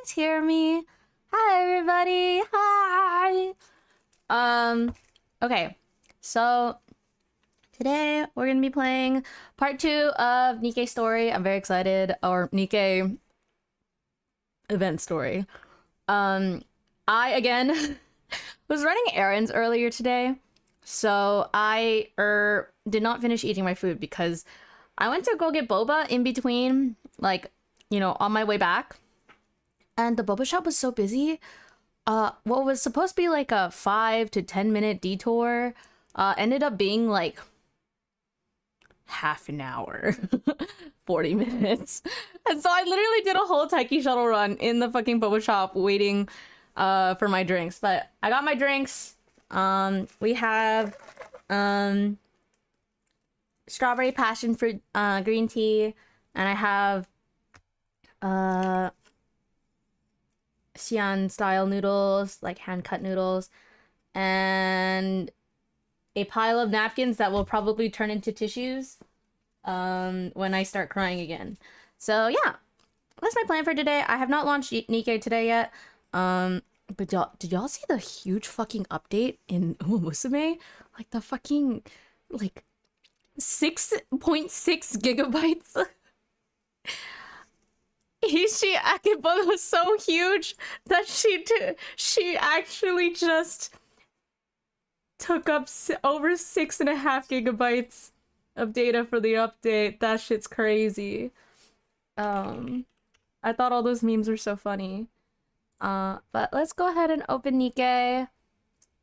guys hear me? Hi, everybody. Hi. Okay. So today we're gonna be playing part 2 of NIKKE story. I'm very excited. Or NIKKE event story. I again was running errands earlier today, so I did not finish eating my food because I went to go get boba in between, like, you know, on my way back, and the boba shop was so busy. What was supposed to be like a 5 to 10 minute detour ended up being like half an hour. 40 minutes. And so I literally did a whole Taiki shuttle run in the fucking boba shop waiting for my drinks. But I got my drinks. We have strawberry passion fruit green tea, and I have Xi'an style noodles, like hand cut noodles, and a pile of napkins that will probably turn into tissues when I start crying again. So yeah, that's my plan for today. I have not launched NIKKE today yet. But did y'all see the huge fucking update in Musume? Like the fucking like 6.6 gigabytes. Ishi Akibon was so huge that she actually just took up over 6.5 gigabytes of data for the update. That shit's crazy. I thought all those memes were so funny. But let's go ahead and open NIKKE.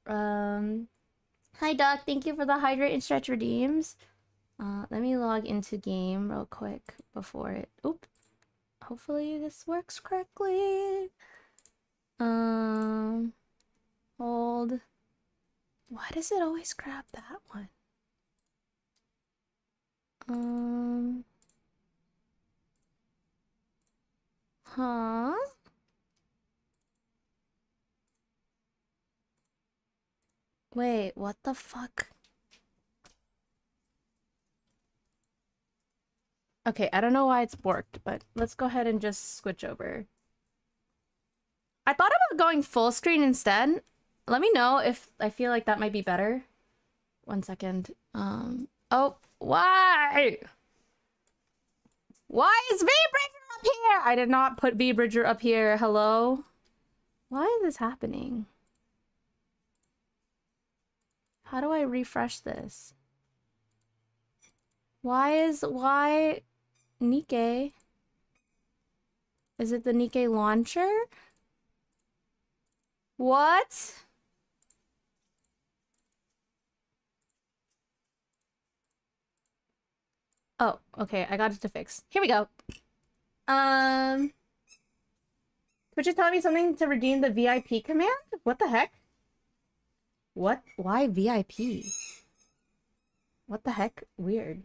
Hi Doc, thank you for the hydrate and stretch redeems. Let me log into game real quick before it. Oop. Hopefully this works correctly. Hold. Why does it always grab that one? Huh? Wait, what the fuck? Okay, I don't know why it's worked, but let's go ahead and just switch over. I thought about going full screen instead. Let me know if I feel like that might be better. 1 second. Oh, why? Why is V-Bridger up here? I did not put V-Bridger up here. Hello? Why is this happening? How do I refresh this? Why NIKKE? Is it the NIKKE launcher? What? Oh, okay, I got it to fix. Here we go. Twitch is telling me something to redeem the VIP command? What the heck? What? Why VIP? What the heck? Weird.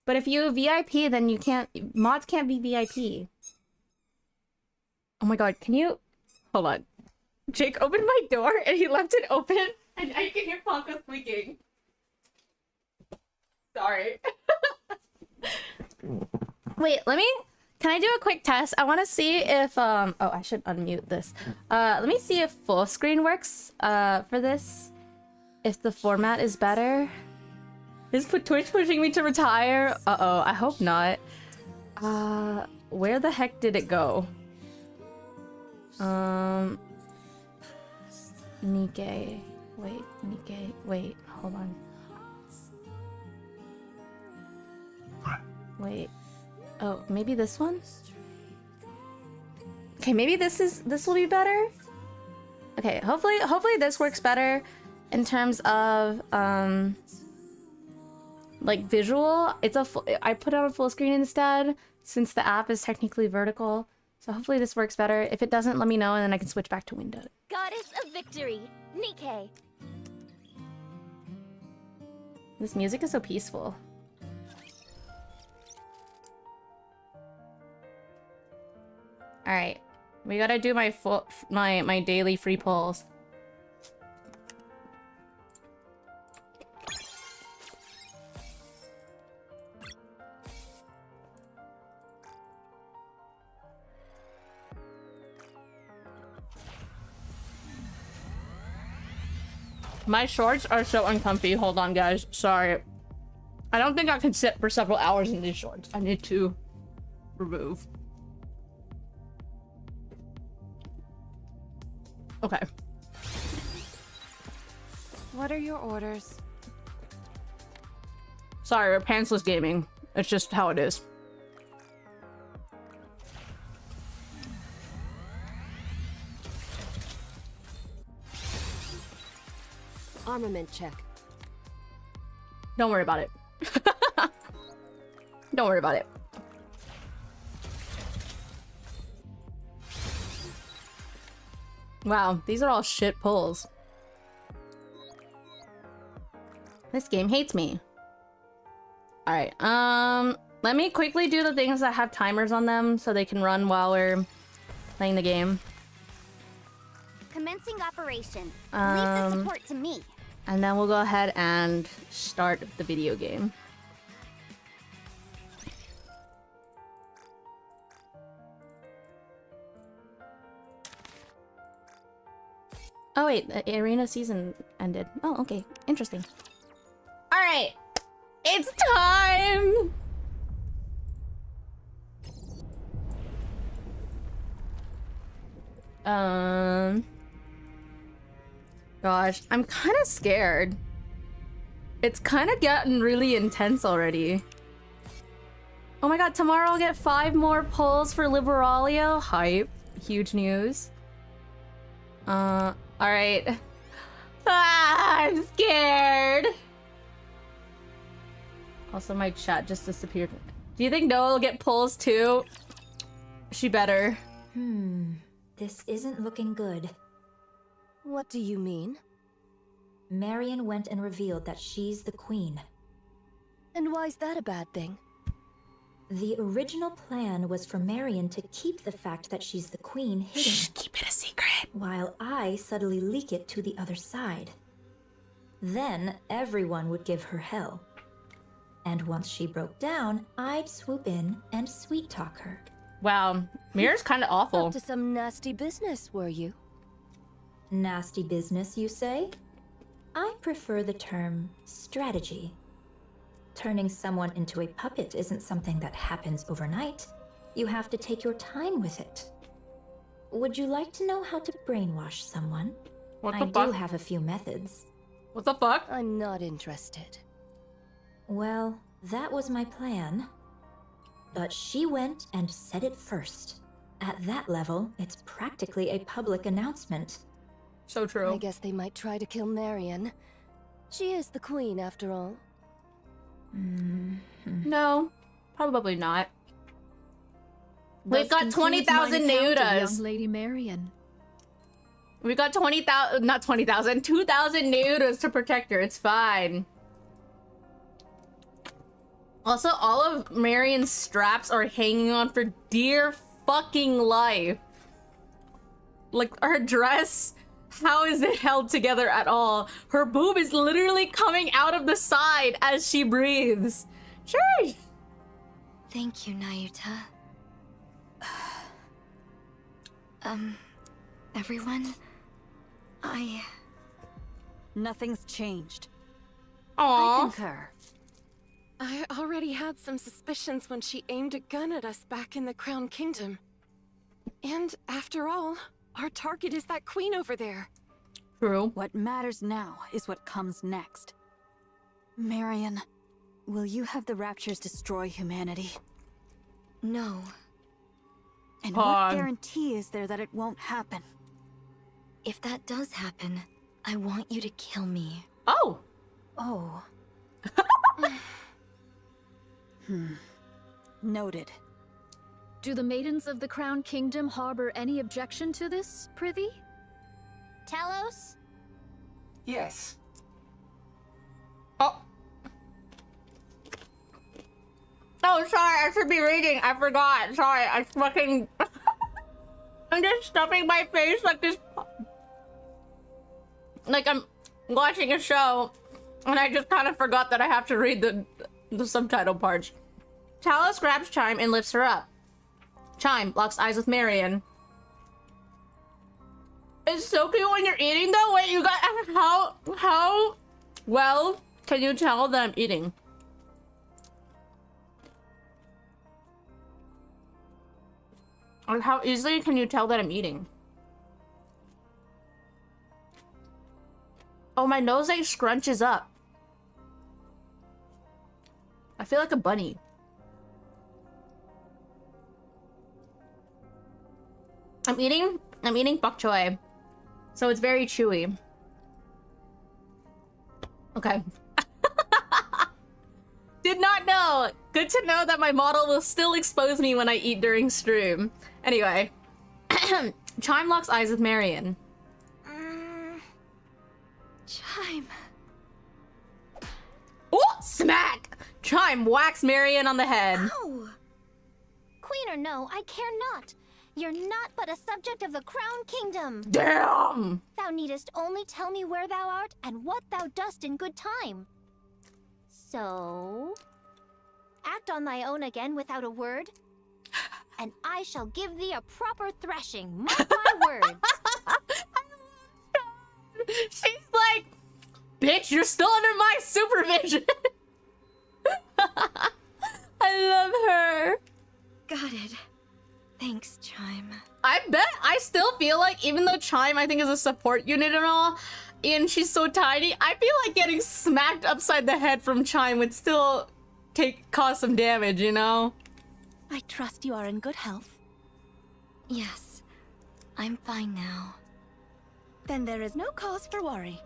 But if you VIP, then you can't... Mods can't be VIP. Oh my god, can you... Hold on. Jake opened my door and he left it open and I can hear Ponka squeaking. Sorry. Wait, let me... Can I do a quick test? I want to see if... Oh, I should unmute this. Let me see if full screen works for this. If the format is better. Is Twitch pushing me to retire? Uh-oh, I hope not. Where the heck did it go? NIKKE. Wait, NIKKE. Wait, hold on. Wait. Oh, maybe this one? Okay, maybe this will be better. Okay, hopefully this works better in terms of like visual. I put it on full screen instead since the app is technically vertical. So hopefully this works better. If it doesn't, let me know and then I can switch back to Windows. Goddess of Victory, NIKKE. This music is so peaceful. All right, we gotta do my daily free polls. My shorts are so uncomfy. Hold on, guys. Sorry. I don't think I can sit for several hours in these shorts. I need to remove. Okay. What are your orders? Sorry, we're pantsless gaming. It's just how it is. Armament check. Don't worry about it. Don't worry about it. Wow, these are all shit pulls. This game hates me. Alright, let me quickly do the things that have timers on them so they can run while we're playing the game. Commencing operation. Leave the support to me. And then we'll go ahead and start the video game. Oh wait, the arena season ended. Oh, okay. Interesting. Alright. It's time! Gosh, I'm kind of scared. It's kind of gotten really intense already. Oh my god, tomorrow I'll get 5 more pulls for Liberalia. Hype. Huge news. Alright. I'm scared. Also, my chat just disappeared. Do you think Noah will get pulls too? She better. This isn't looking good. What do you mean? Marion went and revealed that she's the queen. And why's that a bad thing? The original plan was for Marion to keep the fact that she's the queen hidden. Shh, keep it a secret. While I subtly leak it to the other side. Then everyone would give her hell. And once she broke down, I'd swoop in and sweet talk her. Wow, Mirror's kind of awful. Up to some nasty business, were you? Nasty business, you say? I prefer the term strategy. Turning someone into a puppet isn't something that happens overnight. You have to take your time with it. Would you like to know how to brainwash someone? What the I fuck? do have a few methods. What the fuck? I'm not interested. Well, that was my plan. But she went and said it first. At that level, it's practically a public announcement. So true. I guess they might try to kill Marion. She is the queen, after all. No, probably not. We've Thus got concludes 20,000 mine account of neudas. young Lady Marion. We've got 20,000, not 20,000, 2,000 neudas to protect her. It's fine. Also, all of Marion's straps are hanging on for dear fucking life. Like, her dress, how is it held together at all? Her boob is literally coming out of the side as she breathes. Jeez. Thank you, Nayuta. Everyone? Nothing's changed. I Aww. concur. I already had some suspicions when she aimed a gun at us back in the Crown Kingdom. And after all, our target is that queen over there. True. What matters now is what comes next. Marion, will you have the Raptures destroy humanity? No. And Pog. what guarantee is there that it won't happen? If that does happen, I want you to kill me. Oh. Oh. Noted. Do the maidens of the Crown Kingdom harbor any objection to this, prithee? Talos? Yes. Oh. Oh, sorry, I should be reading. I forgot. Sorry, I fucking... I'm just stuffing my face like this... Like I'm watching a show, and I just kind of forgot that I have to read the subtitle parts. Talos grabs Chime and lifts her up. Chime locks eyes with Marion. It's so cute when you're eating though. Wait, you got how well can you tell that I'm eating? Or how easily can you tell that I'm eating? Oh, my nose like scrunches up. I feel like a bunny. I'm eating bok choy. So it's very chewy. Okay. Did not know. Good to know that my model will still expose me when I eat during stream. Anyway. Chime locks eyes with Marion. Chime. Oh, smack! Chime whacks Marion on the head. Ow! Queen or no, I care not. You're not but a subject of the Crown Kingdom. Damn! Thou needest only tell me where thou art and what thou dost in good time. So, act on thy own again without a word, and I shall give thee a proper thrashing. Mark my words. She's like, bitch, you're still under my supervision. I love her. Got it. Thanks, Chime. I bet I still feel like, even though Chime I think is a support unit and all, and she's so tiny, I feel like getting smacked upside the head from Chime would still cause some damage, you know? I trust you are in good health. Yes, I'm fine now. Then there is no cause for worry.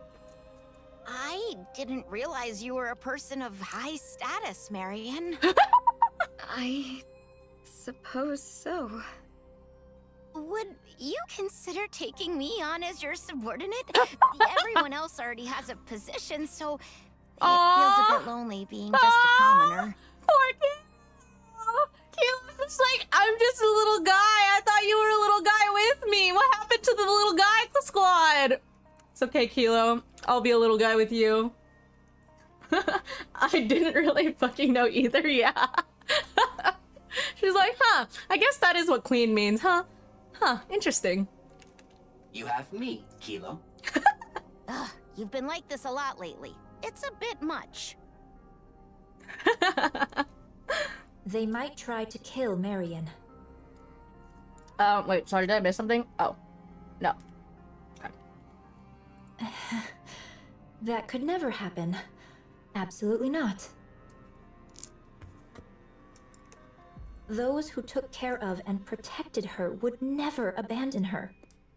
I didn't realize you were a person of high status, Marion. I suppose so. Would you consider taking me on as your subordinate? Everyone else already has a position, so it feels a bit lonely being just a commoner. Poor Kilo. Kilo's just like, I'm just a little guy. I thought you were a little guy with me. What happened to the little guy squad? It's okay, Kilo. I'll be a little guy with you. I didn't really fucking know either, yeah. She's like, huh, I guess that is what queen means, huh? Huh, interesting. You have me, Kilo. Ugh, you've been like this a lot lately. It's a bit much. They might try to kill Marion. Wait, sorry, did I miss something? Oh, no. Okay. That could never happen. Absolutely not. Those who took care of and protected her would never abandon her.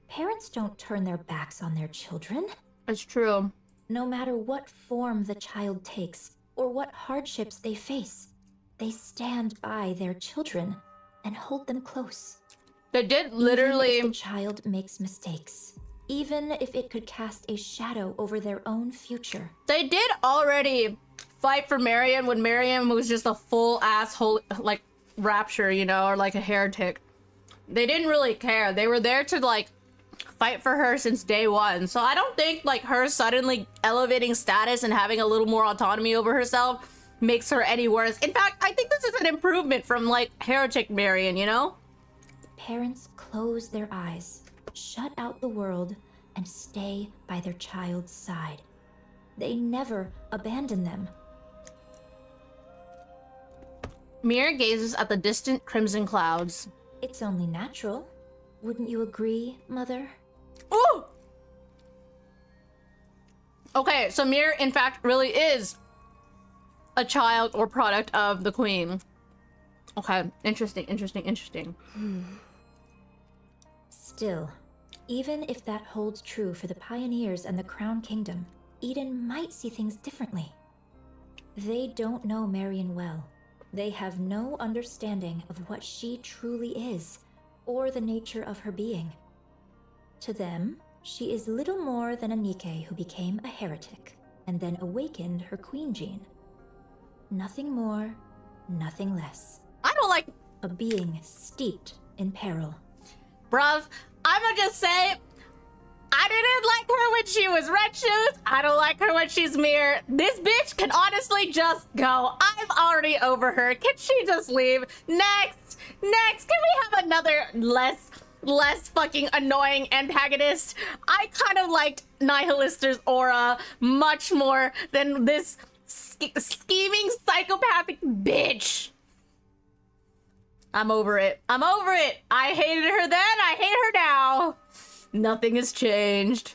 Parents don't turn their backs on their children. It's true. No matter what form the child takes, or what hardships they face, they stand by their children and hold them close. They did literally... Even if the child makes mistakes, even if it could cast a shadow over their own future. They did already fight for Marion when Marion was just a full asshole, like, rapture, you know, or like a heretic. They didn't really care. They were there to, like, fight for her since day one. So I don't think, like, her suddenly elevating status and having a little more autonomy over herself makes her any worse. In fact, I think this is an improvement from, like, heretic Marion, you know? Parents close their eyes, shut out the world, and stay by their child's side. They never abandon them. Mir gazes at the distant crimson clouds. It's only natural. Wouldn't you agree, Mother? Ooh! Okay, so Mir, in fact, really is a child or product of the Queen. Okay, interesting, interesting, interesting. Still, even if that holds true for the Pioneers and the Crown Kingdom, Eden might see things differently. They don't know Marion well. They have no understanding of what she truly is, or the nature of her being. To them, she is little more than a NIKKE who became a heretic, and then awakened her queen gene. Nothing more, nothing less. I don't like... A being steeped in peril. Bruv, I'ma just say, I didn't like her when she was Red Shoes. I don't like her when she's Mir. This bitch can honestly just go. I'm already over her. Can she just leave? Next! Next! Can we have another less less fucking annoying antagonist. I kind of liked Nihilister's aura much more than this scheming psychopathic bitch. I'm over it. I'm over it. I hated her then. I hate her now. Nothing has changed.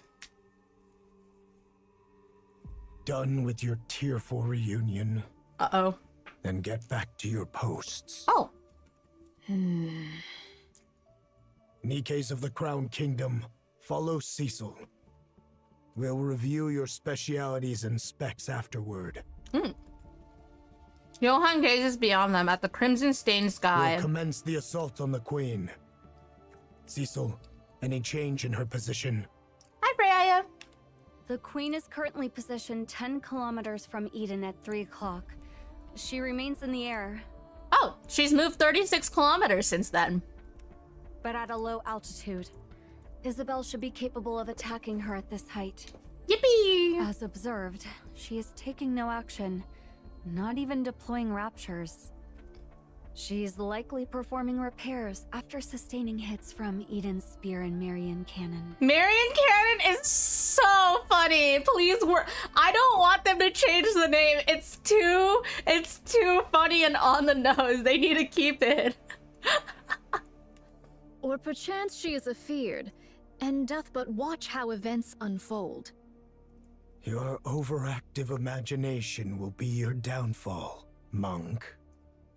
Done with your tearful reunion. Uh-oh. Then get back to your posts. Oh. Nikkes of the Crown Kingdom, follow Cecil. We'll review your specialities and specs afterward. Johann gazes beyond them at the crimson-stained sky. We'll commence the assault on the Queen. Cecil, any change in her position? Hi, Freya. The Queen is currently positioned 10 kilometers from Eden at 3 o'clock. She remains in the air, Oh, she's moved 36 kilometers since then. but at a low altitude. Isabel should be capable of attacking her at this height. Yippee! As observed, she is taking no action, not even deploying raptures. She's likely performing repairs after sustaining hits from Eden's spear and Marion cannon. Marion Cannon is so funny. Please, I don't want them to change the name. It's too funny and on the nose. They need to keep it. Or perchance she is afeared, and doth but watch how events unfold. Your overactive imagination will be your downfall, monk.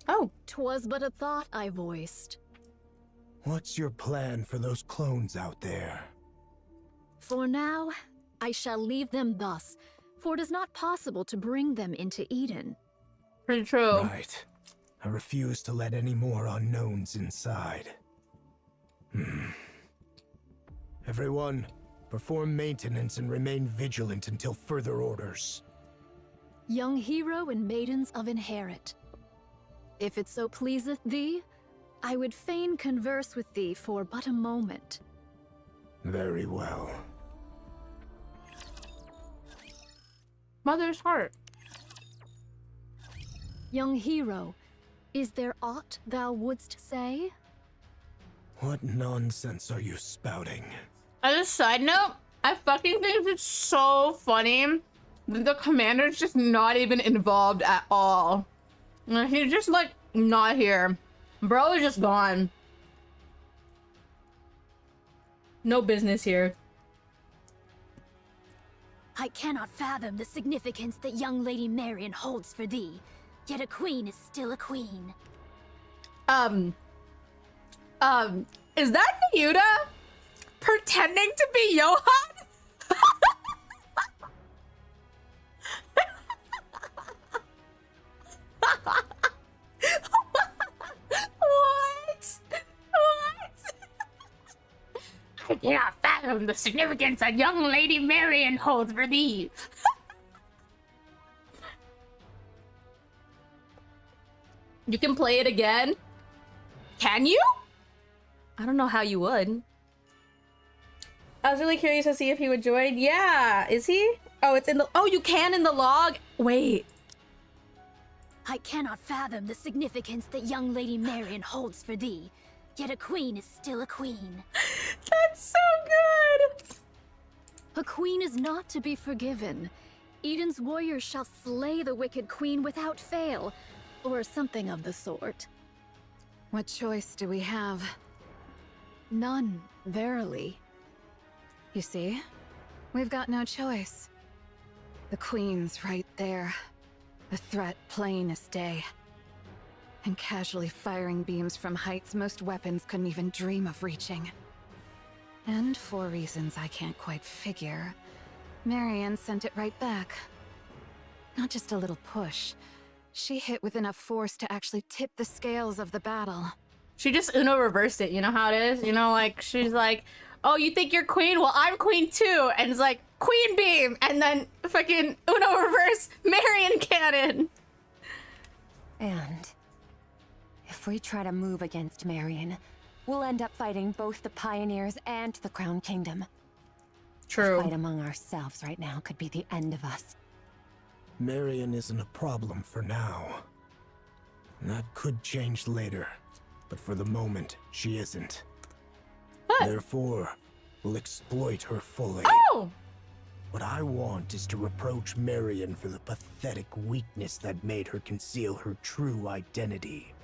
Oh. 'Twas but a thought I voiced. What's your plan for those clones out there? For now, I shall leave them thus, for it is not possible to bring them into Eden. Pretty true. Right. I refuse to let any more unknowns inside. Everyone, perform maintenance and remain vigilant until further orders. Young hero and maidens of Inherit. If it so pleaseth thee, I would fain converse with thee for but a moment. Very well. Mother's heart. Young hero, is there aught thou wouldst say? What nonsense are you spouting? As a side note, I fucking think it's so funny that the commander's just not even involved at all. Like, he's just like not here. Bro is just gone. No business here. I cannot fathom the significance that young Lady Marion holds for thee. Yet a queen is still a queen. Is that Yuta pretending to be Johan? What? I cannot fathom the significance that young Lady Marion holds for thee. You can play it again? Can you? I don't know how you would. I was really curious to see if he would join. Yeah, is he? Oh, it's in the... Oh, you can in the log? Wait. I cannot fathom the significance that young Lady Marion holds for thee. Yet a queen is still a queen. That's so good! A queen is not to be forgiven. Eden's warriors shall slay the wicked queen without fail, or something of the sort. What choice do we have? None, verily. You see? We've got no choice. The Queen's right there. A threat plain as day. And casually firing beams from heights most weapons couldn't even dream of reaching. And for reasons I can't quite figure, Marion sent it right back. Not just a little push. She hit with enough force to actually tip the scales of the battle. She just Uno reversed it, you know how it is? You know, like, she's like, oh, you think you're queen? Well, I'm queen too. And it's like, queen beam! And then fucking Uno reverse Marion cannon! And if we try to move against Marion, we'll end up fighting both the Pioneers and the Crown Kingdom. True. A fight among ourselves right now could be the end of us. Marion isn't a problem for now. That could change later, but for the moment, she isn't. Therefore, we'll exploit her fully. Oh! What I want is to reproach Marion for the pathetic weakness that made her conceal her true identity.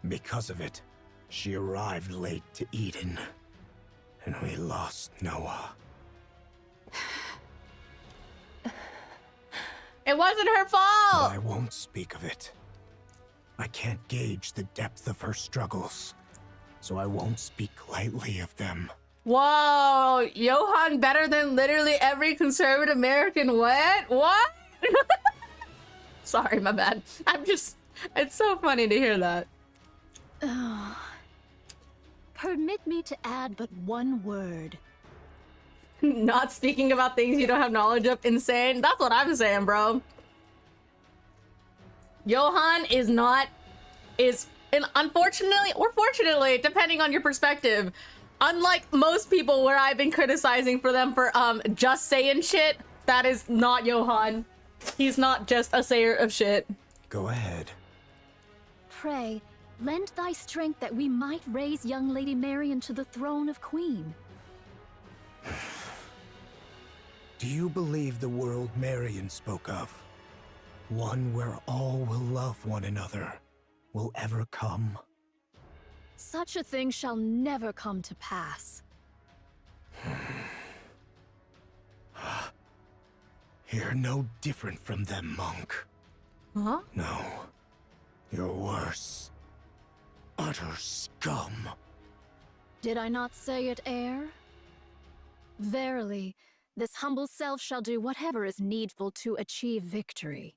Because of it, she arrived late to Eden, and we lost Noah. It wasn't her fault! But I won't speak of it. I can't gauge the depth of her struggles, so I won't speak lightly of them. Whoa, Johan better than literally every conservative American what? Sorry, my bad. It's so funny to hear that. Permit me to add but one word. Not speaking about things you don't have knowledge of, insane. That's what I'm saying, bro. Johan unfortunately, or fortunately, depending on your perspective, unlike most people where I've been criticizing for them for just saying shit, that is not Johan. He's not just a sayer of shit. Go ahead. Pray, lend thy strength that we might raise young Lady Marion to the throne of Queen. Do you believe the world Marion spoke of, one where all will love one another, will ever come? Such a thing shall never come to pass. You're no different from them, monk. Huh? No, you're worse. Utter scum. Did I not say it, heir? Verily, this humble self shall do whatever is needful to achieve victory.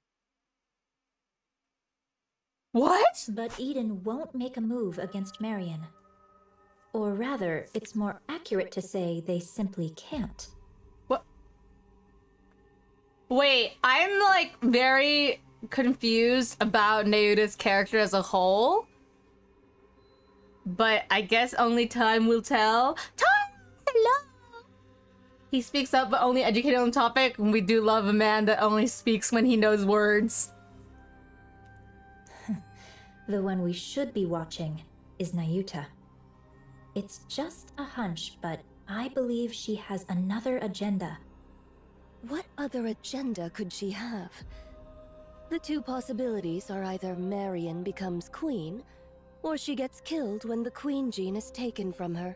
What? But Eden won't make a move against Marion. Or rather, it's more accurate to say they simply can't. What? Wait, I'm like very confused about Nayuta's character as a whole. But I guess only time will tell. Hello! He speaks up but only educated on the topic, and we do love a man that only speaks when he knows words. The one we should be watching is Nayuta. It's just a hunch, but I believe she has another agenda. What other agenda could she have? The two possibilities are either Marion becomes queen, or she gets killed when the queen gene is taken from her.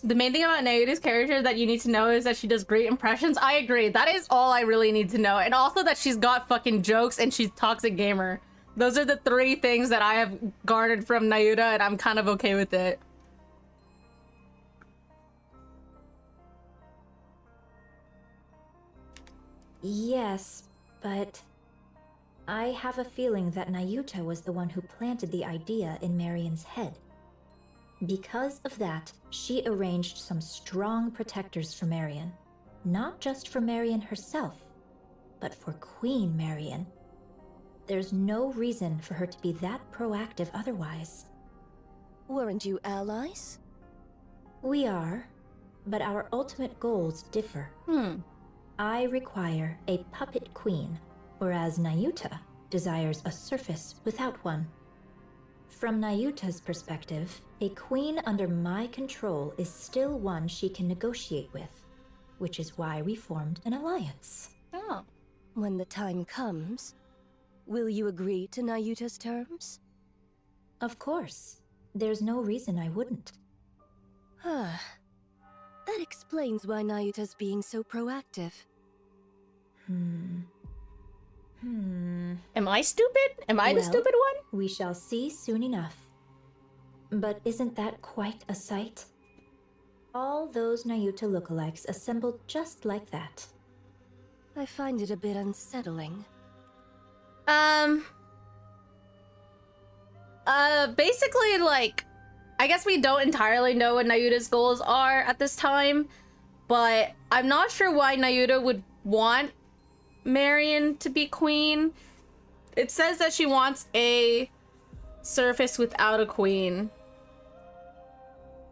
The main thing about Nayuta's character that you need to know is that she does great impressions. I agree. That is all I really need to know. And also that she's got fucking jokes and she's toxic gamer. Those are the three things that I have garnered from Nayuta, and I'm kind of okay with it. Yes, but I have a feeling that Nayuta was the one who planted the idea in Marion's head. Because of that, she arranged some strong protectors for Marion. Not just for Marion herself, but for Queen Marion. There's no reason for her to be that proactive otherwise. Weren't you allies? We are, but our ultimate goals differ. I require a puppet queen, whereas Nayuta desires a surface without one. From Nayuta's perspective, a queen under my control is still one she can negotiate with, which is why we formed an alliance. Oh. When the time comes, will you agree to Nayuta's terms? Of course. There's no reason I wouldn't. That explains why Nayuta's being so proactive. Am I stupid? Am I the stupid one? We shall see soon enough. But isn't that quite a sight? All those Nayuta lookalikes assembled just like that. I find it a bit unsettling. Basically, like, I guess we don't entirely know what Nayuta's goals are at this time, but I'm not sure why Nayuta would want Marion to be queen. It says that she wants a surface without a queen.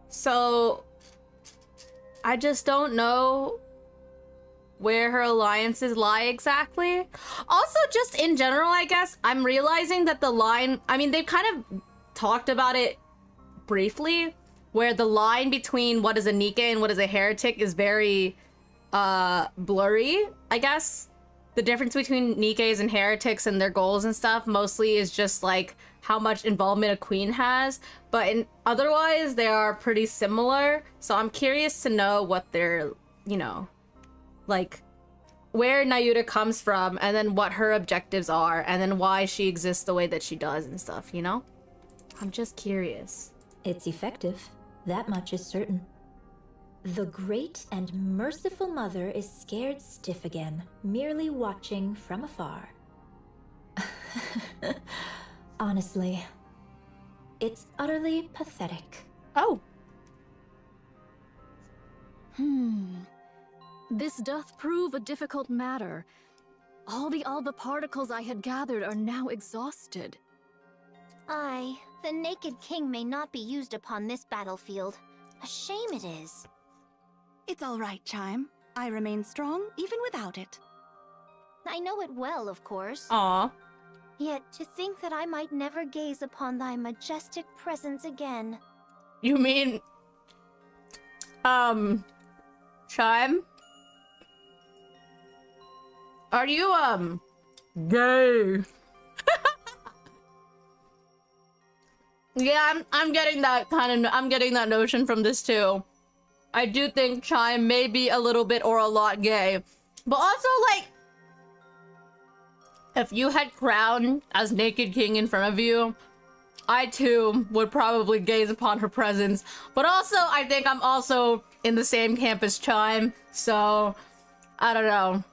So, I just don't know where her alliances lie exactly. Also, just in general, I guess, I'm realizing that the line, I mean, they've kind of talked about it briefly, where the line between what is a Nikke and what is a heretic is very blurry, I guess. The difference between Nikkes and heretics and their goals and stuff mostly is just like how much involvement a queen has, but otherwise they are pretty similar. So I'm curious to know what their, you know, like where Nayuta comes from, and then what her objectives are, and then why she exists the way that she does and stuff, you know? I'm just curious. It's effective. That much is certain. The great and merciful mother is scared stiff again, merely watching from afar. Honestly, it's utterly pathetic. Oh. This doth prove a difficult matter. All the particles I had gathered are now exhausted. Aye, the Naked King may not be used upon this battlefield. A shame it is. It's all right, Chime. I remain strong even without it. I know it well, of course. Aw. Yet to think that I might never gaze upon thy majestic presence again. You mean... Chime? Are you, gay? Yeah, I'm getting that I'm getting that notion from this too. I do think Chime may be a little bit or a lot gay. But also, like, if you had Crown as Naked King in front of you, I too would probably gaze upon her presence. But also, I think I'm also in the same camp as Chime, so I don't know.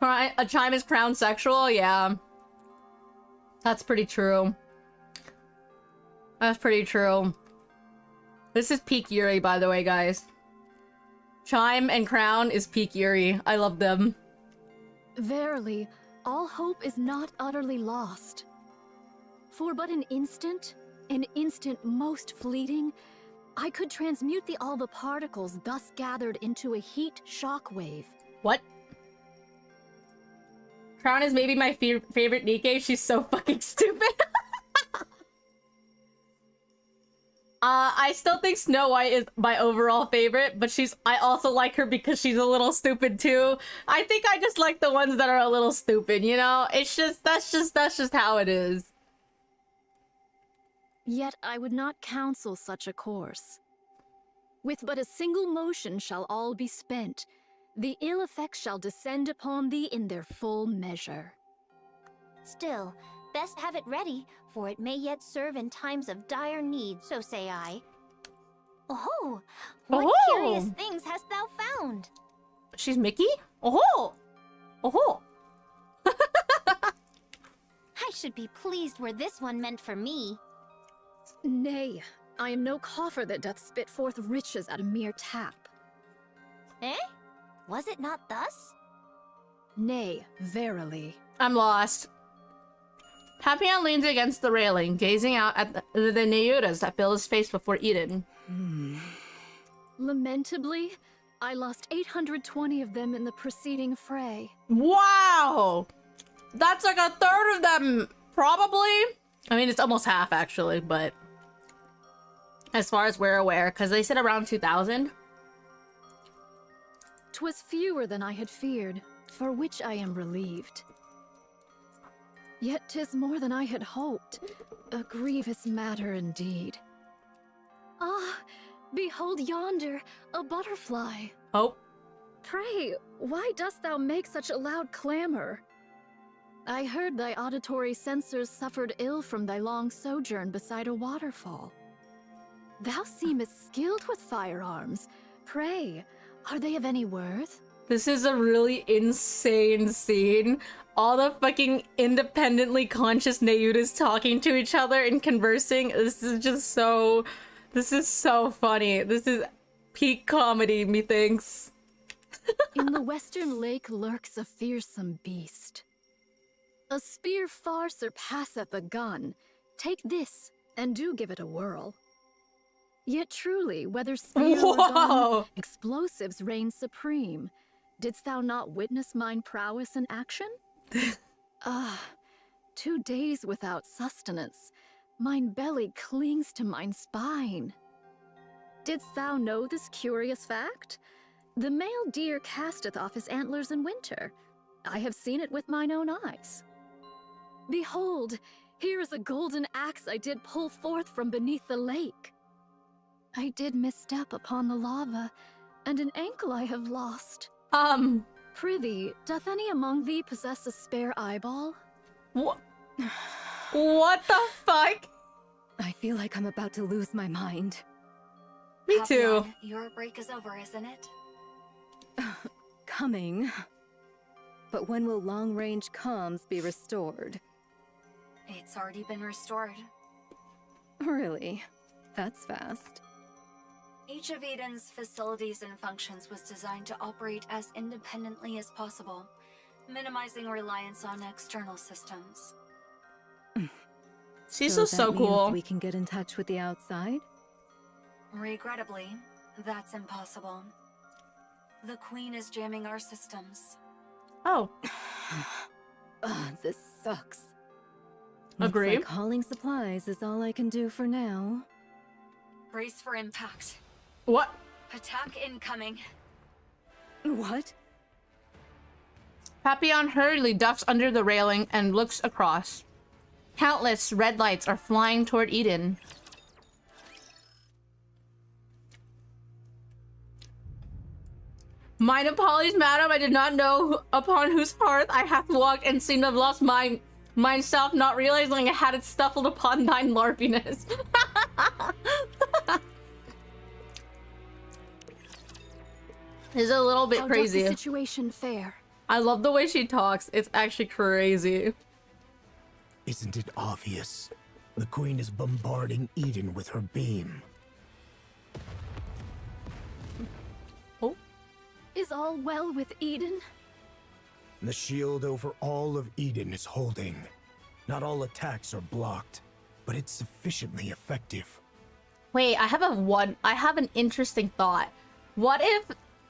A Chime is Crown sexual? Yeah. That's pretty true. That's pretty true. This is peak Yuri, by the way, guys. Chime and Crown is peak Yuri. I love them. Verily, all hope is not utterly lost. For but an instant most fleeting, I could transmute the alba particles thus gathered into a heat shockwave. What? Crown is maybe my favorite Nikke. She's so fucking stupid. I still think Snow White is my overall favorite, but I also like her because she's a little stupid too. I think I just like the ones that are a little stupid, you know? It's just, that's just how it is. Yet I would not counsel such a course. With but a single motion shall all be spent. The ill effects shall descend upon thee in their full measure. Still, best have it ready, for it may yet serve in times of dire need, so say I. Oh, what curious things hast thou found? She's Mickey? Oh, oh. I should be pleased were this one meant for me. Nay, I am no coffer that doth spit forth riches at a mere tap. Eh? Was it not thus? Nay, verily. I'm lost. Papon leans against the railing, gazing out at the Nayutas that fill his space before Eden. Lamentably, I lost 820 of them in the preceding fray. Wow! That's like a third of them, probably? I mean, it's almost half, actually, but... as far as we're aware, because they said around 2,000. 'Twas fewer than I had feared, for which I am relieved. Yet 'tis more than I had hoped. A grievous matter indeed. Ah, behold yonder, a butterfly. Oh. Pray, why dost thou make such a loud clamor? I heard thy auditory sensors suffered ill from thy long sojourn beside a waterfall. Thou seemest skilled with firearms. Pray, are they of any worth? This is a really insane scene. All the fucking independently conscious Nayutas talking to each other and conversing. This is just so... this is so funny. This is peak comedy, methinks. In the western lake lurks a fearsome beast. A spear far surpasseth a gun. Take this, and do give it a whirl. Yet truly, whether spear or gun, explosives reign supreme. Didst thou not witness mine prowess in action? 2 days without sustenance. Mine belly clings to mine spine. Didst thou know this curious fact? The male deer casteth off his antlers in winter. I have seen it with mine own eyes. Behold, here is a golden axe I did pull forth from beneath the lake. I did misstep upon the lava, and an ankle I have lost. Prithee, doth any among thee possess a spare eyeball? What? What the fuck? I feel like I'm about to lose my mind. Me too. Papon, your break is over, isn't it? Coming. But when will long-range comms be restored? It's already been restored. Really? That's fast. Each of Eden's facilities and functions was designed to operate as independently as possible, minimizing reliance on external systems. She's so that cool. means we can get in touch with the outside? Regrettably, that's impossible. The Queen is jamming our systems. Oh. Ugh, this sucks. Agree. Looks like hauling supplies is all I can do for now. Brace for impact. What? Attack incoming. What? Papon hurriedly ducks under the railing and looks across. Countless red lights are flying toward Eden. Mine apologies, madam. I did not know upon whose hearth I hath walked and seemed to have lost myself, not realizing I had it stuffled upon thine larpiness. It's a little bit crazy. How doth the situation fare? I love the way she talks. It's actually crazy. Isn't it obvious? The Queen is bombarding Eden with her beam. Oh. Is all well with Eden? The shield over all of Eden is holding. Not all attacks are blocked, but it's sufficiently effective. Wait, I have an interesting thought. What if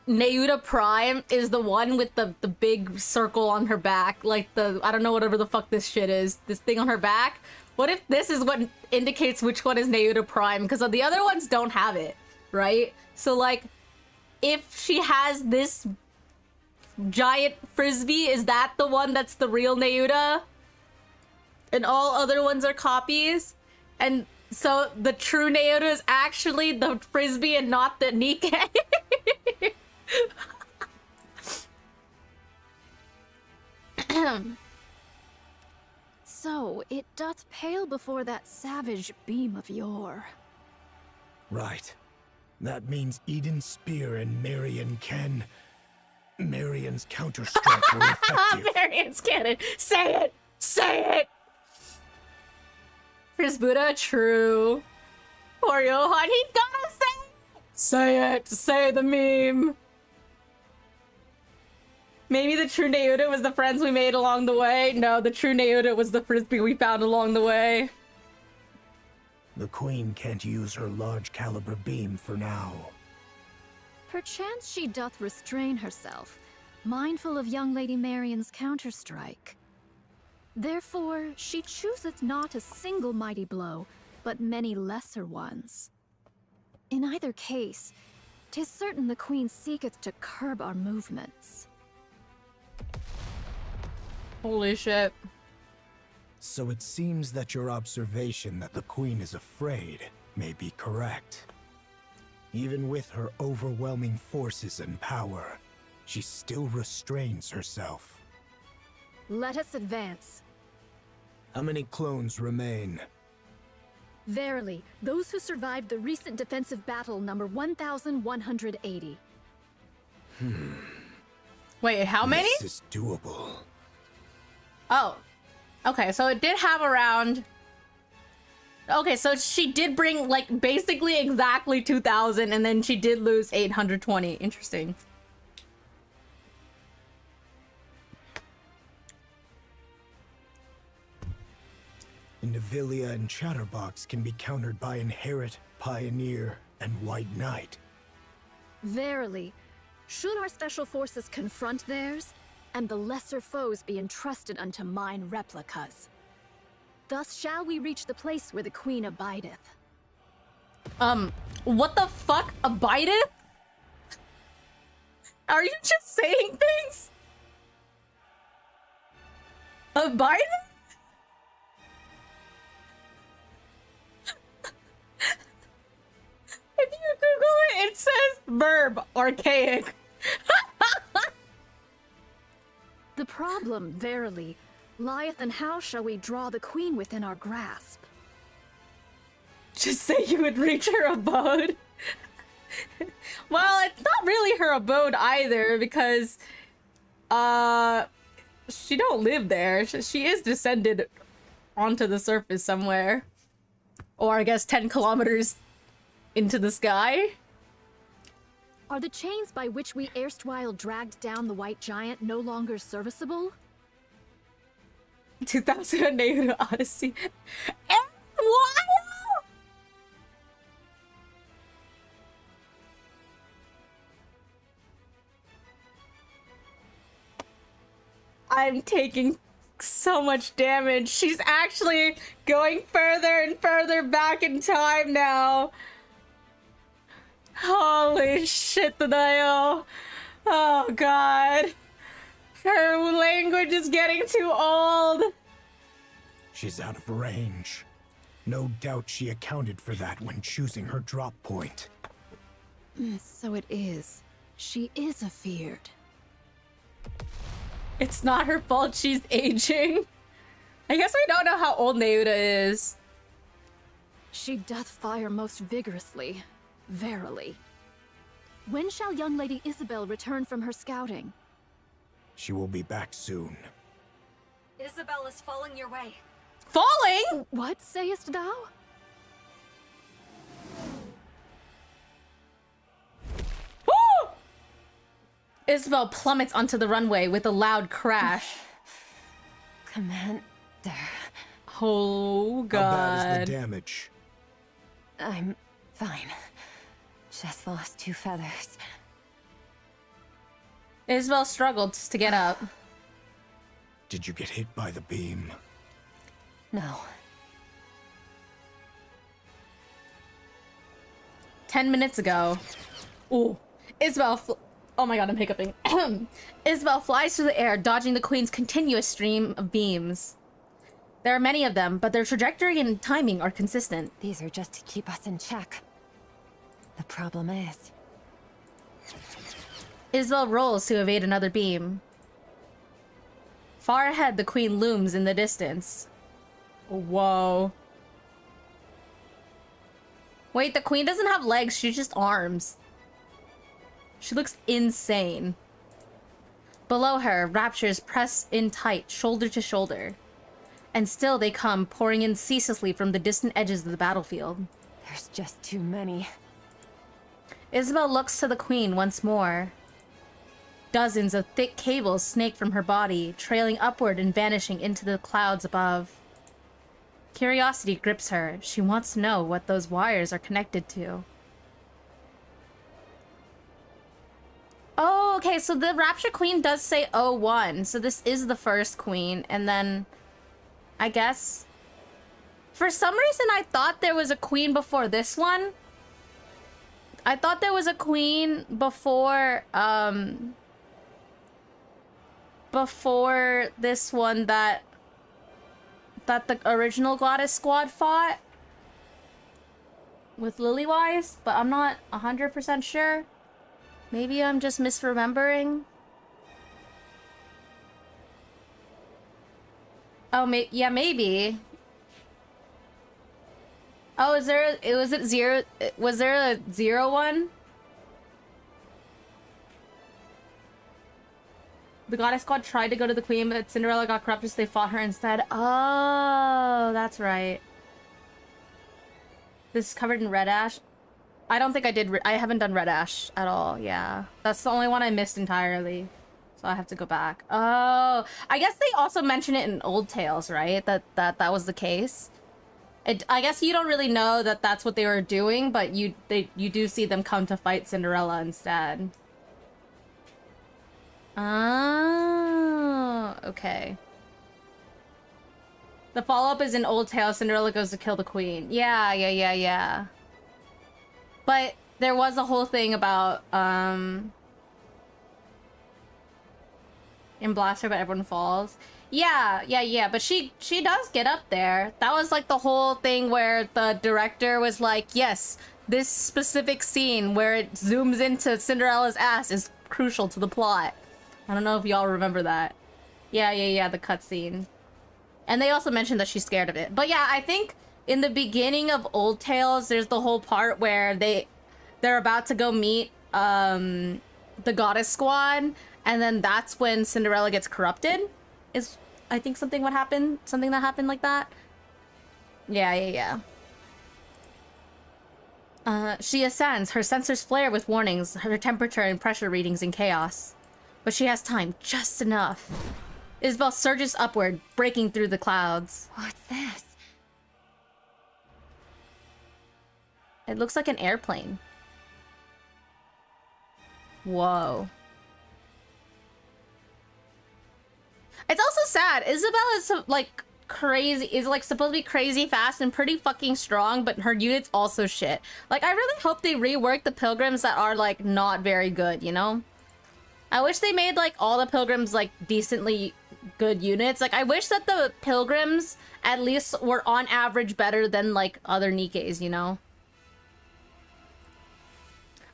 Neuda Prime is the one with the big circle on her back, like I don't know, whatever the fuck this shit is, this thing on her back? What if this is what indicates which one is Neuda Prime? Because the other ones don't have it, right? So like, if she has this giant frisbee, is that the one that's the real Neuda? And all other ones are copies? And so the true Neuda is actually the frisbee and not the NIKKE? So, it doth pale before that savage beam of yore. Right. That means Eden's spear and Marion can... Marion's counter-strike were effective. Marion's cannon! Say it! Say it! Frisbuda, true. Poor Johan, he gotta say it! Say it! Say the meme! Maybe the true Neuda was the friends we made along the way. No, the true Neuda was the frisbee we found along the way. The Queen can't use her large caliber beam for now. Perchance she doth restrain herself, mindful of young Lady Marion's counterstrike. Therefore, she chooseth not a single mighty blow, but many lesser ones. In either case, 'tis certain the Queen seeketh to curb our movements. Holy shit. So it seems that your observation that the Queen is afraid may be correct. Even with her overwhelming forces and power, she still restrains herself. Let us advance. How many clones remain? Verily, those who survived the recent defensive battle number 1,180. Wait, how many? This is doable. Oh. Okay, so it did have around... Okay, so she did bring, like, basically exactly 2,000, and then she did lose 820. Interesting. Indivilia and Chatterbox can be countered by Inherit, Pioneer, and White Knight. Verily, should our special forces confront theirs, and the lesser foes be entrusted unto mine replicas. Thus shall we reach the place where the Queen abideth. What the fuck? Abideth? Are you just saying things? Abideth? If you Google it, it says verb, archaic. The problem, verily, lieth in how shall we draw the queen within our grasp. Just say you would reach her abode. Well, it's not really her abode either, because she don't live there. She is descended onto the surface somewhere, or I guess 10 kilometers into the sky. Are the chains by which we erstwhile dragged down the white giant no longer serviceable? 2000 Neighborhood Odyssey. And what? I'm taking so much damage. She's actually going further and further back in time now. Holy shit, Danayo. Oh god. Her language is getting too old. She's out of range. No doubt she accounted for that when choosing her drop point. So it is. She is afeared. It's not her fault she's aging. I guess we don't know how old Neuda is. She doth fire most vigorously, verily. When shall young Lady Isabel return from her scouting? She will be back soon. Isabel is falling your way. Falling? What sayest thou? Woo! Isabel plummets onto the runway with a loud crash. Commander. Oh god. How bad is the damage? I'm fine. Just lost 2 feathers. Isabel struggled to get up. Did you get hit by the beam? No. 10 minutes ago. Ooh. Isabel oh my god, I'm hiccuping. Isabel flies through the air, dodging the Queen's continuous stream of beams. There are many of them, but their trajectory and timing are consistent. These are just to keep us in check. The problem is... Isabel rolls to evade another beam. Far ahead, the Queen looms in the distance. Whoa. Wait, the Queen doesn't have legs, she's just arms. She looks insane. Below her, raptures press in tight, shoulder to shoulder. And still they come, pouring in ceaselessly from the distant edges of the battlefield. There's just too many. Isabel looks to the Queen once more. Dozens of thick cables snake from her body, trailing upward and vanishing into the clouds above. Curiosity grips her. She wants to know what those wires are connected to. Oh, okay, so the Rapture Queen does say 01, so this is the first Queen, and then... I guess... For some reason, I thought there was a Queen before this one. I thought there was a Queen before, before this one that the original Goddess Squad fought with Lilywise, but I'm not 100% sure. Maybe I'm just misremembering. Oh, yeah, maybe. Oh, was there a 01? The Goddess Squad tried to go to the Queen, but Cinderella got corrupted, so they fought her instead. Oh, that's right. This is covered in red ash. I don't think I did. I haven't done red ash at all. Yeah, that's the only one I missed entirely. So I have to go back. Oh, I guess they also mention it in Old Tales, right? That was the case. I guess you don't really know that that's what they were doing, but you do see them come to fight Cinderella instead. Oh, okay. The follow-up is in Old Tales. Cinderella goes to kill the Queen. Yeah. But there was a whole thing about in Blaster, but everyone falls. Yeah, but she does get up there. That was like the whole thing where the director was like, yes, this specific scene where it zooms into Cinderella's ass is crucial to the plot. I don't know if y'all remember that. Yeah, the cutscene. And they also mentioned that she's scared of it. But yeah, I think in the beginning of Old Tales, there's the whole part where they're about to go meet the Goddess Squad, and then that's when Cinderella gets corrupted. Is I think something that happened like that. Yeah. She ascends. Her sensors flare with warnings, her temperature and pressure readings in chaos. But she has time, just enough. Isabel surges upward, breaking through the clouds. What's this? It looks like an airplane. Whoa. It's also sad. Isabel is like crazy, is like supposed to be crazy fast and pretty fucking strong, but her unit's also shit. Like, I really hope they rework the pilgrims that are like not very good, you know? I wish they made like all the pilgrims like decently good units. Like, I wish that the pilgrims at least were on average better than like other Nikkes, you know?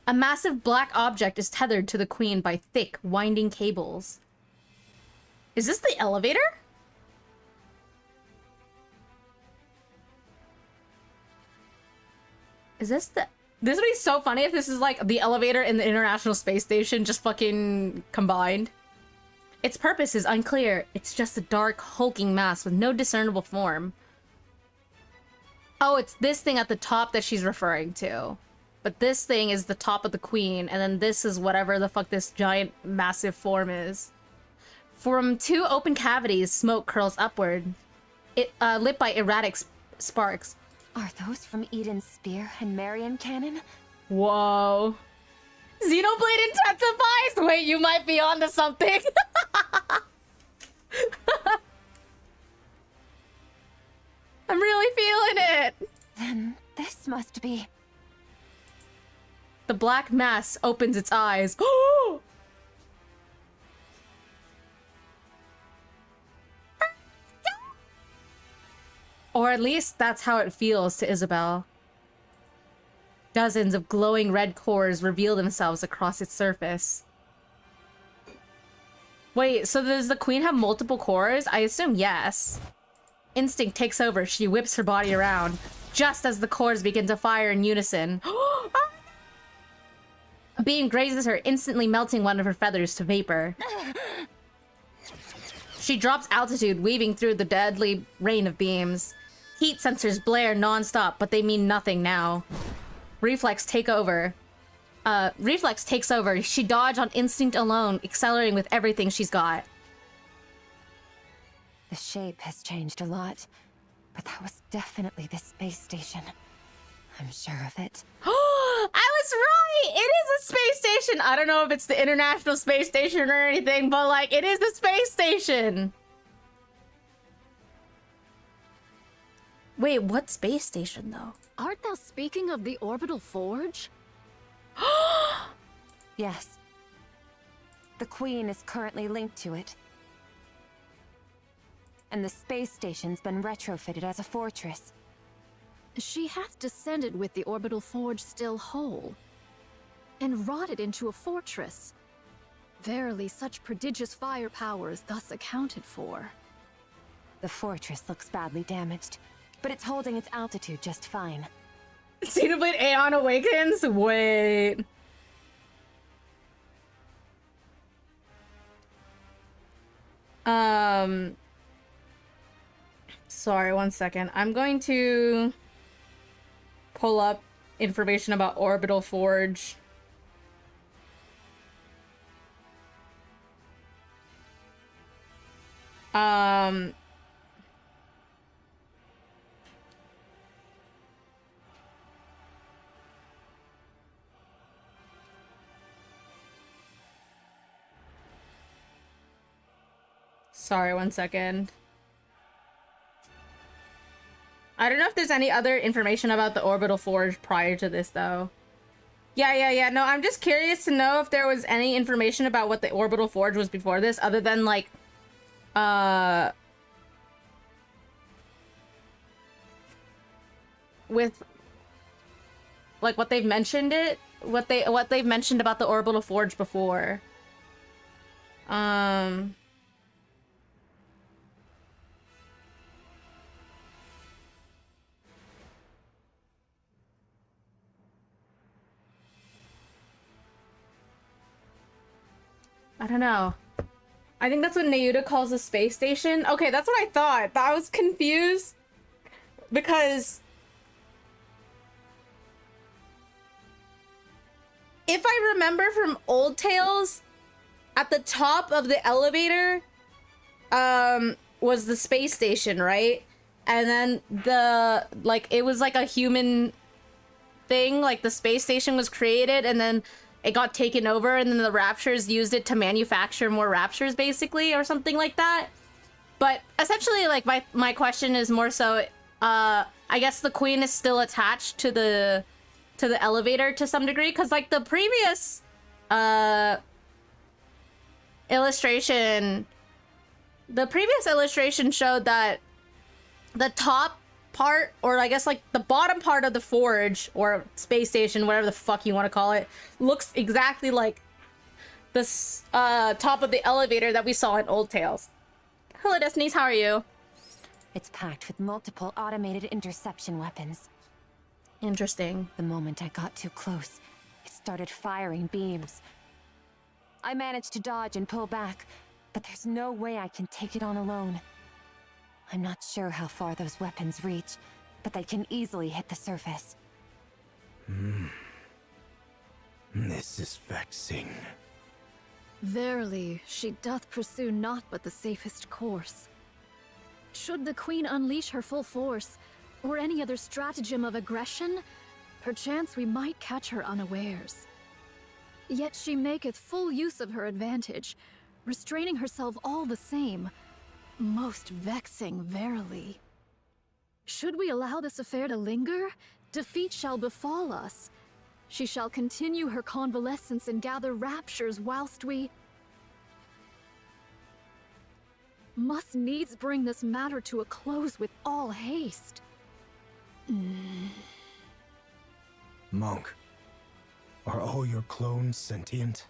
A massive black object is tethered to the queen by thick, winding cables. Is this the elevator? Is this the... This would be so funny if this is like the elevator in the International Space Station just fucking combined. Its purpose is unclear. It's just a dark, hulking mass with no discernible form. Oh, it's this thing at the top that she's referring to. But this thing is the top of the queen, and then this is whatever the fuck this giant, massive form is. From two open cavities, smoke curls upward, lit by erratic sparks. Are those from Eden's spear and Marion cannon? Whoa. Xenoblade intensifies? Wait, you might be onto something. I'm really feeling it. Then this must be... The black mass opens its eyes. Or at least that's how it feels to Isabel. Dozens of glowing red cores reveal themselves across its surface. Wait, so does the queen have multiple cores? I assume yes. Instinct takes over. She whips her body around, just as the cores begin to fire in unison. A beam grazes her, instantly melting one of her feathers to vapor. She drops altitude, weaving through the deadly rain of beams. Heat sensors blare non-stop, but they mean nothing now. Reflex takes over. She dodged on instinct alone, accelerating with everything she's got. The shape has changed a lot, but that was definitely the space station. I'm sure of it. I was right! It is a space station! I don't know if it's the International Space Station or anything, but like, it is the space station! Wait, what space station, though? Art thou speaking of the orbital forge? Yes. The Queen is currently linked to it. And the space station's been retrofitted as a fortress. She hath descended with the orbital forge still whole, and wrought it into a fortress. Verily, such prodigious firepower is thus accounted for. The fortress looks badly damaged, but it's holding its altitude just fine. Xenoblade Aeon Awakens? Wait. Sorry, one second. I'm going to pull up information about Orbital Forge. Sorry, one second. I don't know if there's any other information about the Orbital Forge prior to this, though. Yeah. No, I'm just curious to know if there was any information about what the orbital forge was before this, other than like, with like what they've mentioned what they've mentioned about the orbital forge before. I don't know. I think that's what Neuda calls a space station. Okay, that's what I thought. I was confused because if I remember from old tales, at the top of the elevator was the space station, right? And then it was like a human thing, like the space station was created and then it got taken over, and then the Raptures used it to manufacture more Raptures, basically, or something like that. But essentially, like, my question is more so, I guess the queen is still attached to the elevator to some degree, because like the previous illustration showed that the top part, or I guess like the bottom part of the forge or space station, whatever the fuck you want to call it, looks exactly like the top of the elevator that we saw in Old Tales. Hello, Destinies, how are you? It's packed with multiple automated interception weapons. Interesting. The moment I got too close, it started firing beams. I managed to dodge and pull back, but there's no way I can take it on alone. I'm not sure how far those weapons reach, but they can easily hit the surface. This is vexing. Verily, she doth pursue naught but the safest course. Should the queen unleash her full force, or any other stratagem of aggression, perchance we might catch her unawares. Yet she maketh full use of her advantage, restraining herself all the same. Most vexing, verily. Should we allow this affair to linger, defeat shall befall us. She shall continue her convalescence and gather raptures whilst we must needs bring this matter to a close with all haste. Monk, are all your clones sentient?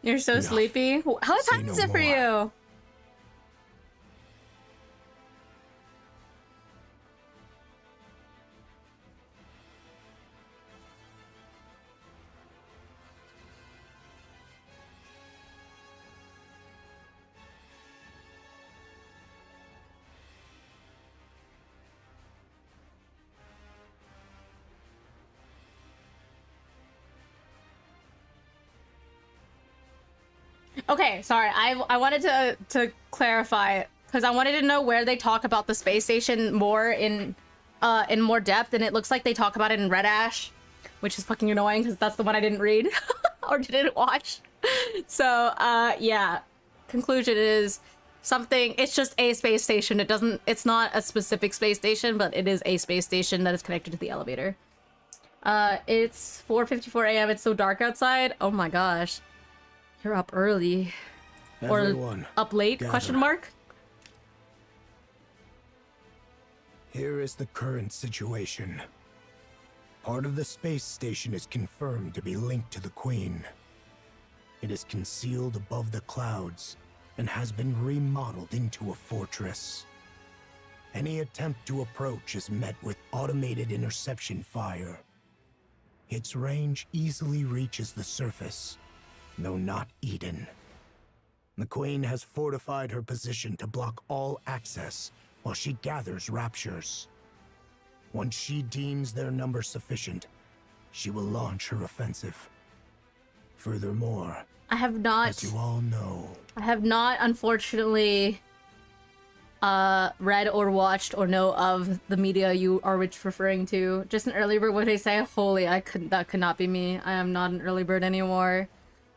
You're so sleepy. How Say time no is it for more. you? Okay, sorry. I wanted to clarify because I wanted to know where they talk about the space station more in more depth, and it looks like they talk about it in Red Ash, which is fucking annoying because that's the one I didn't read or didn't watch. So yeah, conclusion is something. It's just a space station. It's not a specific space station, but it is a space station that is connected to the elevator. It's 4:54 a.m. It's so dark outside. Oh my gosh. You're up early. Everyone, or up late, gather. question mark? Here is the current situation. Part of the space station is confirmed to be linked to the Queen. It is concealed above the clouds and has been remodeled into a fortress. Any attempt to approach is met with automated interception fire. Its range easily reaches the surface, though not Eden. The Queen has fortified her position to block all access while she gathers raptures. Once she deems their number sufficient, she will launch her offensive. Furthermore, I have not, as you all know, unfortunately, read or watched or know of the media you are referring to. Just an early bird, what did I say? Holy, that could not be me. I am not an early bird anymore.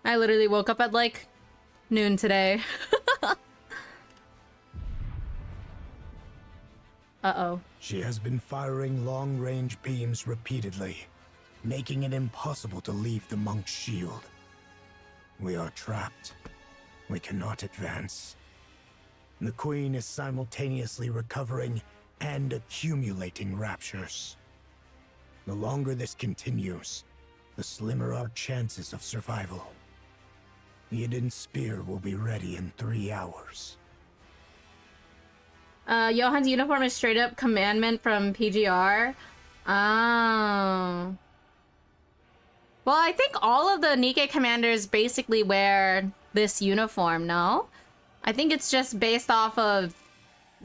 I literally woke up at like noon today. Uh-oh. She has been firing long-range beams repeatedly, making it impossible to leave the monk's shield. We are trapped. We cannot advance. The Queen is simultaneously recovering and accumulating raptures. The longer this continues, the slimmer our chances of survival. The Eden Spear will be ready in 3 hours. Johan's uniform is straight up commandment from PGR. Oh. Well, I think all of the Nikke commanders basically wear this uniform, no? I think it's just based off of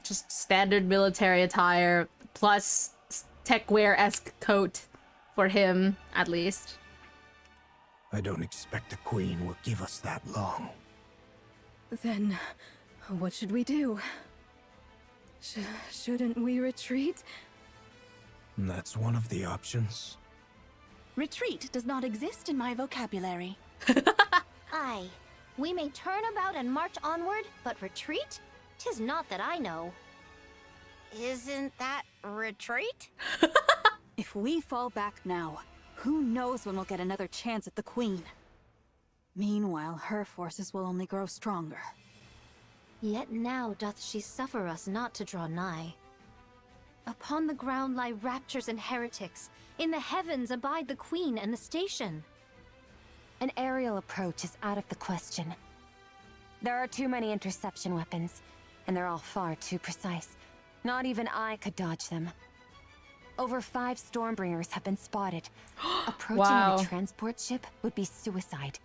just standard military attire plus techwear-esque coat for him, at least. I don't expect the Queen will give us that long. Then, what should we do? Shouldn't we retreat? That's one of the options. Retreat does not exist in my vocabulary. Aye. We may turn about and march onward, but retreat? 'Tis not that I know. Isn't that retreat? If we fall back now, who knows when we'll get another chance at the Queen? Meanwhile, her forces will only grow stronger. Yet now doth she suffer us not to draw nigh. Upon the ground lie raptures and heretics. In the heavens abide the Queen and the station. An aerial approach is out of the question. There are too many interception weapons, and they're all far too precise. Not even I could dodge them. Over 5 Stormbringers have been spotted. Approaching Wow. on a transport ship would be suicide.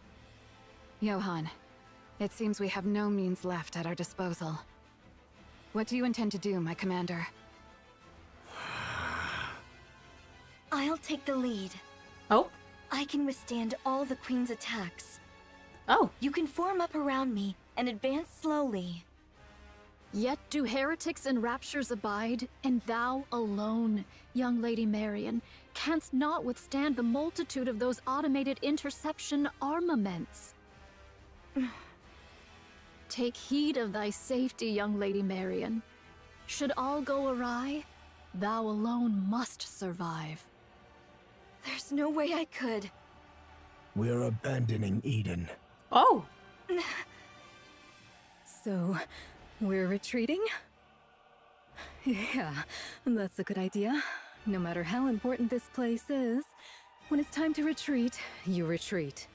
Johan, it seems we have no means left at our disposal. What do you intend to do, my commander? I'll take the lead. Oh. I can withstand all the Queen's attacks. Oh. You can form up around me and advance slowly. Yet do heretics and raptures abide, and thou alone, young Lady Marion, canst not withstand the multitude of those automated interception armaments. Take heed of thy safety, young Lady Marion. Should all go awry, thou alone must survive. There's no way I could. We're abandoning Eden. Oh. So, we're retreating? Yeah, that's a good idea. No matter how important this place is, when it's time to retreat, you retreat.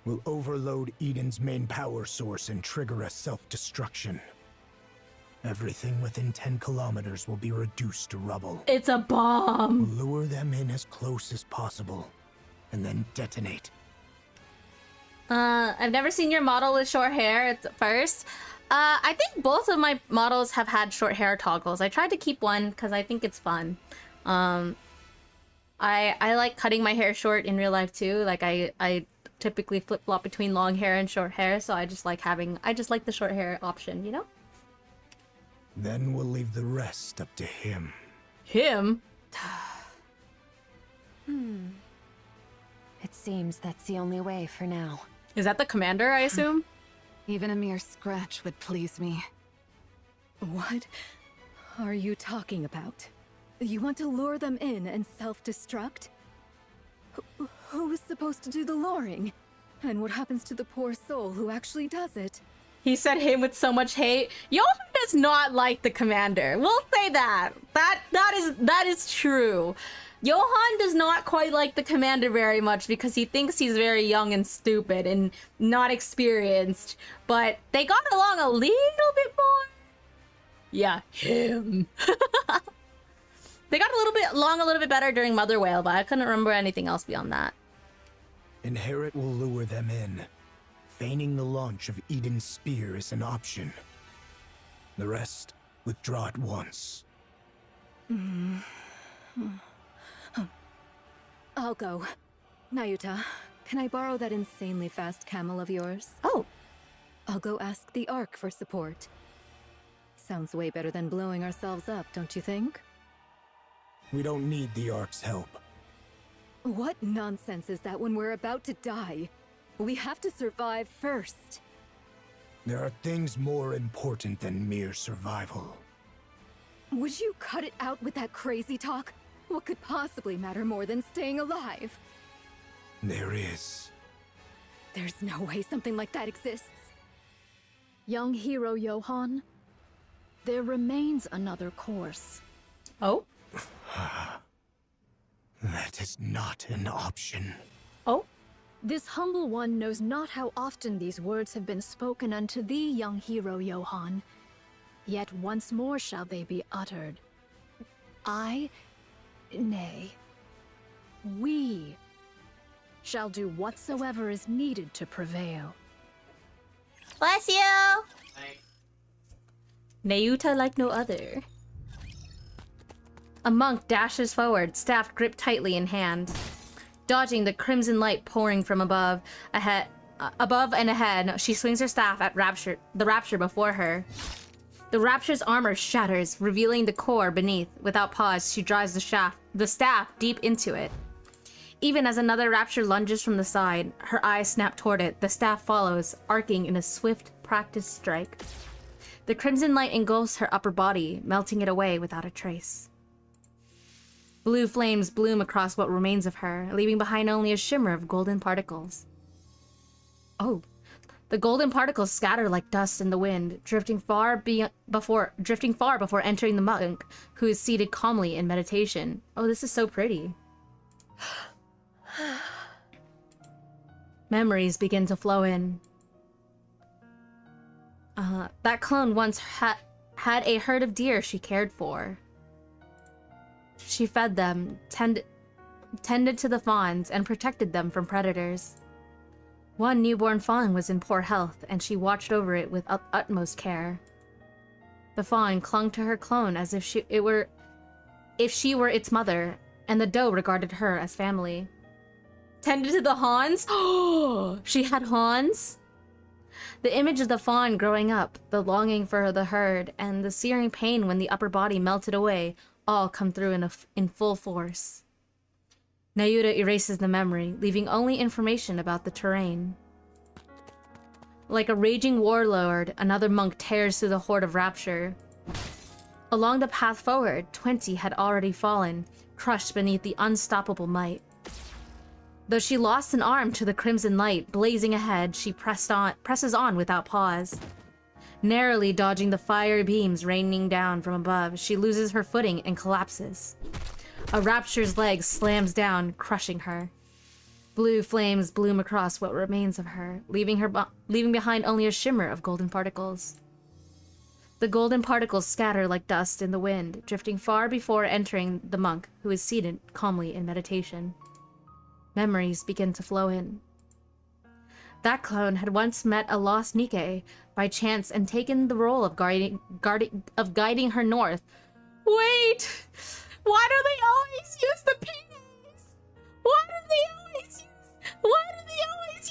We'll overload Eden's main power source and trigger a self-destruction. Everything within 10 kilometers will be reduced to rubble. It's a bomb. We'll lure them in as close as possible, and then detonate. I've never seen your model with short hair at first. I think both of my models have had short hair toggles. I tried to keep one because I think it's fun. I like cutting my hair short in real life too. Like I typically flip-flop between long hair and short hair, so I just like the short hair option, you know? Then we'll leave the rest up to him. Him? It seems that's the only way for now. Is that the commander, I assume? Even a mere scratch would please me. What are you talking about? You want to lure them in and self-destruct? Who is supposed to do the luring? And what happens to the poor soul who actually does it? He said him with so much hate. Johan does not like the commander. We'll say that. That is true. Johan does not quite like the commander very much because he thinks he's very young and stupid and not experienced. But they got along a little bit more. Yeah, him. They got along a little bit better during Mother Whale, but I couldn't remember anything else beyond that. Inherit will lure them in. Feigning the launch of Eden's Spear is an option. The rest, withdraw at once. I'll go. Nayuta, can I borrow that insanely fast camel of yours? Oh. I'll go ask the Ark for support. Sounds way better than blowing ourselves up, don't you think? We don't need the Ark's help. What nonsense is that when we're about to die? We have to survive first. There are things more important than mere survival. Would you cut it out with that crazy talk? What could possibly matter more than staying alive? There is. There's no way something like that exists. Young hero Johann, there remains another course. Oh? That is not an option. Oh? This humble one knows not how often these words have been spoken unto thee, young hero Johann. Yet once more shall they be uttered. Nay, we shall do whatsoever is needed to prevail. Bless you! Nayuta like no other. A monk dashes forward, staff gripped tightly in hand. Dodging the crimson light pouring from above and ahead, she swings her staff at the Rapture before her. The Rapture's armor shatters, revealing the core beneath. Without pause, she drives the staff deep into it. Even as another Rapture lunges from the side, her eyes snap toward it, the staff follows, arcing in a swift, practiced strike. The crimson light engulfs her upper body, melting it away without a trace. Blue flames bloom across what remains of her, leaving behind only a shimmer of golden particles. Oh. The golden particles scatter like dust in the wind, drifting far before entering the monk, who is seated calmly in meditation. Oh, this is so pretty. Memories begin to flow in. That clone once had a herd of deer she cared for. She fed them, tended to the fawns, and protected them from predators. One newborn fawn was in poor health, and she watched over it with utmost care. The fawn clung to her clone as if she were its mother, and the doe regarded her as family. Tended to the Hans? Oh, she had Hans? The image of the fawn growing up, the longing for the herd, and the searing pain when the upper body melted away all come through in full force. Nayuta erases the memory, leaving only information about the terrain. Like a raging warlord, another monk tears through the horde of Rapture. Along the path forward, 20 had already fallen, crushed beneath the unstoppable might. Though she lost an arm to the crimson light blazing ahead, she presses on without pause. Narrowly dodging the fire beams raining down from above, she loses her footing and collapses. A Rapture's leg slams down, crushing her. Blue flames bloom across what remains of her, leaving behind only a shimmer of golden particles. The golden particles scatter like dust in the wind, drifting far before entering the monk, who is seated calmly in meditation. Memories begin to flow in. That clone had once met a lost NIKKE by chance and taken the role of guiding her north. Wait! Why do they always use the penis? Why do they always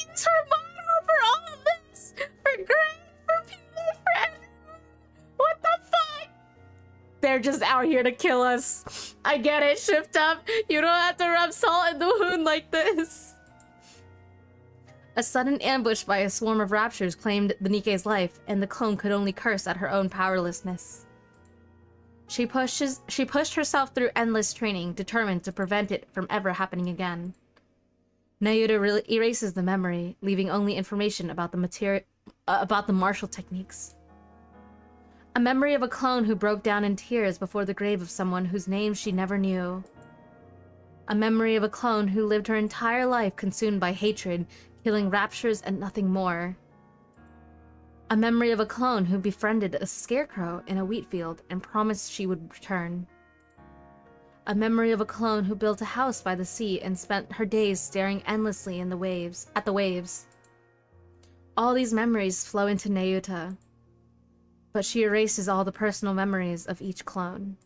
use her model for all of this? For Greg, for penis, for everyone? What the fuck? They're just out here to kill us. I get it, shift up. You don't have to rub salt in the wound like this. A sudden ambush by a swarm of Raptures claimed the NIKKE's life, and the clone could only curse at her own powerlessness. She pushed herself through endless training, determined to prevent it from ever happening again. Nayuta erases the memory, leaving only information about the martial techniques. A memory of a clone who broke down in tears before the grave of someone whose name she never knew. A memory of a clone who lived her entire life consumed by hatred, killing Raptures and nothing more. A memory of a clone who befriended a scarecrow in a wheat field and promised she would return. A memory of a clone who built a house by the sea and spent her days staring endlessly at the waves. All these memories flow into Nayuta, but she erases all the personal memories of each clone.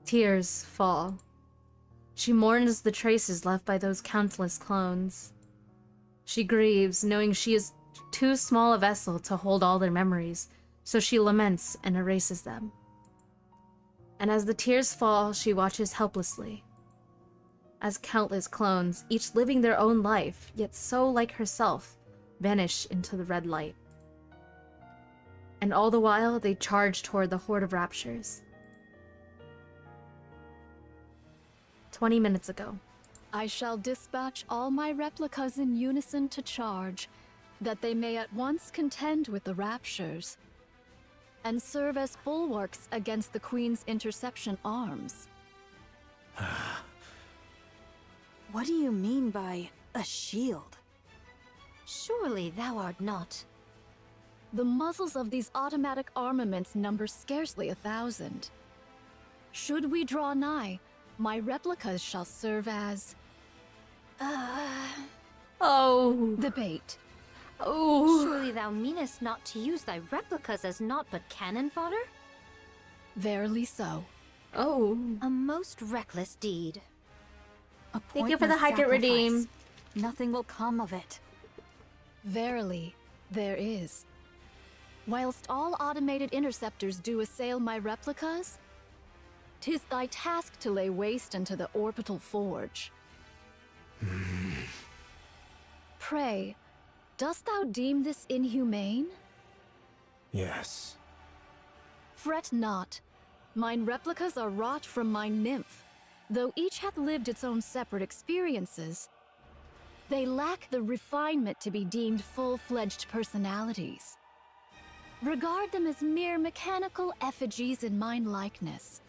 Tears fall. She mourns the traces left by those countless clones. She grieves, knowing she is too small a vessel to hold all their memories, so she laments and erases them. And as the tears fall, she watches helplessly. As countless clones, each living their own life, yet so like herself, vanish into the red light. And all the while, they charge toward the horde of Raptures, 20 minutes ago. I shall dispatch all my replicas in unison to charge, that they may at once contend with the raptures, and serve as bulwarks against the Queen's interception arms. What do you mean by a shield? Surely thou art not. The muzzles of these automatic armaments number scarcely 1,000. Should we draw nigh, my replicas shall serve as... Oh. the bait. Oh. Surely thou meanest not to use thy replicas as naught but cannon fodder? Verily so. Oh. A most reckless deed. A Thank you for the pointless hydrate redeem. sacrifice. Nothing will come of it. Verily, there is. Whilst all automated interceptors do assail my replicas, 'tis thy task to lay waste unto the orbital forge. Pray, dost thou deem this inhumane? Yes. Fret not. Mine replicas are wrought from my nymph, though each hath lived its own separate experiences. They lack the refinement to be deemed full-fledged personalities. Regard them as mere mechanical effigies in mine likeness.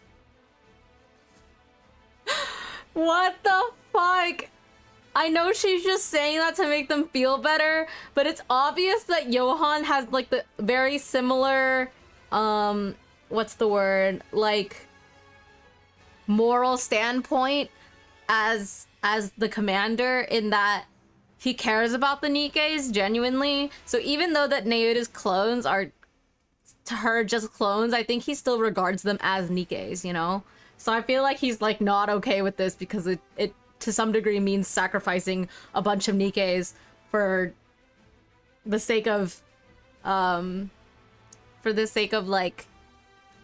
What the fuck? I know she's just saying that to make them feel better, but it's obvious that Johan has like the very similar, what's the word? Like, moral standpoint as the commander, in that he cares about the Nikkes genuinely. So even though that Naota's clones are to her just clones, I think he still regards them as Nikkes, you know? So I feel like he's like not okay with this because it to some degree means sacrificing a bunch of Nikkes for the sake of like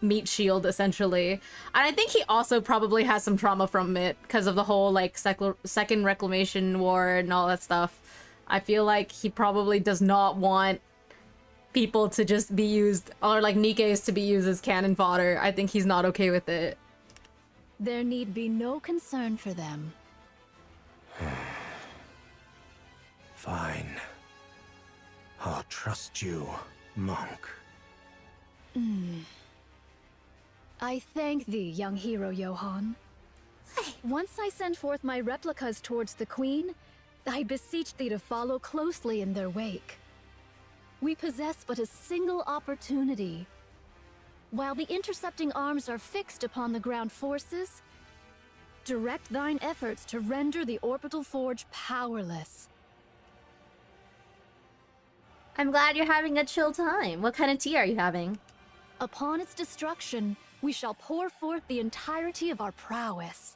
meat shield, essentially. And I think he also probably has some trauma from it because of the whole like second reclamation war and all that stuff. I feel like he probably does not want people to just be used, or like Nikkes to be used as cannon fodder. I think he's not okay with it. There need be no concern for them. Fine. I'll trust you, monk. I thank thee, young hero Johan. Once I send forth my replicas towards the Queen, I beseech thee to follow closely in their wake. We possess but a single opportunity. While the intercepting arms are fixed upon the ground forces, direct thine efforts to render the orbital forge powerless. I'm glad you're having a chill time. What kind of tea are you having? Upon its destruction, we shall pour forth the entirety of our prowess.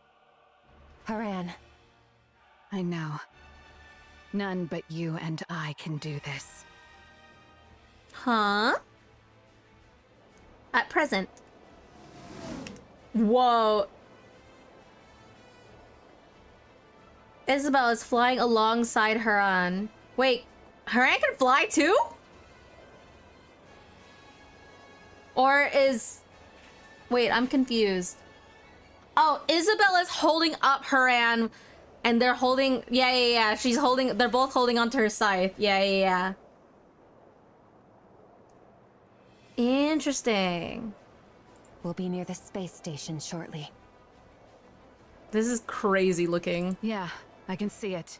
Haran. I know. None but you and I can do this. Huh? At present. Whoa. Isabel is flying alongside Haran. Wait, Haran can fly too? Or is... Wait, I'm confused. Oh, Isabel is holding up Haran, and they're holding... Yeah. She's holding... They're both holding onto her scythe. Yeah. Interesting. We'll be near the space station shortly. This is crazy looking. Yeah, I can see it.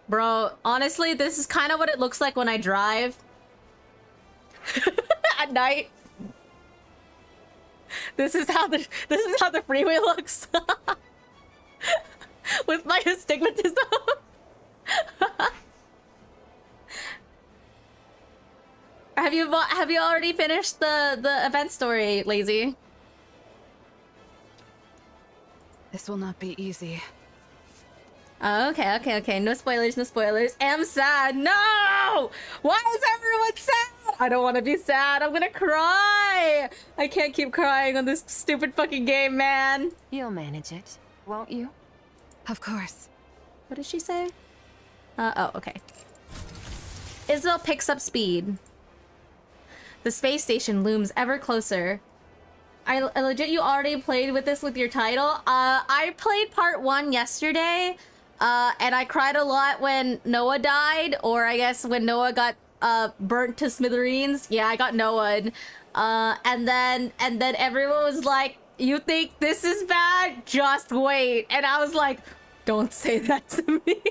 Bro, honestly, this is kind of what it looks like when I drive. At night. This is how the freeway looks. With my astigmatism. Have you already finished the event story, Lazy? This will not be easy. Oh, okay. No spoilers. Am sad. No! Why is everyone sad? I don't want to be sad. I'm gonna cry. I can't keep crying on this stupid fucking game, man. You'll manage it, won't you? Of course. What did she say? Oh, okay. Isabel picks up speed. The space station looms ever closer. I legit, you already played with this with your title. I played part 1 yesterday, and I cried a lot when Noah died, or I guess when Noah got burnt to smithereens. Yeah, I got Noah. And then everyone was like, "You think this is bad? Just wait." And I was like, "Don't say that to me."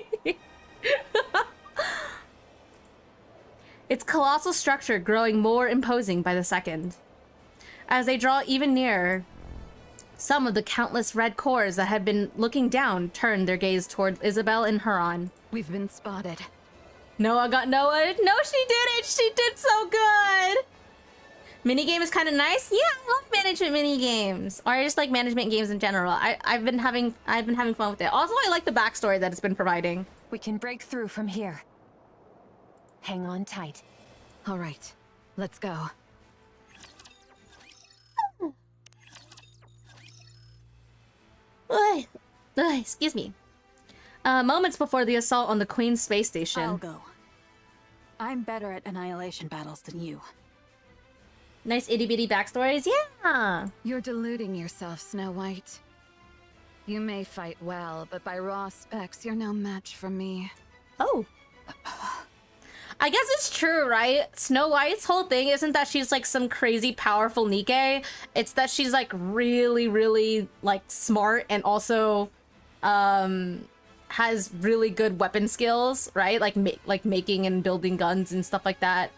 Its colossal structure growing more imposing by the second. As they draw even nearer, some of the countless red cores that had been looking down turned their gaze toward Isabel and Huron. We've been spotted. Noah got Noah. No, she didn't. She did so good. Minigame is kind of nice. Yeah, I love management minigames, or I just like management games in general. I've been having fun with it. Also, I like the backstory that it's been providing. We can break through from here. Hang on tight. All right, let's go. Excuse me. Moments before the assault on the Queen's space station. I'll go. I'm better at annihilation battles than you. Nice itty-bitty backstories, yeah! You're deluding yourself, Snow White. You may fight well, but by raw specs, you're no match for me. Oh. I guess it's true, right? Snow White's whole thing isn't that she's like some crazy powerful Nikke. It's that she's like really, really like smart and also has really good weapon skills, right? Like making and building guns and stuff like that.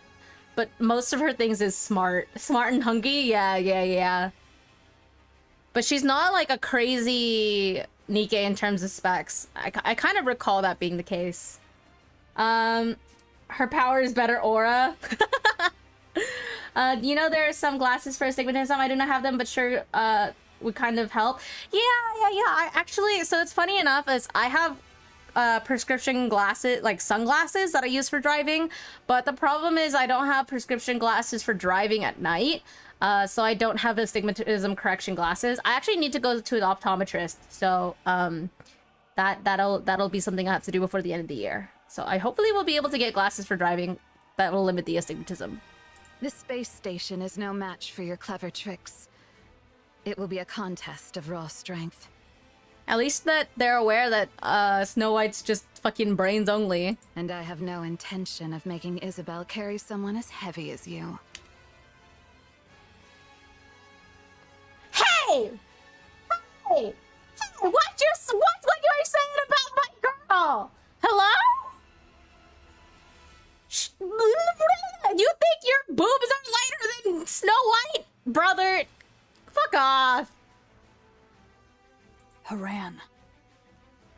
But most of her things is smart and hungry. Yeah. But she's not like a crazy Nikke in terms of specs. I kind of recall that being the case. Her power is better aura. You know, there are some glasses for astigmatism. I do not have them, but sure would kind of help. Yeah. I actually, so it's funny enough as I have prescription glasses, like sunglasses that I use for driving, but the problem is I don't have prescription glasses for driving at night. So I don't have astigmatism correction glasses. I actually need to go to an optometrist. So that'll be something I have to do before the end of the year. So I hopefully will be able to get glasses for driving that will limit the astigmatism. This space station is no match for your clever tricks. It will be a contest of raw strength. At least that they're aware that Snow White's just fucking brains only. And I have no intention of making Isabel carry someone as heavy as you. Hey! What you saying about my girl? Hello? You think your boobs are lighter than Snow White? Brother, fuck off. Haran,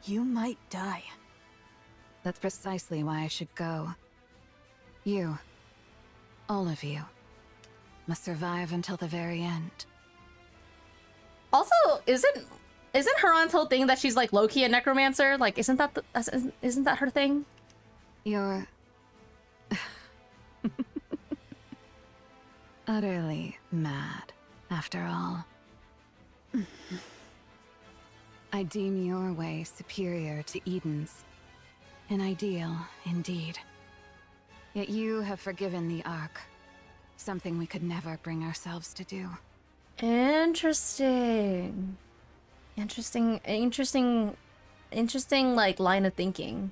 you might die. That's precisely why I should go. You, all of you, must survive until the very end. Also, isn't Haran's whole thing that she's like low-key a necromancer? Like, isn't that her thing? You're utterly mad, after all. I deem your way superior to Eden's. An ideal, indeed. Yet you have forgiven the Ark. Something we could never bring ourselves to do. Interesting, like, line of thinking.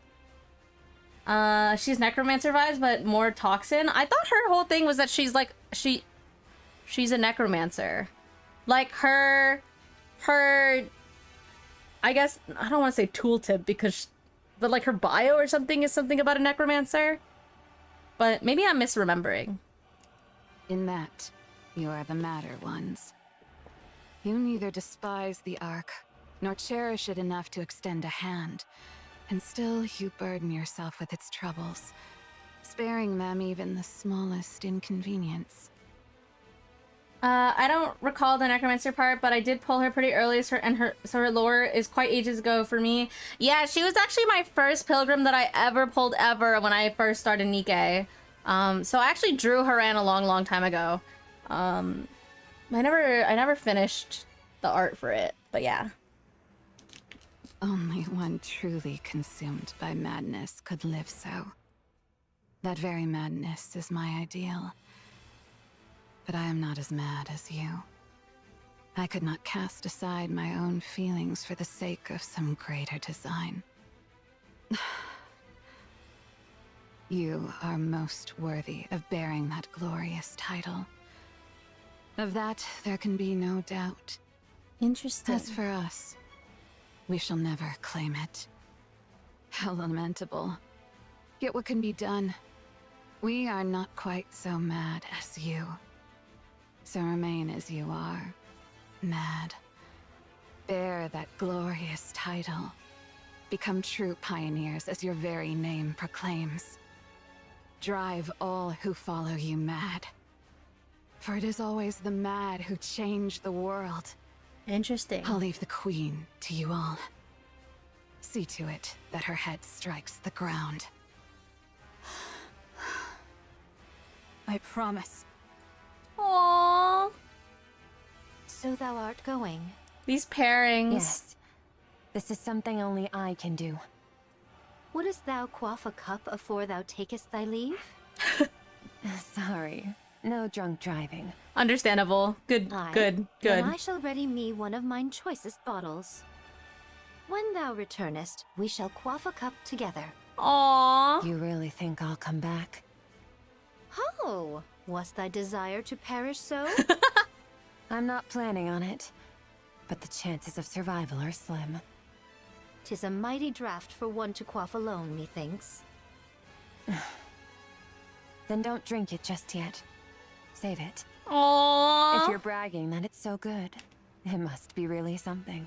She's necromancer vibes, but more toxin. I thought her whole thing was that she's like, she's a necromancer. Like, her, I guess, I don't want to say tooltip because, but like her bio or something is something about a necromancer. But maybe I'm misremembering. In that, you are the madder ones. You neither despise the Ark, nor cherish it enough to extend a hand, and still you burden yourself with its troubles, sparing them even the smallest inconvenience. I don't recall the necromancer part, but I did pull her pretty early, so her lore is quite ages ago for me. Yeah, she was actually my first pilgrim that I ever pulled when I first started Nikke. So I actually drew Haran a long time ago. I never finished the art for it, but yeah. Only one truly consumed by madness could live so. That very madness is my ideal. But I am not as mad as you. I could not cast aside my own feelings for the sake of some greater design. You are most worthy of bearing that glorious title. Of that, there can be no doubt. Interesting. As for us, we shall never claim it. How lamentable. Yet what can be done? We are not quite so mad as you. So remain as you are, mad. Bear that glorious title. Become true pioneers as your very name proclaims. Drive all who follow you mad. For it is always the mad who change the world. Interesting. I'll leave the queen to you all. See to it that her head strikes the ground. I promise. Aww. So thou art going. These pairings. Yes. This is something only I can do. Wouldst thou quaff a cup afore thou takest thy leave? Sorry. No drunk driving. Understandable. Good, Aye. good, Then good. I shall ready me one of mine choicest bottles. When thou returnest, we shall quaff a cup together. Aww. You really think I'll come back? Ho! Was thy desire to perish so? I'm not planning on it. But the chances of survival are slim. 'Tis a mighty draught for one to quaff alone, methinks. Then don't drink it just yet. Save it. Aww. If you're bragging that it's so good, it must be really something.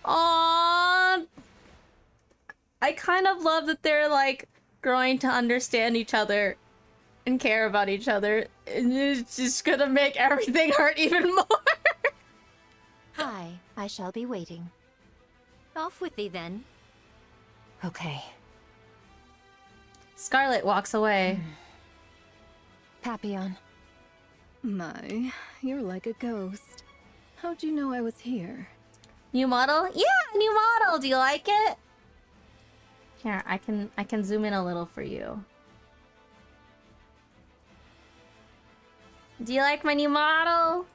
Aww. I kind of love that they're like growing to understand each other and care about each other. And it's just gonna make everything hurt even more. Aye, I shall be waiting. Off with thee then. Okay. Scarlet walks away. Papon. My, you're like a ghost. How'd you know I was here? New model? Yeah, new model. Do you like it? Here, I can zoom in a little for you. Do you like my new model?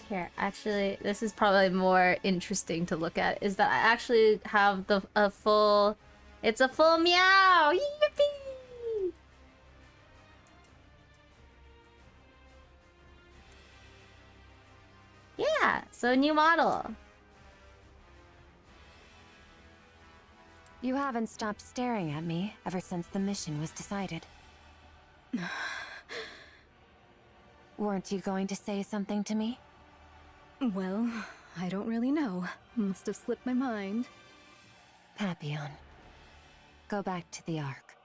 Here, actually, this is probably more interesting to look at. Is that I actually have a full. It's a full Miao. Yippee! Yeah, so new model. You haven't stopped staring at me ever since the mission was decided. Weren't you going to say something to me? Well, I don't really know. Must have slipped my mind. Papon. Go back to the Ark.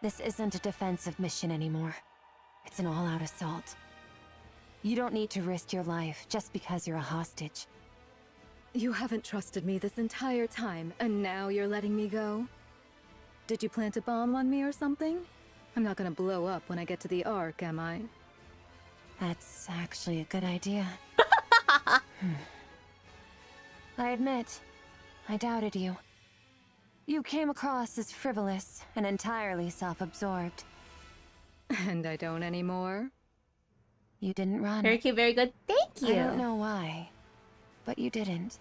This isn't a defensive mission anymore. It's an all-out assault. You don't need to risk your life just because you're a hostage. You haven't trusted me this entire time, and now you're letting me go? Did you plant a bomb on me or something? I'm not gonna blow up when I get to the Ark, am I? That's actually a good idea. I admit, I doubted you. You came across as frivolous and entirely self-absorbed. And I don't anymore? You didn't run. Very cute, very good. Thank you. I don't know why, but you didn't.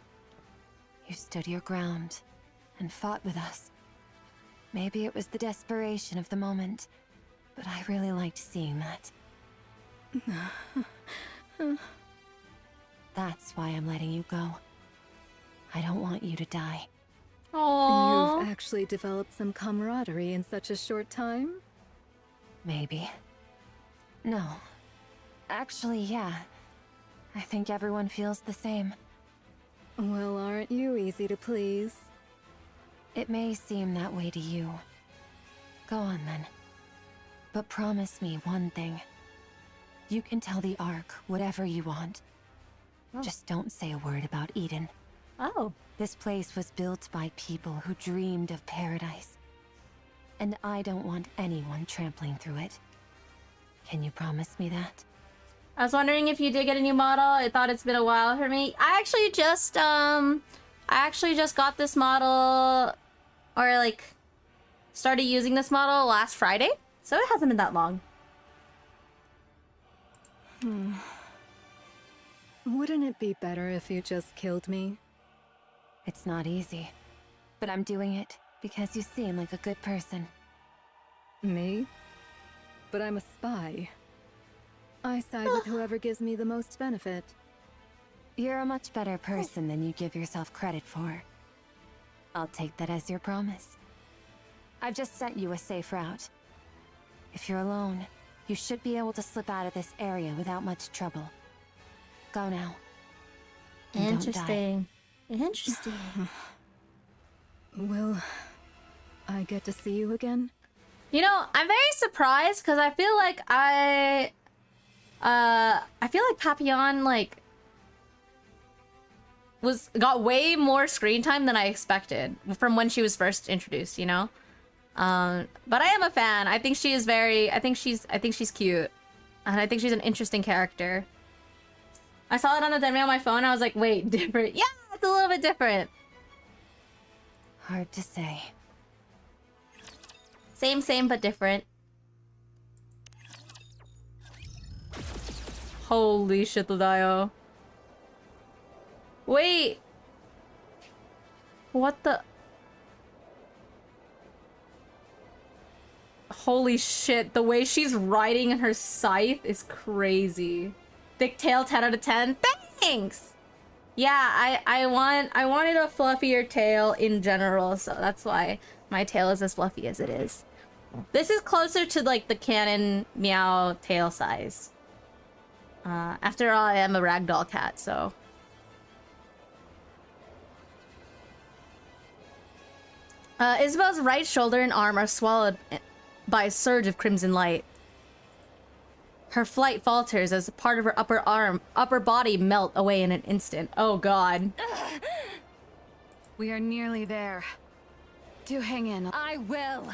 You stood your ground and fought with us. Maybe it was the desperation of the moment, but I really liked seeing that. That's why I'm letting you go. I don't want you to die. Aww. You've actually developed some camaraderie in such a short time? Maybe. No. Actually, yeah. I think everyone feels the same. Well, aren't you easy to please? It may seem that way to you. Go on then. But promise me one thing. You can tell the Ark whatever you want. Just don't say a word about Eden. Oh. This place was built by people who dreamed of paradise. And I don't want anyone trampling through it. Can you promise me that? I was wondering if you did get a new model. I thought it's been a while for me. I actually just got this model, or like started using this model last Friday. So it hasn't been that long. Wouldn't it be better if you just killed me? It's not easy, but I'm doing it because you seem like a good person. Me? But I'm a spy. I side with whoever gives me the most benefit. You're a much better person than you give yourself credit for. I'll take that as your promise. I've just sent you a safe route. If you're alone, you should be able to slip out of this area without much trouble. Go now. And don't die. Interesting. Interesting. Will I get to see you again? You know, I'm very surprised because I feel like I feel like Papon like got way more screen time than I expected from when she was first introduced, you know? But I am a fan. I think she is very I think she's cute. And I think she's an interesting character. I saw it on the demo on my phone, I was like, wait, different. Yeah, it's a little bit different. Hard to say. Same, but different. Holy shit, Dio. Wait. What the? Holy shit, the way she's riding her scythe is crazy. Thick tail, 10 out of 10. Thanks! Yeah, I wanted a fluffier tail in general, so that's why my tail is as fluffy as it is. This is closer to like the canon Miao tail size. After all, I am a ragdoll cat, so. Isabel's right shoulder and arm are swallowed by a surge of crimson light. Her flight falters as part of her upper body melt away in an instant. Oh god. We are nearly there. Do hang in. I will.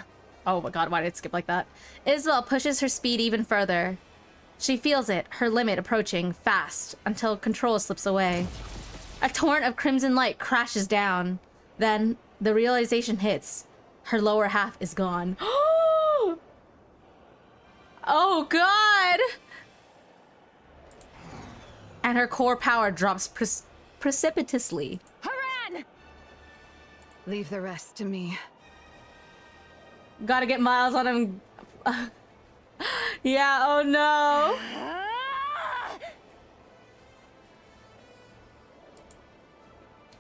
Oh my god, why did it skip like that? Isabel pushes her speed even further. She feels it, her limit approaching, fast, until control slips away. A torrent of crimson light crashes down. Then, the realization hits. Her lower half is gone. Oh god! And her core power drops precipitously. Haran! Leave the rest to me. Gotta get Miles on him. Yeah, oh no.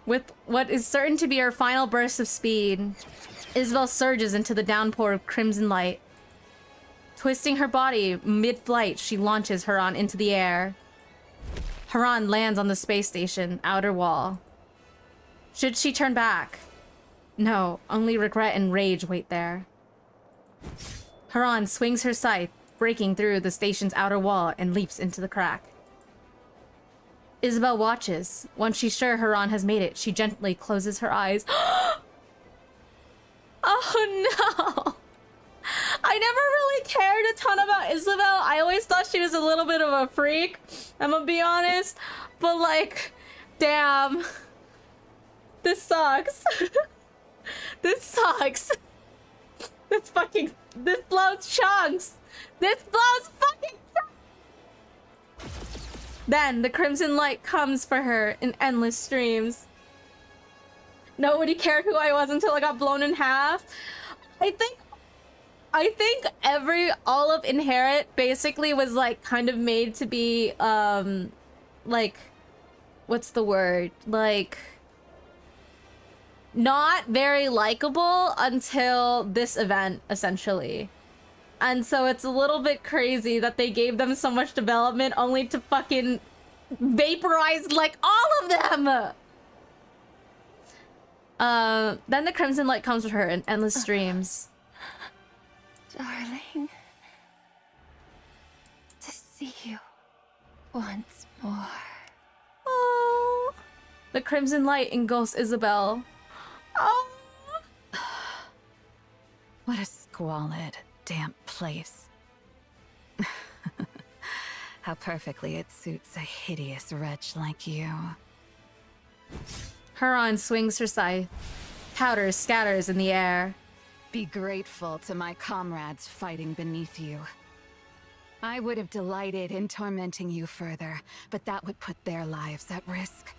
With what is certain to be her final burst of speed, Isabel surges into the downpour of crimson light. Twisting her body mid-flight, she launches Haran into the air. Haran lands on the space station outer wall. Should she turn back? No, only regret and rage wait there. Haran swings her scythe, breaking through the station's outer wall and leaps into the crack. Isabel watches. Once she's sure Haran has made it, she gently closes her eyes. Oh no! I never really cared a ton about Isabel. I always thought she was a little bit of a freak, I'm gonna be honest. But like, damn. This sucks. This sucks. This blows chunks. This blows fucking chunks. Then the crimson light comes for her in endless streams. Nobody cared who I was until I got blown in half. I think all of Inherit basically was like kind of made to be like, what's the word? Like, not very likable until this event, essentially. And so it's a little bit crazy that they gave them so much development only to fucking vaporize like all of them. Then the crimson light comes with her in endless streams. Darling, to see you once more. Oh, the crimson light engulfs Isabel. Oh, what a squalid, damp place. How perfectly it suits a hideous wretch like you. Haran swings her scythe. Powder scatters in the air. Be grateful to my comrades fighting beneath you. I would have delighted in tormenting you further, but that would put their lives at risk.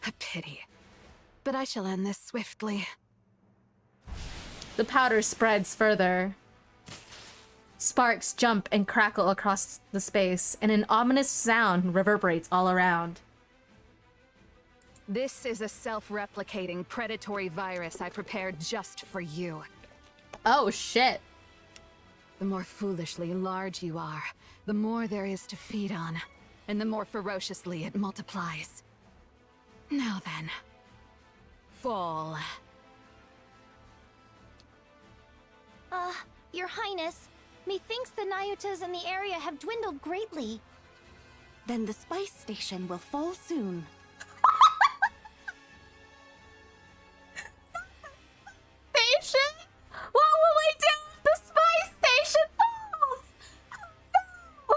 A pity. But I shall end this swiftly. The powder spreads further. Sparks jump and crackle across the space, and an ominous sound reverberates all around. This is a self-replicating predatory virus I prepared just for you. Oh, shit. The more foolishly large you are, the more there is to feed on, and the more ferociously it multiplies. Now then, fall. Your Highness, methinks the Nayutas in the area have dwindled greatly. Then the spice station will fall soon. Station? What will we do if the spice station falls? Oh, no!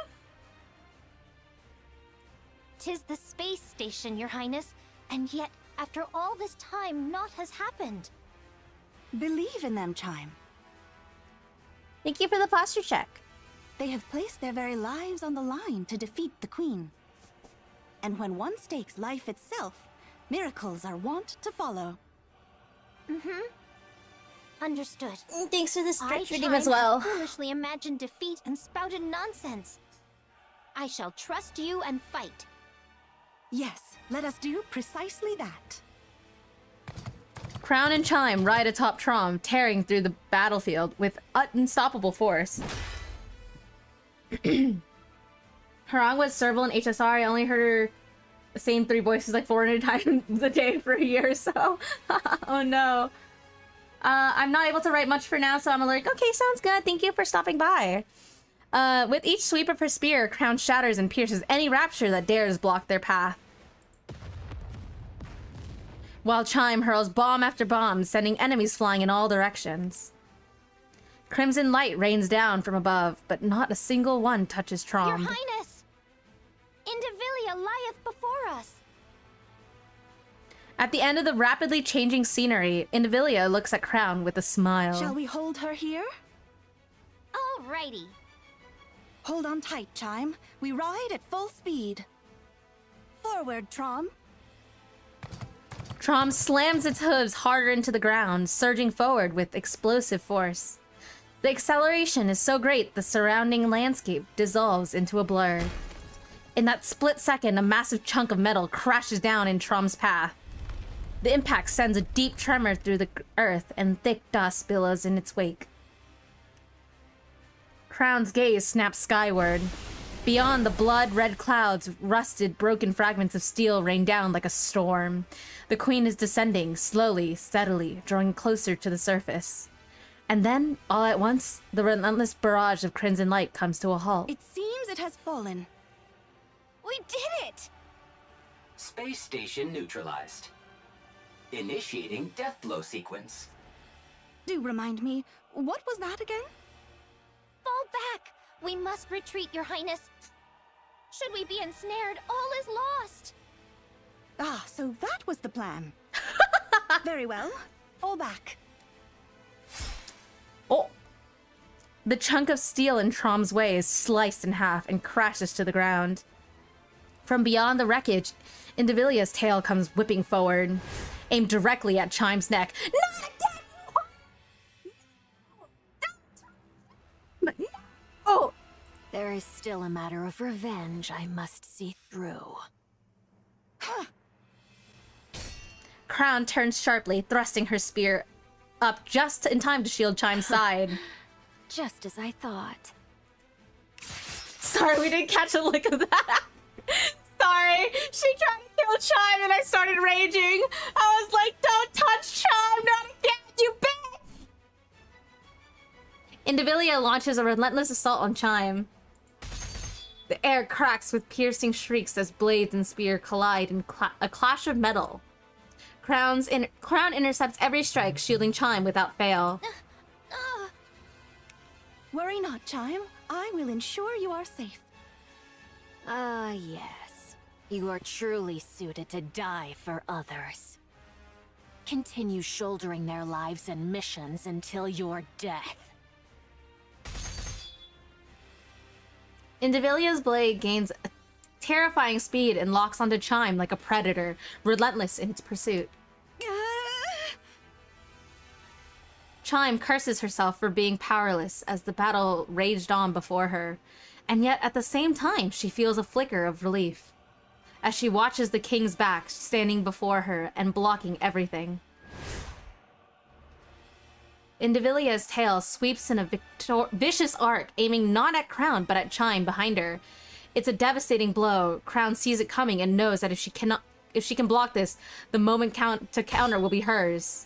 'Tis the space station, Your Highness, and yet, after all this time, naught has happened. Believe in them, Chime. Thank you for the posture check. They have placed their very lives on the line to defeat the Queen. And when one stakes life itself, miracles are wont to follow. Understood. Thanks for the I, stretch reading Chime, as well. have foolishly imagined defeat and spouted nonsense. I shall trust you and fight. Yes, let us do precisely that. Crown and Chime ride atop Trom, tearing through the battlefield with unstoppable force. Harang was Serval in HSR. I only heard her saying 3 voices like 400 times a day for a year or so. Oh no. I'm not able to write much for now, so I'm like, okay, sounds good. Thank you for stopping by. With each sweep of her spear, Crown shatters and pierces any rapture that dares block their path. While Chime hurls bomb after bomb, sending enemies flying in all directions. Crimson light rains down from above, but not a single one touches Trom. Your Highness! Indivilia lieth before us. At the end of the rapidly changing scenery, Indivilia looks at Crown with a smile. Shall we hold her here? Alrighty. Hold on tight, Chime. We ride at full speed. Forward, Trom. Trom slams its hooves harder into the ground, surging forward with explosive force. The acceleration is so great the surrounding landscape dissolves into a blur. In that split second, a massive chunk of metal crashes down in Trom's path. The impact sends a deep tremor through the earth, and thick dust billows in its wake. Crown's gaze snaps skyward. Beyond the blood-red clouds, rusted, broken fragments of steel rain down like a storm. The Queen is descending, slowly, steadily, drawing closer to the surface. And then, all at once, the relentless barrage of crimson light comes to a halt. It seems it has fallen. We did it! Space station neutralized. Initiating death blow sequence. Do remind me, what was that again? Fall back! We must retreat, Your Highness. Should we be ensnared, all is lost. Ah, so that was the plan. Very well. Fall back. Oh! The chunk of steel in Trom's way is sliced in half and crashes to the ground. From beyond the wreckage, Indivilia's tail comes whipping forward, aimed directly at Chime's neck. Not again! Oh! There is still a matter of revenge I must see through. Crown turns sharply, thrusting her spear up just in time to shield Chime's side. Just as I thought. Sorry, we didn't catch a lick of that. Sorry, she tried to kill Chime and I started raging. I was like, don't touch Chime, not again, you bitch! Indivilia launches a relentless assault on Chime. The air cracks with piercing shrieks as blades and spear collide in a clash of metal. Crown intercepts every strike, shielding Chime without fail. Worry not, Chime. I will ensure you are safe. Ah, yes. You are truly suited to die for others. continue shouldering their lives and missions until your death. Indivilia's blade gains a terrifying speed and locks onto Chime like a predator, relentless in its pursuit. Chime curses herself for being powerless as the battle raged on before her, and yet at the same time she feels a flicker of relief as she watches the king's back standing before her and blocking everything. Indivilia's tail sweeps in a vicious arc, aiming not at Crown but at Chime behind her. It's a devastating blow. Crown sees it coming and knows that if she can block this, the moment to counter will be hers.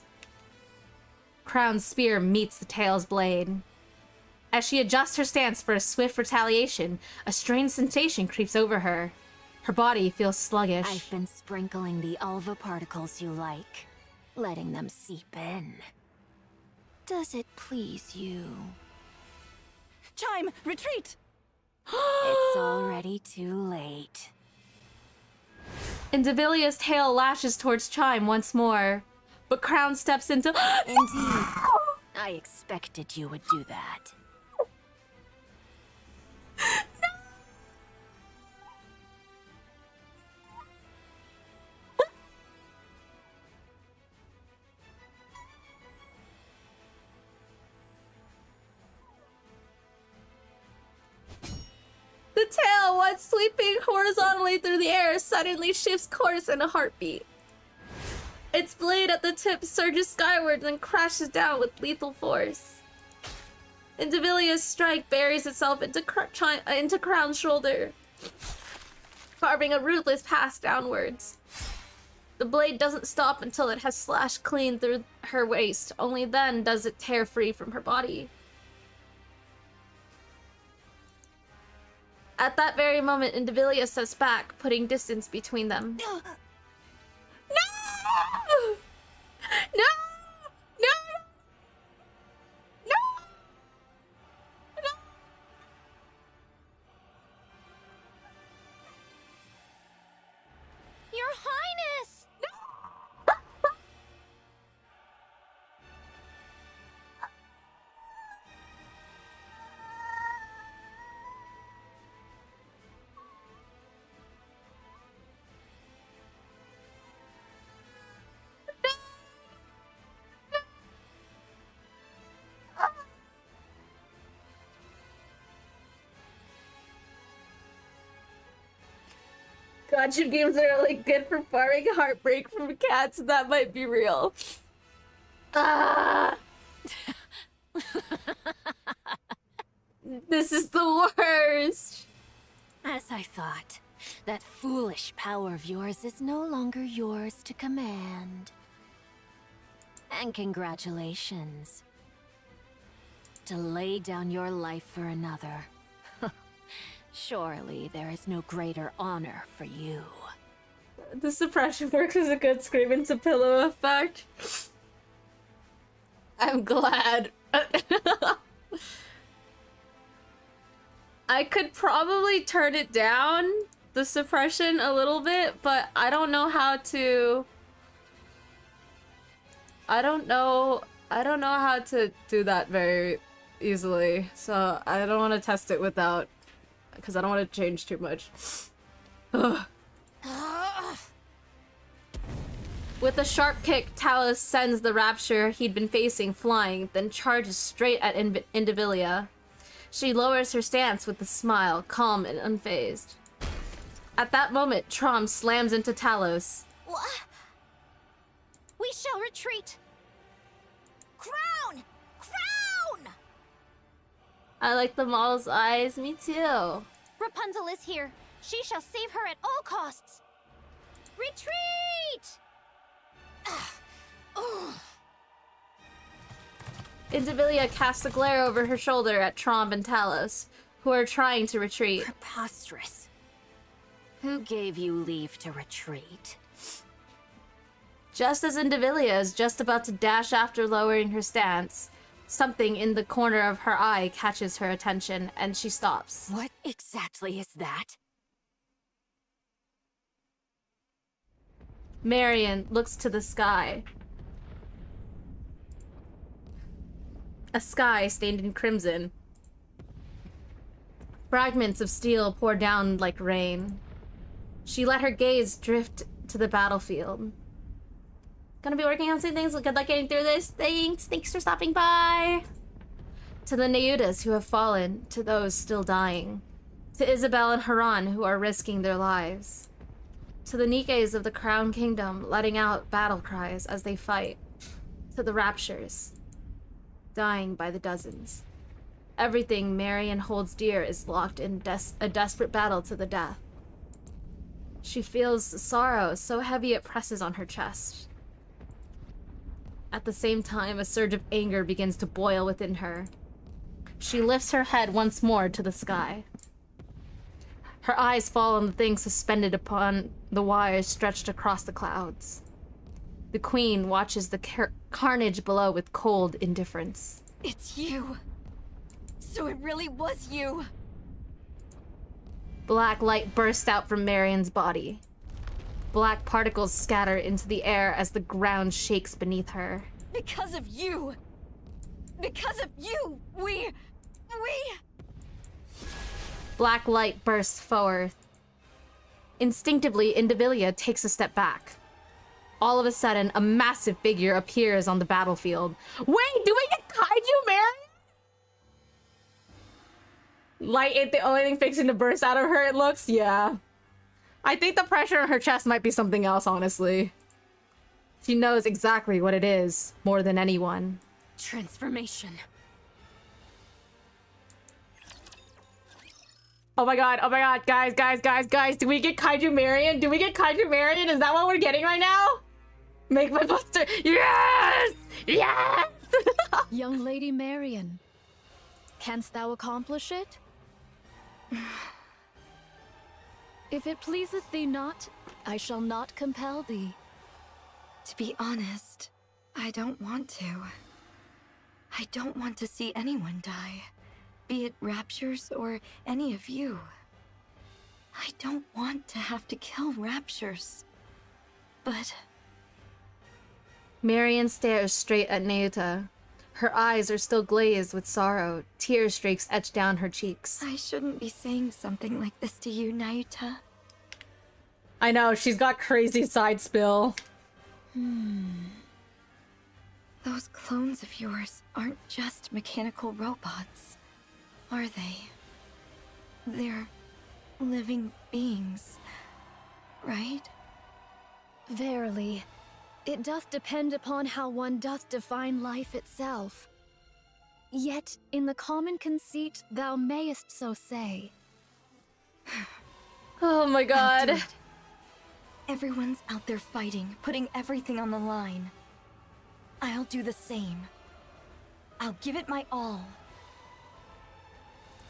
Crown's spear meets the tail's blade. As she adjusts her stance for a swift retaliation, a strange sensation creeps over her. Her body feels sluggish. I've been sprinkling the alva particles you like, letting them seep in. Does it please you? Chime, retreat! It's already too late. Indivilia's tail lashes towards Chime once more, but Crown steps into... Indeed. I expected you would do that. The tail, once sweeping horizontally through the air, suddenly shifts course in a heartbeat. Its blade at the tip surges skyward and crashes down with lethal force. Indivilia's strike buries itself into Crown's shoulder, carving a ruthless path downwards. The blade doesn't stop until it has slashed clean through her waist. Only then does it tear free from her body. At that very moment, Indivilia steps back, putting distance between them. No! No! No! No! No! Your Highness! Gotcha games are like good for farming heartbreak from cats. That might be real. Ah! This is the worst. As I thought, that foolish power of yours is no longer yours to command. And congratulations. To lay down your life for another. Surely there is no greater honor for you. The suppression works as a good scream into pillow effect. I'm glad. I could probably turn it down, the suppression, a little bit, but I don't know how to... I don't know how to do that very easily, so I don't want to test it without, because I don't want to change too much. With a sharp kick, Talos sends the rapture he'd been facing flying, then charges straight at Indivilia. She lowers her stance with a smile, calm and unfazed. At that moment, Trom slams into Talos. What? We shall retreat. Crown! Crown! I like the model's eyes, me too. Rapunzel is here. She shall save her at all costs. Retreat! Indivilia casts a glare over her shoulder at Tromb and Talos, who are trying to retreat. Preposterous. Who gave you leave to retreat? Just as Indivilia is just about to dash after lowering her stance, something in the corner of her eye catches her attention, and she stops. What exactly is that? Marion looks to the sky. A sky stained in crimson. Fragments of steel pour down like rain. She let her gaze drift to the battlefield. Gonna be working on some things. Good luck getting through this. Thanks for stopping by. To the Neudas who have fallen, to those still dying. To Isabel and Haran who are risking their lives. To the Nikkes of the Crown Kingdom letting out battle cries as they fight. To the Raptures, dying by the dozens. Everything Marion holds dear is locked in a desperate battle to the death. She feels sorrow so heavy it presses on her chest. At the same time, a surge of anger begins to boil within her. She lifts her head once more to the sky. Her eyes fall on the thing suspended upon the wires stretched across the clouds. The Queen watches the carnage below with cold indifference. It's you. So it really was you. Black light bursts out from Marion's body. Black particles scatter into the air as the ground shakes beneath her. Because of you. Because of you, we... Black light bursts forward. Instinctively, Indivilia takes a step back. All of a sudden, a massive figure appears on the battlefield. Wait, do we get Kaiju Marion? Light ain't the only thing fixing to burst out of her, it looks? Yeah. I think the pressure on her chest might be something else, honestly. She knows exactly what it is, more than anyone. Transformation. Oh my god, guys, do we get Kaiju Marion? Do we get Kaiju Marion? Is that what we're getting right now? Make my buster. Yes! Yes! Young Lady Marion, canst thou accomplish it? If it pleaseth thee not, I shall not compel thee. To be honest, I don't want to. I don't want to see anyone die. Be it Raptures or any of you. I don't want to have to kill Raptures. But... Marion stares straight at Neuta. Her eyes are still glazed with sorrow. Tear streaks etch down her cheeks. I shouldn't be saying something like this to you, Neuta. I know, she's got crazy side spill. Those clones of yours aren't just mechanical robots, are they? They're living beings, right? Verily, it doth depend upon how one doth define life itself. Yet, in the common conceit, thou mayest so say. Oh my god. I'll do it. Everyone's out there fighting, putting everything on the line. I'll do the same. I'll give it my all.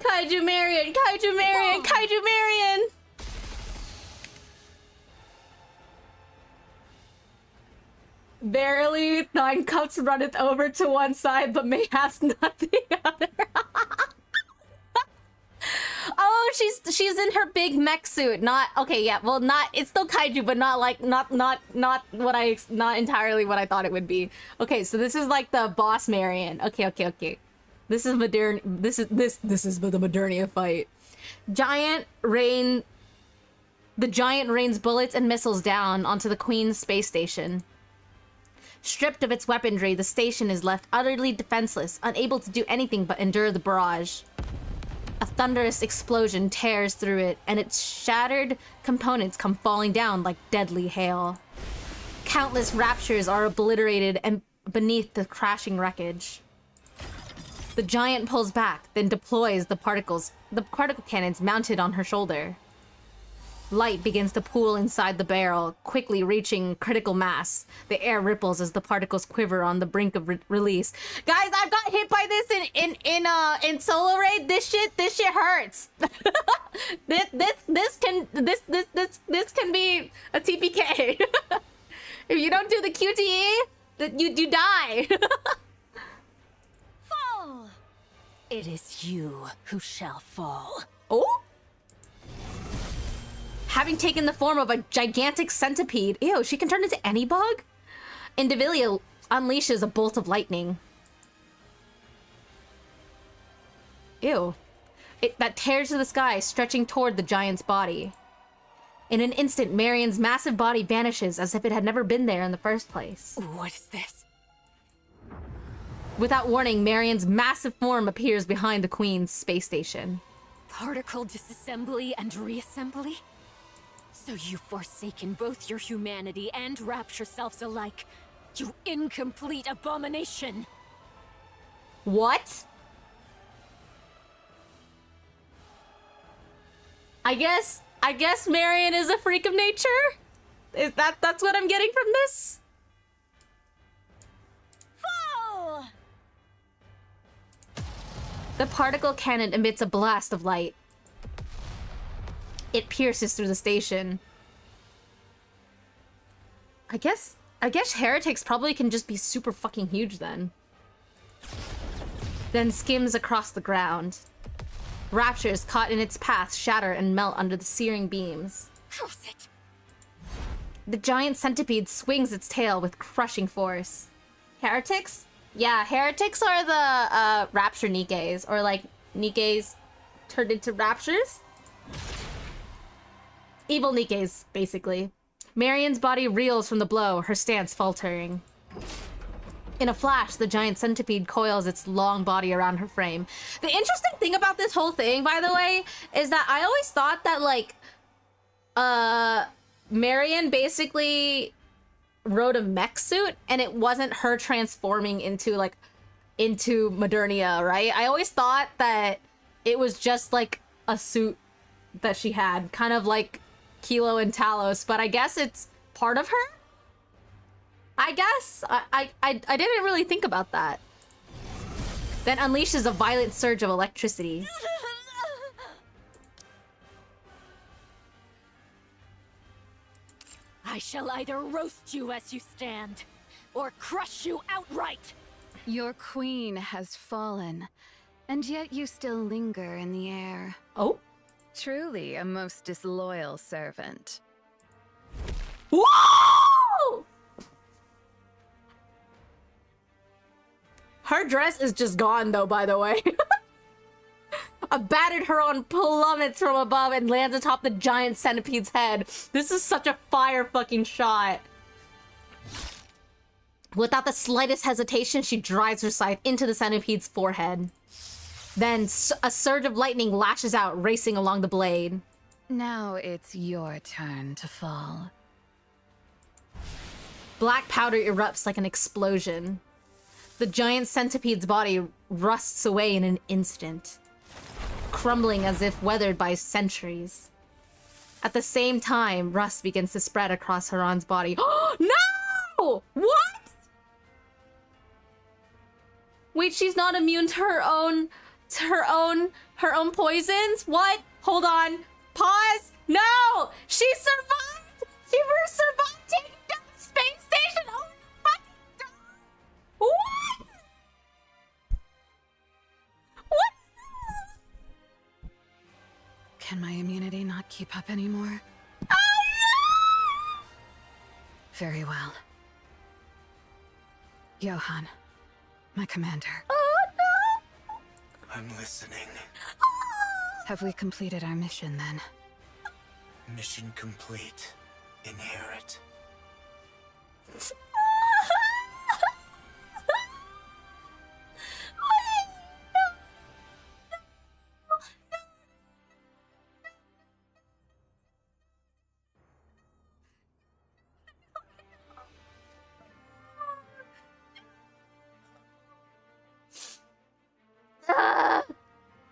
Kaiju Marion! Kaiju Marion! Kaiju Marion! Verily, 9 cups runneth over to one side, but may has not the other. Oh, she's in her big mech suit. Not okay, yeah. Well, not it's still kaiju, but not like not entirely what I thought it would be. Okay, so this is like the boss Marion. Okay. This is modern. This is the Modernia fight. The giant rains bullets and missiles down onto the Queen's space station. Stripped of its weaponry, the station is left utterly defenseless, unable to do anything but endure the barrage. A thunderous explosion tears through it, and its shattered components come falling down like deadly hail. Countless Raptures are obliterated and beneath the crashing wreckage. The giant pulls back, then deploys the particle cannons mounted on her shoulder. Light begins to pool inside the barrel, quickly reaching critical mass. The air ripples as the particles quiver on the brink of release. Guys, I got hit by this in solo raid. This shit hurts. this can be a TPK. If you don't do the QTE, you die. Fall! It is you who shall fall. Oh? Having taken the form of a gigantic centipede. Ew, she can turn into any bug? Indivilia unleashes a bolt of lightning. Ew. That tears to the sky, stretching toward the giant's body. In an instant, Marion's massive body vanishes as if it had never been there in the first place. What is this? Without warning, Marion's massive form appears behind the Queen's space station. Particle disassembly and reassembly? So you've forsaken both your humanity and Rapture selves alike. You incomplete abomination! What? I guess Marion is a freak of nature? That's what I'm getting from this? Foe! The particle cannon emits a blast of light. It pierces through the station. I guess heretics probably can just be super fucking huge then. Then skims across the ground. Raptures caught in its path shatter and melt under the searing beams. Curse it! The giant centipede swings its tail with crushing force. Heretics? Yeah, heretics are the rapture Nikkes, or like Nikkes turned into raptures. Evil Nikkes, basically. Marion's body reels from the blow, her stance faltering. In a flash, the giant centipede coils its long body around her frame. The interesting thing about this whole thing, by the way, is that I always thought that, like, Marion basically rode a mech suit, and it wasn't her transforming into Modernia, right? I always thought that it was just, like, a suit that she had, kind of like Kilo and Talos, but I guess it's part of her? I guess. I didn't really think about that. Then unleashes a violent surge of electricity. I shall either roast you as you stand, or crush you outright! Your queen has fallen, and yet you still linger in the air. Oh? Truly a most disloyal servant. Whoa! Her dress is just gone, though, by the way. A battered Huron plummets from above and lands atop the giant centipede's head. This is such a fire fucking shot. Without the slightest hesitation, she drives her scythe into the centipede's forehead. Then a surge of lightning lashes out, racing along the blade. Now it's your turn to fall. Black powder erupts like an explosion. The giant centipede's body rusts away in an instant, crumbling as if weathered by centuries. At the same time, rust begins to spread across Huron's body. No! What? Wait, she's not immune to her own poisons? What? Hold on. Pause. No! She survived! She survived taking down the space station! Oh my fucking god! What? What? Can my immunity not keep up anymore? Oh no! Very well. Johan, my commander. Oh no! I'm listening. Have we completed our mission then? Mission complete. Inherit.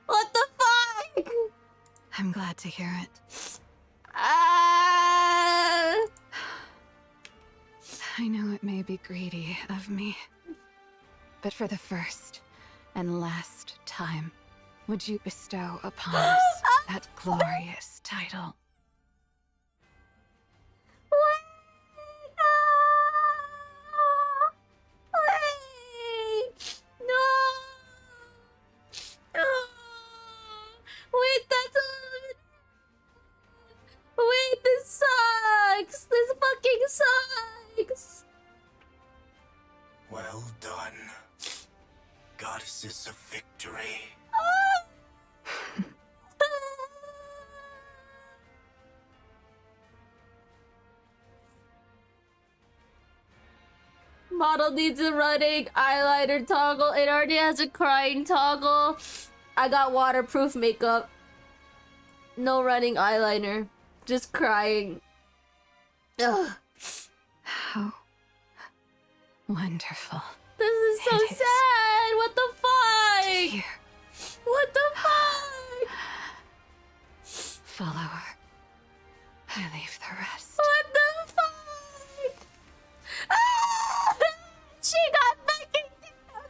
What the fuck? I'm glad to hear it. I know it may be greedy of me, but for the first and last time, would you bestow upon us that glorious title? Wait! No! Wait, that's all. Wait, this sucks! This fucking sucks! Well done. Goddesses of victory. Model needs a running eyeliner toggle. It already has a crying toggle. I got waterproof makeup. No running eyeliner. Just crying. Ugh. How wonderful. This is so sad. What the fuck? Dear. What the fuck? Follow her. I leave the rest. What the fuck? Ah! She got fucking snapped.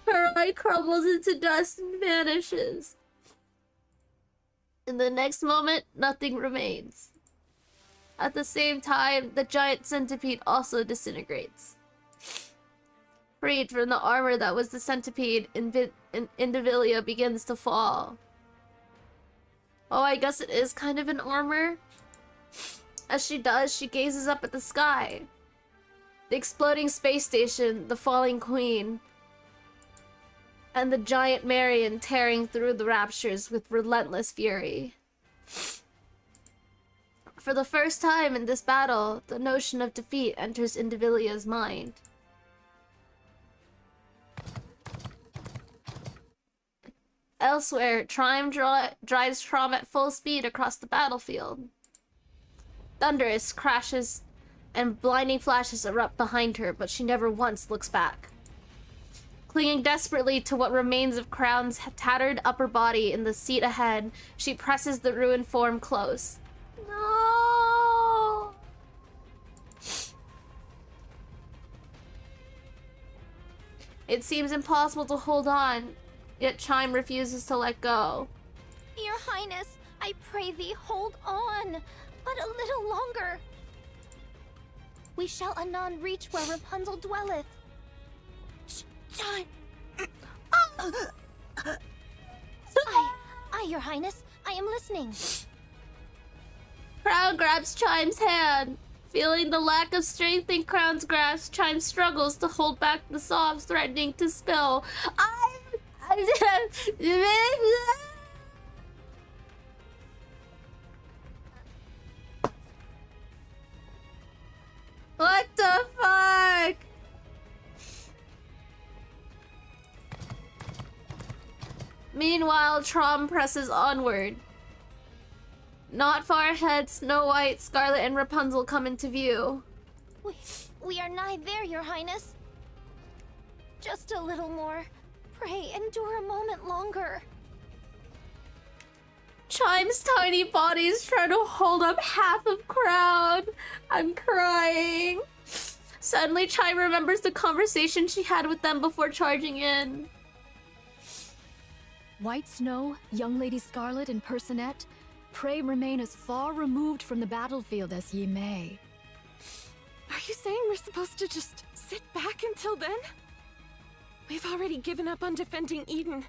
Her eye crumbles into dust and vanishes. In the next moment, nothing remains. At the same time, the giant centipede also disintegrates. Freed from the armor that was the centipede, Indivilia begins to fall. Oh, I guess it is kind of an armor. As she does, she gazes up at the sky. The exploding space station, the falling queen, and the giant Marion tearing through the raptures with relentless fury. For the first time in this battle, the notion of defeat enters Indivilia's mind. Elsewhere, Trime drives Trom at full speed across the battlefield. Thunderous crashes and blinding flashes erupt behind her, but she never once looks back. Clinging desperately to what remains of Crown's tattered upper body in the seat ahead, she presses the ruined form close. No! It seems impossible to hold on, yet Chime refuses to let go. Your Highness, I pray thee, hold on. But a little longer. We shall anon reach where Rapunzel dwelleth. Chime. Aye, Your Highness. I am listening. Crown grabs Chime's hand. Feeling the lack of strength in Crown's grasp, Chime struggles to hold back the sobs threatening to spill. What the fuck? Meanwhile, Trom presses onward. Not far ahead, Snow White, Scarlet, and Rapunzel come into view. We are nigh there, Your Highness. Just a little more. Pray, endure a moment longer. Chime's tiny body's trying to hold up half of Crown. I'm crying. Suddenly, Chime remembers the conversation she had with them before charging in. White Snow, Young Lady Scarlet, and Personette, pray remain as far removed from the battlefield as ye may. Are you saying we're supposed to just sit back until then? We've already given up on defending Eden.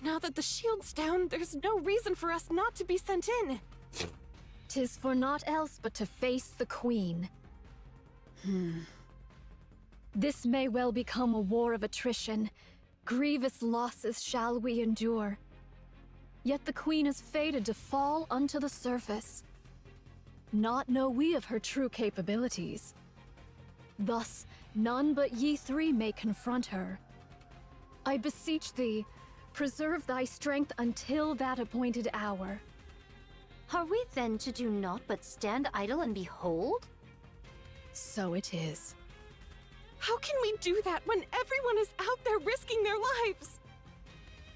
Now that the shield's down, there's no reason for us not to be sent in. 'Tis for naught else but to face the Queen. This may well become a war of attrition. Grievous losses shall we endure. Yet the Queen is fated to fall unto the surface. Not know we of her true capabilities. Thus, none but ye three may confront her. I beseech thee, preserve thy strength until that appointed hour. Are we then to do naught but stand idle and behold? So it is. How can we do that when everyone is out there risking their lives?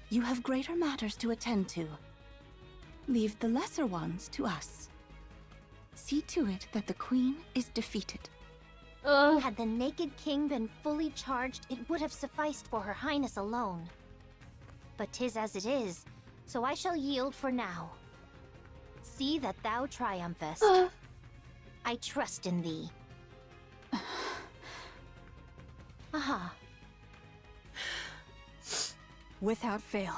You have greater matters to attend to. Leave the lesser ones to us. See to it that the Queen is defeated. Had the Naked King been fully charged, it would have sufficed for her Highness alone. But 'tis as it is, so I shall yield for now. See that thou triumphest. I trust in thee. Aha. Without fail.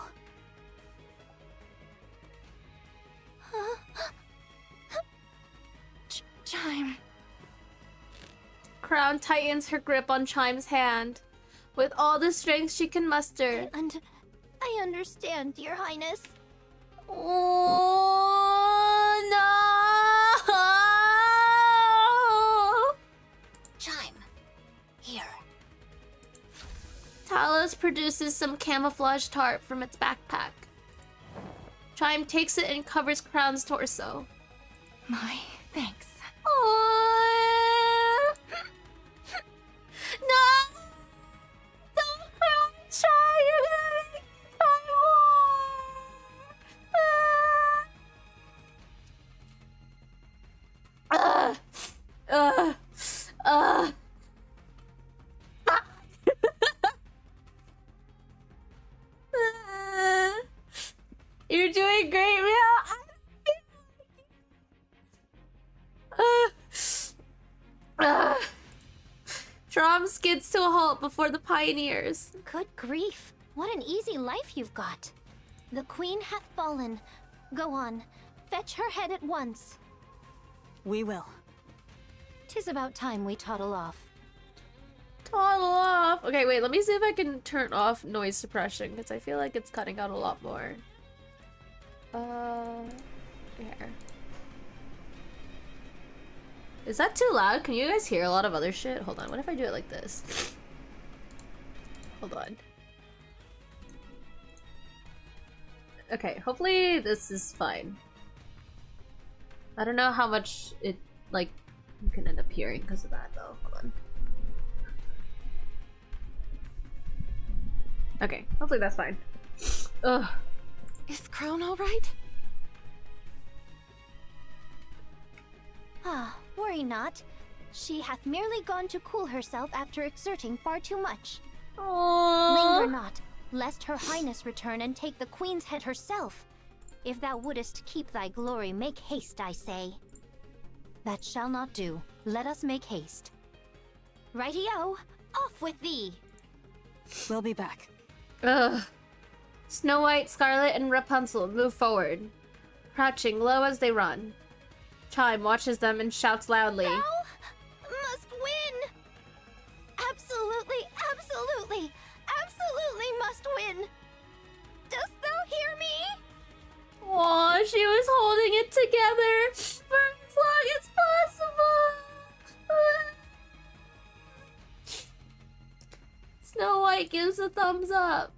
Chime. Crown tightens her grip on Chime's hand. With all the strength she can muster, I understand, Your Highness. Oh no! Chime. Here. Talos produces some camouflage tarp from its backpack. Chime takes it and covers Crown's torso. My thanks. Oh no! Don't cry, Chime. You're gonna make You're doing great, Miao. Drum skids to a halt before the pioneers. Good grief. What an easy life you've got. The queen hath fallen. Go on. Fetch her head at once. We will. 'Tis about time we toddle off. Toddle off. Okay, wait, let me see if I can turn off noise suppression, because I feel like it's cutting out a lot more. Here. Is that too loud? Can you guys hear a lot of other shit? Hold on, what if I do it like this? Hold on. Okay, hopefully this is fine. I don't know how much it, like, you can end up hearing because of that, though. Hold on. Okay, hopefully that's fine. Ugh. Is Crown alright? Ah, worry not. She hath merely gone to cool herself after exerting far too much. Aww. Linger not, lest her highness return and take the queen's head herself. If thou wouldest keep thy glory, make haste, I say. That shall not do. Let us make haste. Righty-o, off with thee! We'll be back. Ugh. Snow White, Scarlet, and Rapunzel move forward, crouching low as they run. Chime watches them and shouts loudly. Thou must win! Absolutely, absolutely, absolutely must win! Dost thou hear me? Aw, she was holding it together for as long as possible. Snow White gives a thumbs up.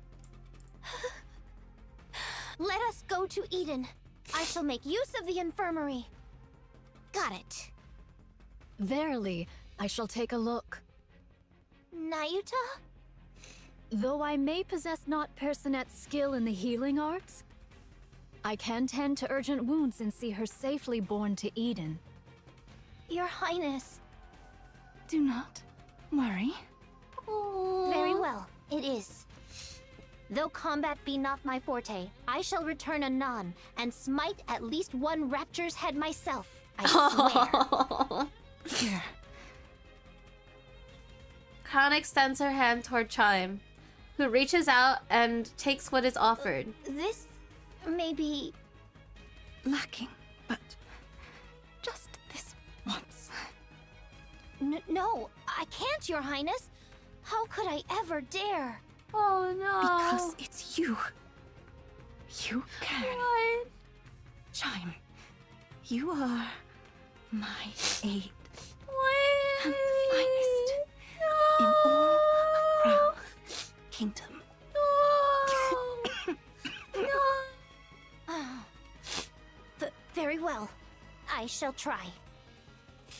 Let us go to Eden. I shall make use of the infirmary. Got it. Verily, I shall take a look. Nayuta? Though I may possess not Personette's skill in the healing arts, I can tend to urgent wounds and see her safely borne to Eden. Your Highness. Do not worry. Very well, it is. Though combat be not my forte, I shall return anon and smite at least one rapture's head myself. I swear. Here. Crown extends her hand toward Chime, who reaches out and takes what is offered. This may be Lacking, but just this once. No, I can't, Your Highness. How could I ever dare? Oh no. Because it's you. You can. What? Chime, you are my aid. What? And the finest in all of Crown Kingdom. Very well. I shall try.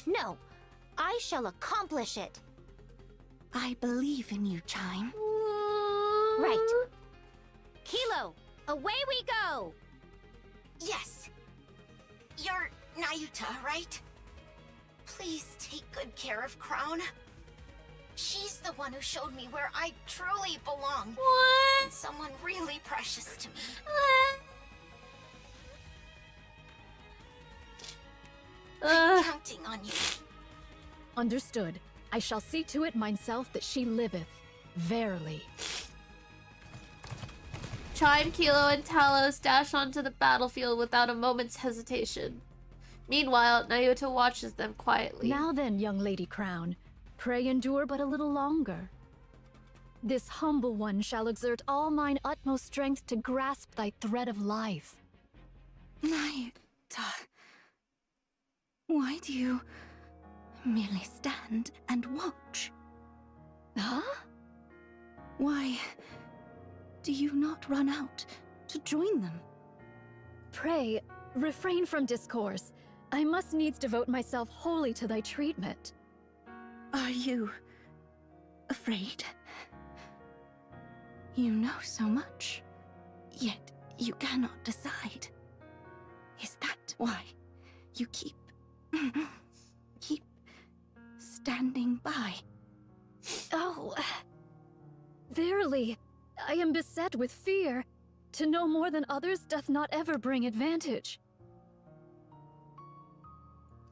No, I shall accomplish it. I believe in you, Chime. Right. Kilo, away we go! Yes. You're Nayuta, right? Please take good care of Crown. She's the one who showed me where I truly belong. What? And someone really precious to me. I'm counting on you. Understood. I shall see to it myself that she liveth. Verily. Chime, Kilo, and Talos dash onto the battlefield without a moment's hesitation. Meanwhile, Nayuta watches them quietly. Now then, young Lady Crown, pray endure but a little longer. This humble one shall exert all mine utmost strength to grasp thy thread of life. Naita, why do you merely stand and watch? Huh? Why do you not run out to join them? Pray, refrain from discourse. I must needs devote myself wholly to thy treatment. Are you afraid? You know so much, yet you cannot decide. Is that why you keep standing by? Oh, verily, I am beset with fear. To know more than others doth not ever bring advantage.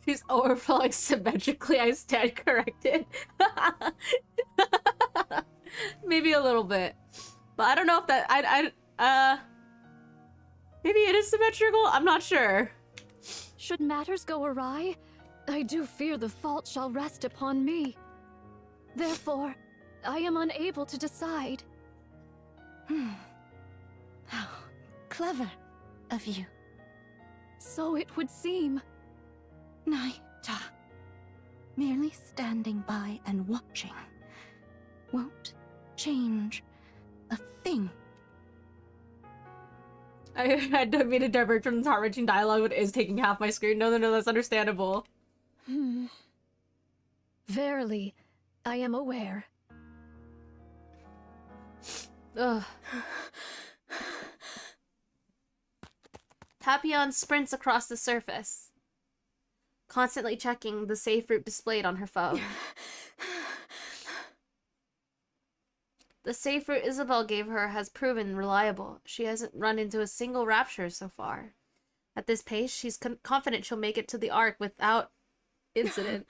She's overflowing symmetrically. I stand corrected. Maybe a little bit, but I don't know if that maybe it is symmetrical. I'm not sure. Should matters go awry, I do fear the fault shall rest upon me. Therefore, I am unable to decide. How clever of you. So it would seem. Naita, merely standing by and watching won't change a thing. I don't mean to divert from this heart-wrenching dialogue, but it is taking half my screen. No, that's understandable. Verily, I am aware. Ugh. Papon sprints across the surface, constantly checking the safe route displayed on her phone. The safe route Isabel gave her has proven reliable. She hasn't run into a single rapture so far. At this pace, she's confident she'll make it to the Ark without incident.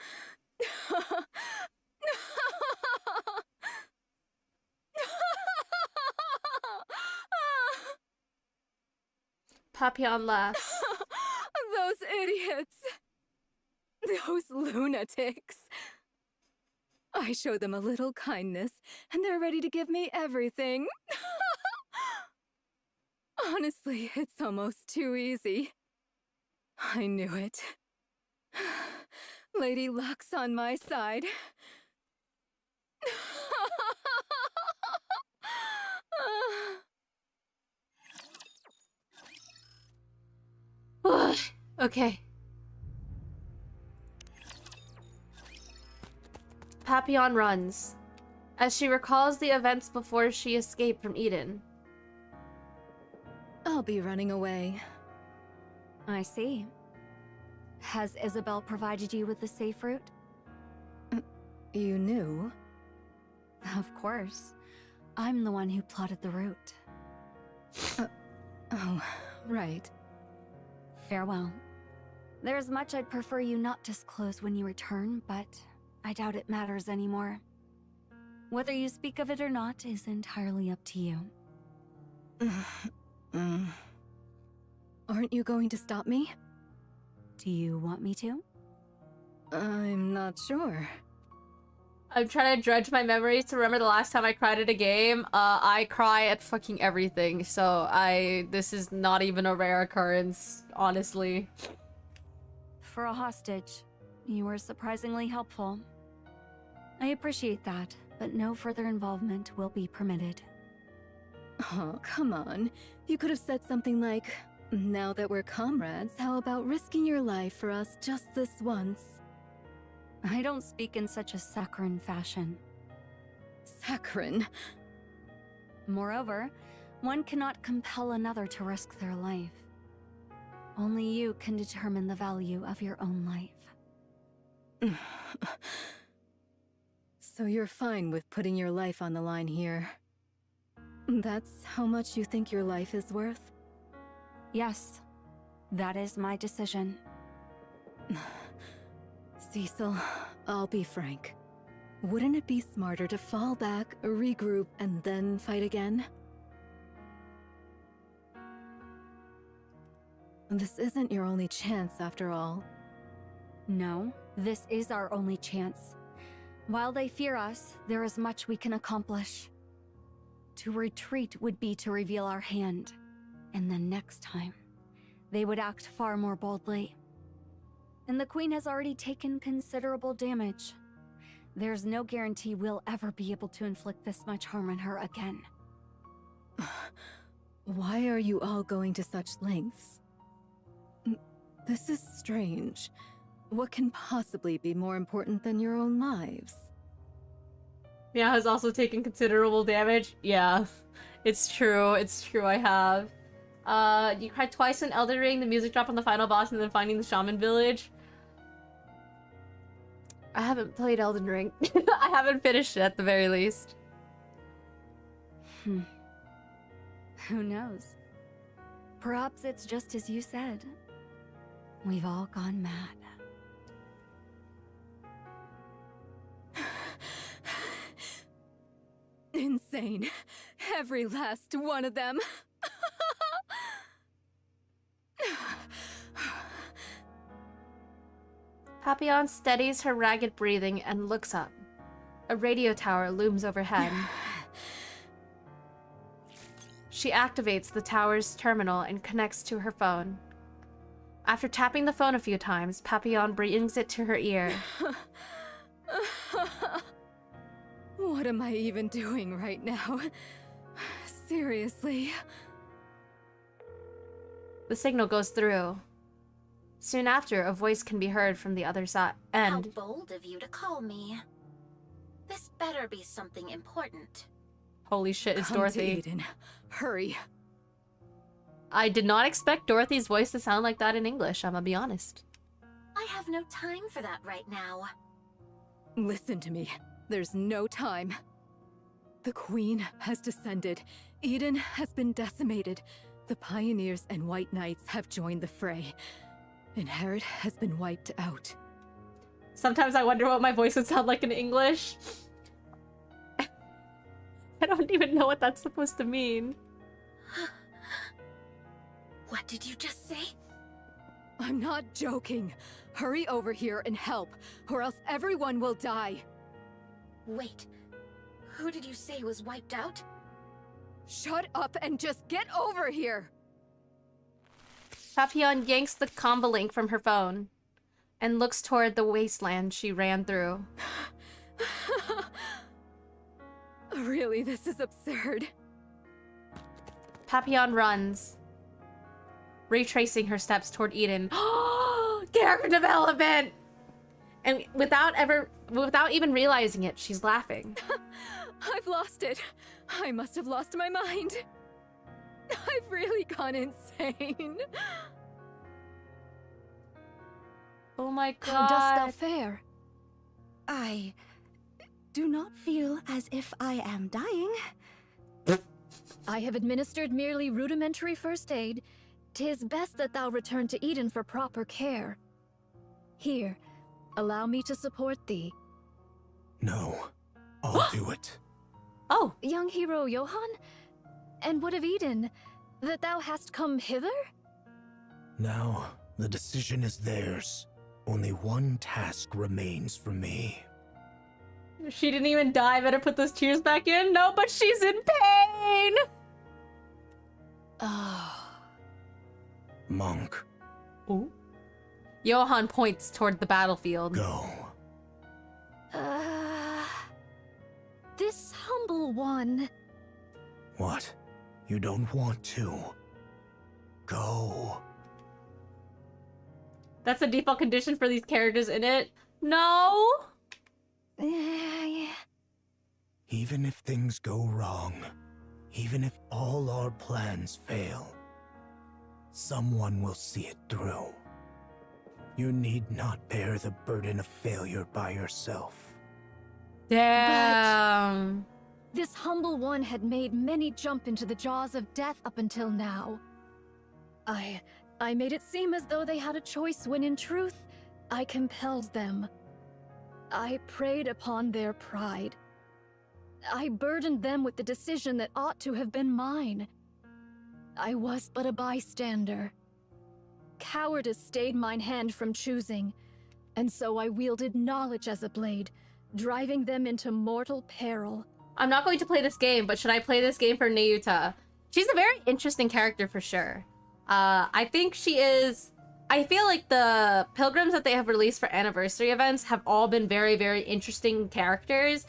Papon laughs. Those idiots! Those lunatics! I show them a little kindness, and they're ready to give me everything. Honestly, it's almost too easy. I knew it. Lady Luck's on my side. Okay. Papon runs, as she recalls the events before she escaped from Eden. I'll be running away. I see. Has Isabel provided you with the safe route? You knew? Of course. I'm the one who plotted the route. Oh, right. Farewell. There's much I'd prefer you not disclose when you return, but I doubt it matters anymore. Whether you speak of it or not is entirely up to you. Aren't you going to stop me? Do you want me to? I'm not sure. I'm trying to dredge my memories to remember the last time I cried at a game. I cry at fucking everything, so this is not even a rare occurrence, honestly. For a hostage, you were surprisingly helpful. I appreciate that, but no further involvement will be permitted. Oh, come on. You could have said something like, now that we're comrades, how about risking your life for us just this once? I don't speak in such a saccharine fashion. Saccharine? Moreover, one cannot compel another to risk their life. Only you can determine the value of your own life. So you're fine with putting your life on the line here? That's how much you think your life is worth? Yes, that is my decision. Cecil, I'll be frank. Wouldn't it be smarter to fall back, regroup, and then fight again? This isn't your only chance, after all. No, this is our only chance. While they fear us, there is much we can accomplish. To retreat would be to reveal our hand. And then next time, they would act far more boldly. And the Queen has already taken considerable damage. There's no guarantee we'll ever be able to inflict this much harm on her again. Why are you all going to such lengths? This is strange. What can possibly be more important than your own lives? Miao has also taken considerable damage. Yeah, it's true. It's true, I have. You cried twice in Elden Ring, the music drop on the final boss, and then finding the shaman village. I haven't played Elden Ring. I haven't finished it at the very least. Who knows? Perhaps it's just as you said. We've all gone mad. Insane. Every last one of them. Papon steadies her ragged breathing and looks up. A radio tower looms overhead. She activates the tower's terminal and connects to her phone. After tapping the phone a few times, Papon brings it to her ear. What am I even doing right now? Seriously. The signal goes through. Soon after, a voice can be heard from the other side. How bold of you to call me. This better be something important. Holy shit, it's Come Dorothy. to Eden. Hurry. I did not expect Dorothy's voice to sound like that in English, I'm gonna be honest. I have no time for that right now. Listen to me. There's no time. The Queen has descended. Eden has been decimated. The Pioneers and White Knights have joined the fray. Inherit has been wiped out. Sometimes I wonder what my voice would sound like in English. I don't even know what that's supposed to mean. What did you just say? I'm not joking. Hurry over here and help, or else everyone will die. Wait, who did you say was wiped out? Shut up and just get over here! Papon yanks the combo link from her phone and looks toward the wasteland she ran through. Really, this is absurd. Papon runs, retracing her steps toward Eden. Character development! And without even realizing it, she's laughing. I've lost it. I must have lost my mind. I've really gone insane. Oh my god. How dost thou fare? I do not feel as if I am dying. I have administered merely rudimentary first aid. 'Tis best that thou return to Eden for proper care. Here, allow me to support thee. No, I'll do it. Oh, young hero Johann? And what of Eden? That thou hast come hither? Now, the decision is theirs. Only one task remains for me. She didn't even die. Better put those tears back in. No, but she's in pain! Monk. Oh. Johann points toward the battlefield. Go. This humble one. What? You don't want to? Go. That's a default condition for these characters in it. No! Even if things go wrong, even if all our plans fail, someone will see it through. You need not bear the burden of failure by yourself. Damn. But this humble one had made many jump into the jaws of death up until now. I made it seem as though they had a choice when in truth, I compelled them. I preyed upon their pride. I burdened them with the decision that ought to have been mine. I was but a bystander. Cowardice stayed mine hand from choosing, and so I wielded knowledge as a blade, driving them into mortal peril. I'm not going to play this game, but should I play this game for Nayuta? She's a very interesting character for sure. I think she is... I feel like the pilgrims that they have released for anniversary events have all been very, very interesting characters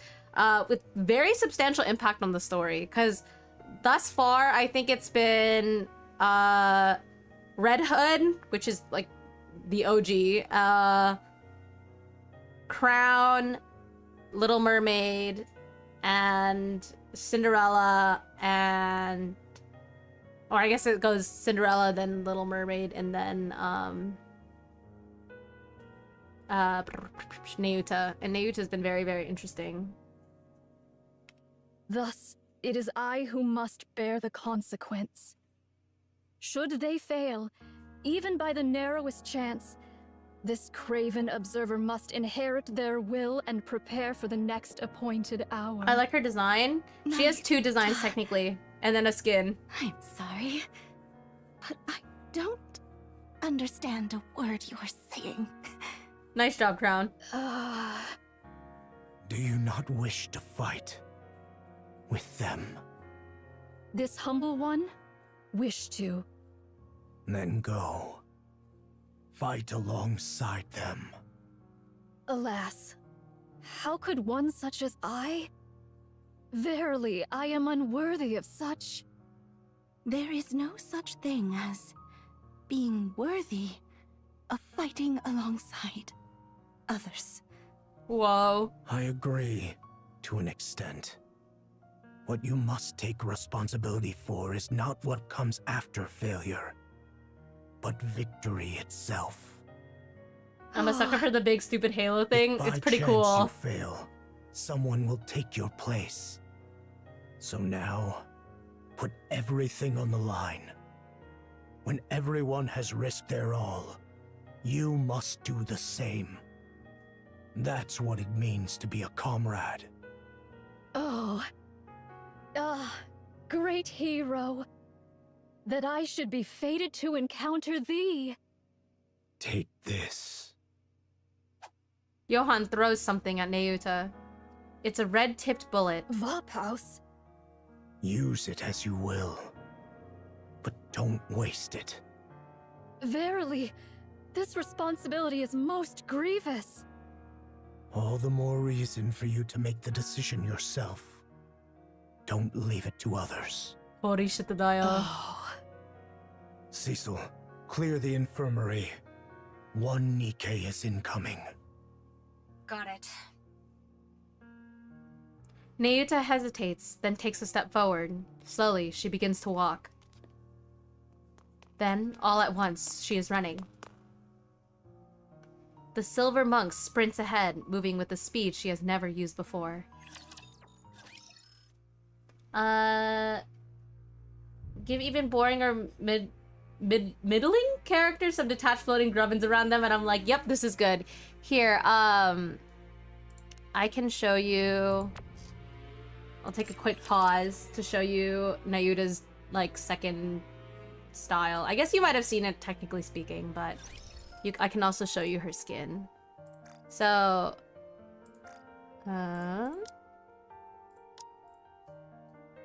with very substantial impact on the story. Because thus far, I think it's been Red Hood, which is like the OG, Crown, Little Mermaid, and Cinderella, and... Or I guess it goes Cinderella, then Little Mermaid, and then Nayuta. And Nayuta's been very, very interesting. Thus, it is I who must bear the consequence. Should they fail, even by the narrowest chance, this craven observer must inherit their will and prepare for the next appointed hour. I like her design. She has 2 designs technically, and then a skin. I'm sorry, but I don't understand a word you are saying. Nice job, Crown. Do you not wish to fight with them? This humble one, wish to. Then go. Fight alongside them. Alas, how could one such as I? Verily, I am unworthy of such. There is no such thing as being worthy of fighting alongside others. Whoa. I agree, to an extent. What you must take responsibility for is not what comes after failure, but victory itself. I'm a sucker for the big stupid Halo thing. It's pretty By cool. chance you fail, someone will take your place. So now, put everything on the line. When everyone has risked their all, you must do the same. That's what it means to be a comrade. Oh. Great hero. That I should be fated to encounter thee. Take this. Johan throws something at Nayuta. It's a red-tipped bullet. Vaphaus. Use it as you will, but don't waste it. Verily, this responsibility is most grievous. All the more reason for you to make the decision yourself. Don't leave it to others. Holy shit, the dial. Cecil, clear the infirmary. One NIKKE is incoming. Got it. Nayuta hesitates, then takes a step forward. Slowly, she begins to walk. Then, all at once, she is running. The silver monk sprints ahead, moving with a speed she has never used before. Give even boring or middling characters some detached floating grubbins around them, and I'm like, yep, this is good. Here, I can show you... I'll take a quick pause to show you Nayuta's, like, second style. I guess you might have seen it, technically speaking, but I can also show you her skin. So...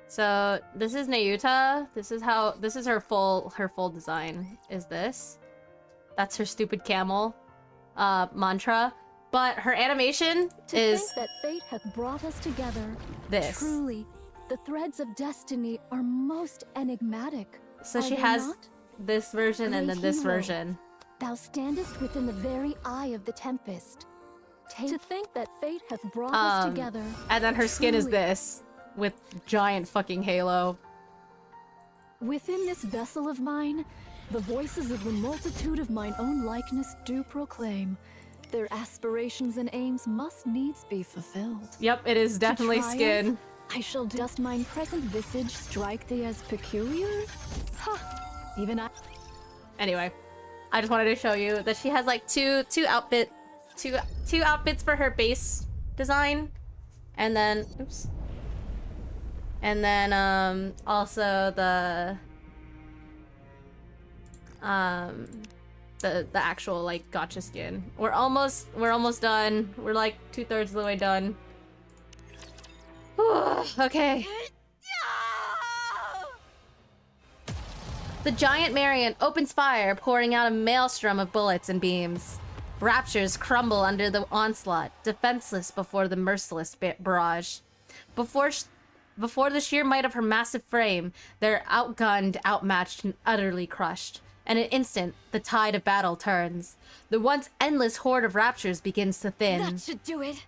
So, this is Nayuta. This is her full design, is this. That's her stupid camel mantra. But her animation is... To think that fate hath brought us together. This. Truly, the threads of destiny are most enigmatic. So Are she they has not? this version and Great then this hero, version. Thou standest within the very eye of the tempest. To think that fate hath brought us together. And then her skin is truly. this, with giant fucking halo. Within this vessel of mine, the voices of the multitude of mine own likeness do proclaim. Their aspirations and aims must needs be fulfilled. Yep, it is definitely To triumph, skin. I shall dust mine present visage strike thee as peculiar? Ha! Even I... Anyway, I just wanted to show you that she has like two outfits for her base design, and then oops, and then also the actual like gotcha skin. We're almost done. We're like 2/3 of the way done. Okay. The giant Marion opens fire, pouring out a maelstrom of bullets and beams. Raptures crumble under the onslaught, defenseless before the merciless barrage. Before the sheer might of her massive frame, they're outgunned, outmatched, and utterly crushed. In an instant, the tide of battle turns. The once endless horde of raptures begins to thin. That should do it.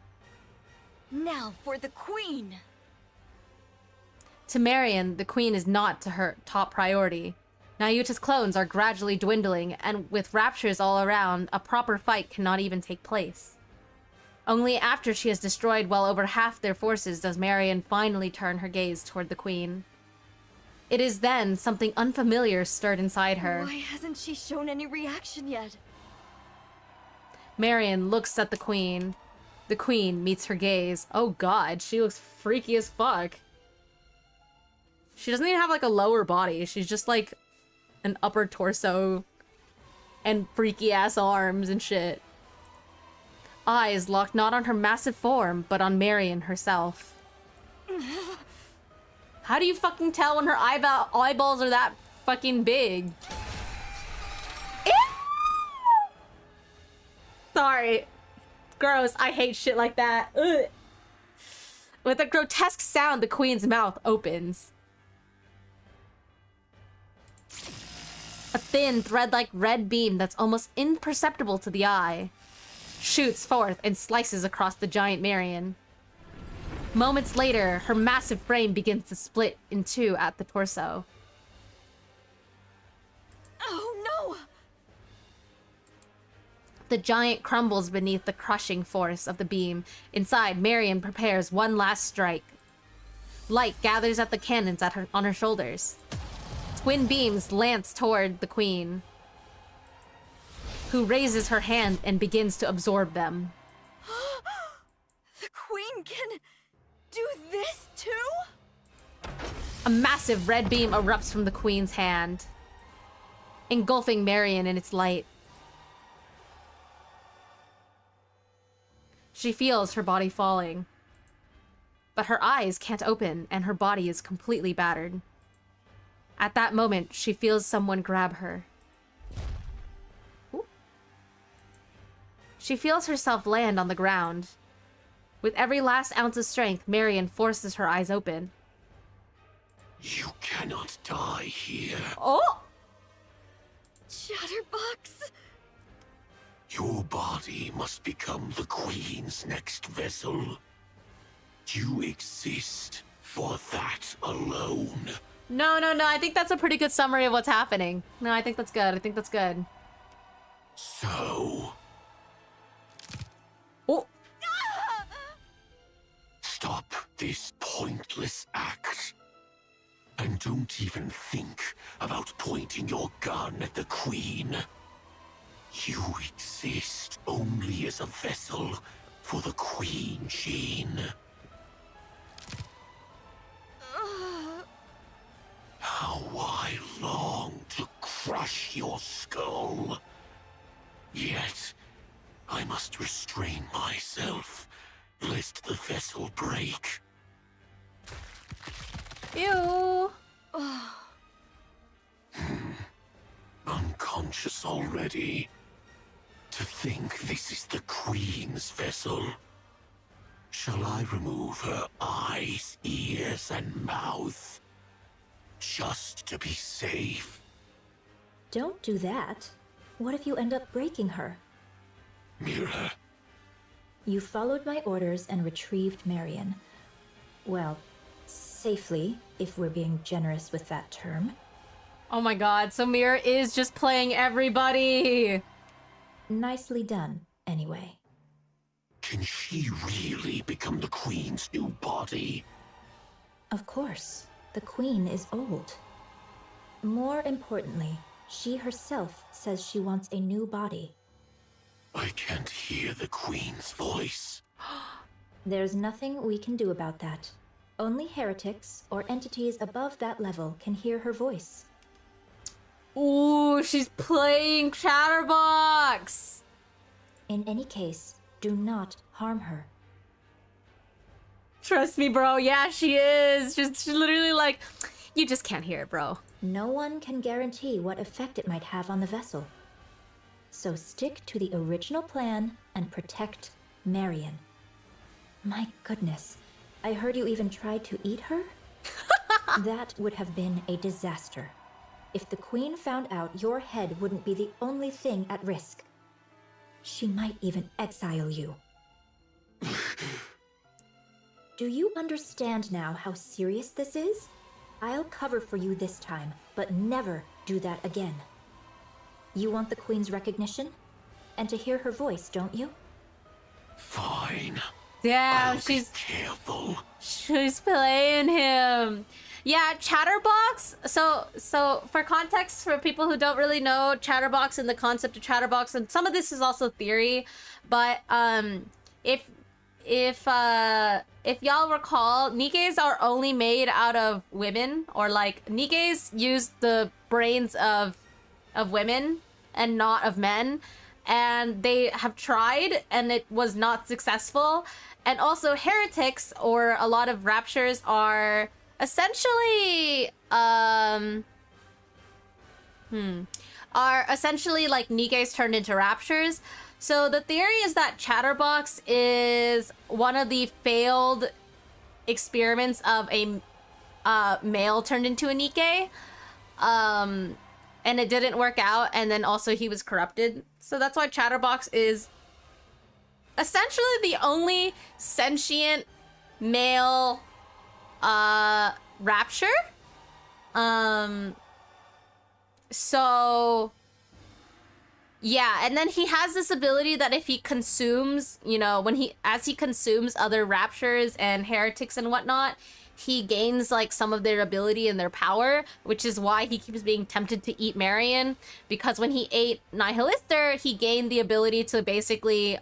Now for the queen. To Marion, the queen is not to her top priority. Nayuta's clones are gradually dwindling, and with raptures all around, a proper fight cannot even take place. Only after she has destroyed well over half their forces does Marion finally turn her gaze toward the queen. It is then something unfamiliar stirred inside her. Why hasn't she shown any reaction yet? Marion looks at the queen. The queen meets her gaze. Oh god, she looks freaky as fuck. She doesn't even have like a lower body. She's just like an upper torso and freaky ass arms and shit. Eyes locked not on her massive form, but on Marion herself. How do you fucking tell when her eyeballs are that fucking big? Ew! Sorry. Gross. I hate shit like that. Ugh. With a grotesque sound, the queen's mouth opens. A thin, thread-like red beam that's almost imperceptible to the eye shoots forth and slices across the giant Marion. Moments later, her massive frame begins to split in two at the torso. Oh no! The giant crumbles beneath the crushing force of the beam. Inside, Marion prepares one last strike. Light gathers at the cannons on her shoulders. Twin beams lance toward the queen, who raises her hand and begins to absorb them. The queen can do this too? A massive red beam erupts from the queen's hand, engulfing Marion in its light. She feels her body falling, but her eyes can't open and her body is completely battered. At that moment, she feels someone grab her. Ooh. She feels herself land on the ground. With every last ounce of strength, Marion forces her eyes open. You cannot die here. Oh! Chatterbox? Your body must become the Queen's next vessel. You exist for that alone. No. I think that's a pretty good summary of what's happening. No, I think that's good. So... Oh! Stop this pointless act. And don't even think about pointing your gun at the Queen. You exist only as a vessel for the Queen gene. How I long to crush your skull. Yet, I must restrain myself, lest the vessel break. Ew. Unconscious already. To think this is the Queen's vessel. Shall I remove her eyes, ears, and mouth? Just to be safe. Don't do that. What if you end up breaking her? Mira. You followed my orders and retrieved Marion. Well, safely, if we're being generous with that term. Oh my god, so Mira is just playing everybody! Nicely done, anyway. Can she really become the Queen's new body? Of course. The Queen is old. More importantly, she herself says she wants a new body. I can't hear the Queen's voice. There's nothing we can do about that. Only heretics or entities above that level can hear her voice. Ooh, she's playing Chatterbox! In any case, do not harm her. Trust me, bro. Yeah, she is. Just literally like, you just can't hear it, bro. No one can guarantee what effect it might have on the vessel. So stick to the original plan and protect Marion. My goodness, I heard you even tried to eat her? That would have been a disaster. If the Queen found out, your head wouldn't be the only thing at risk. She might even exile you. Do you understand now how serious this is? I'll cover for you this time, but never do that again. You want the Queen's recognition? And to hear her voice, don't you? Fine. Yeah, she's careful. She's playing him. Yeah, Chatterbox. So for context, for people who don't really know Chatterbox and the concept of Chatterbox, and some of this is also theory, but if y'all recall, Nikkes are only made out of women, or like Nikkes use the brains of women and not of men, and they have tried and it was not successful. And also heretics, or a lot of raptures, are essentially like Nikkes turned into raptures. So the theory is that Chatterbox is one of the failed experiments of a male turned into a Nikke. And it didn't work out, and then also he was corrupted. So that's why Chatterbox is essentially the only sentient male rapture. So yeah, and then he has this ability that if he consumes, you know, as he consumes other raptures and heretics and whatnot, he gains like some of their ability and their power, which is why he keeps being tempted to eat Marion, because when he ate Nihilister, he gained the ability to basically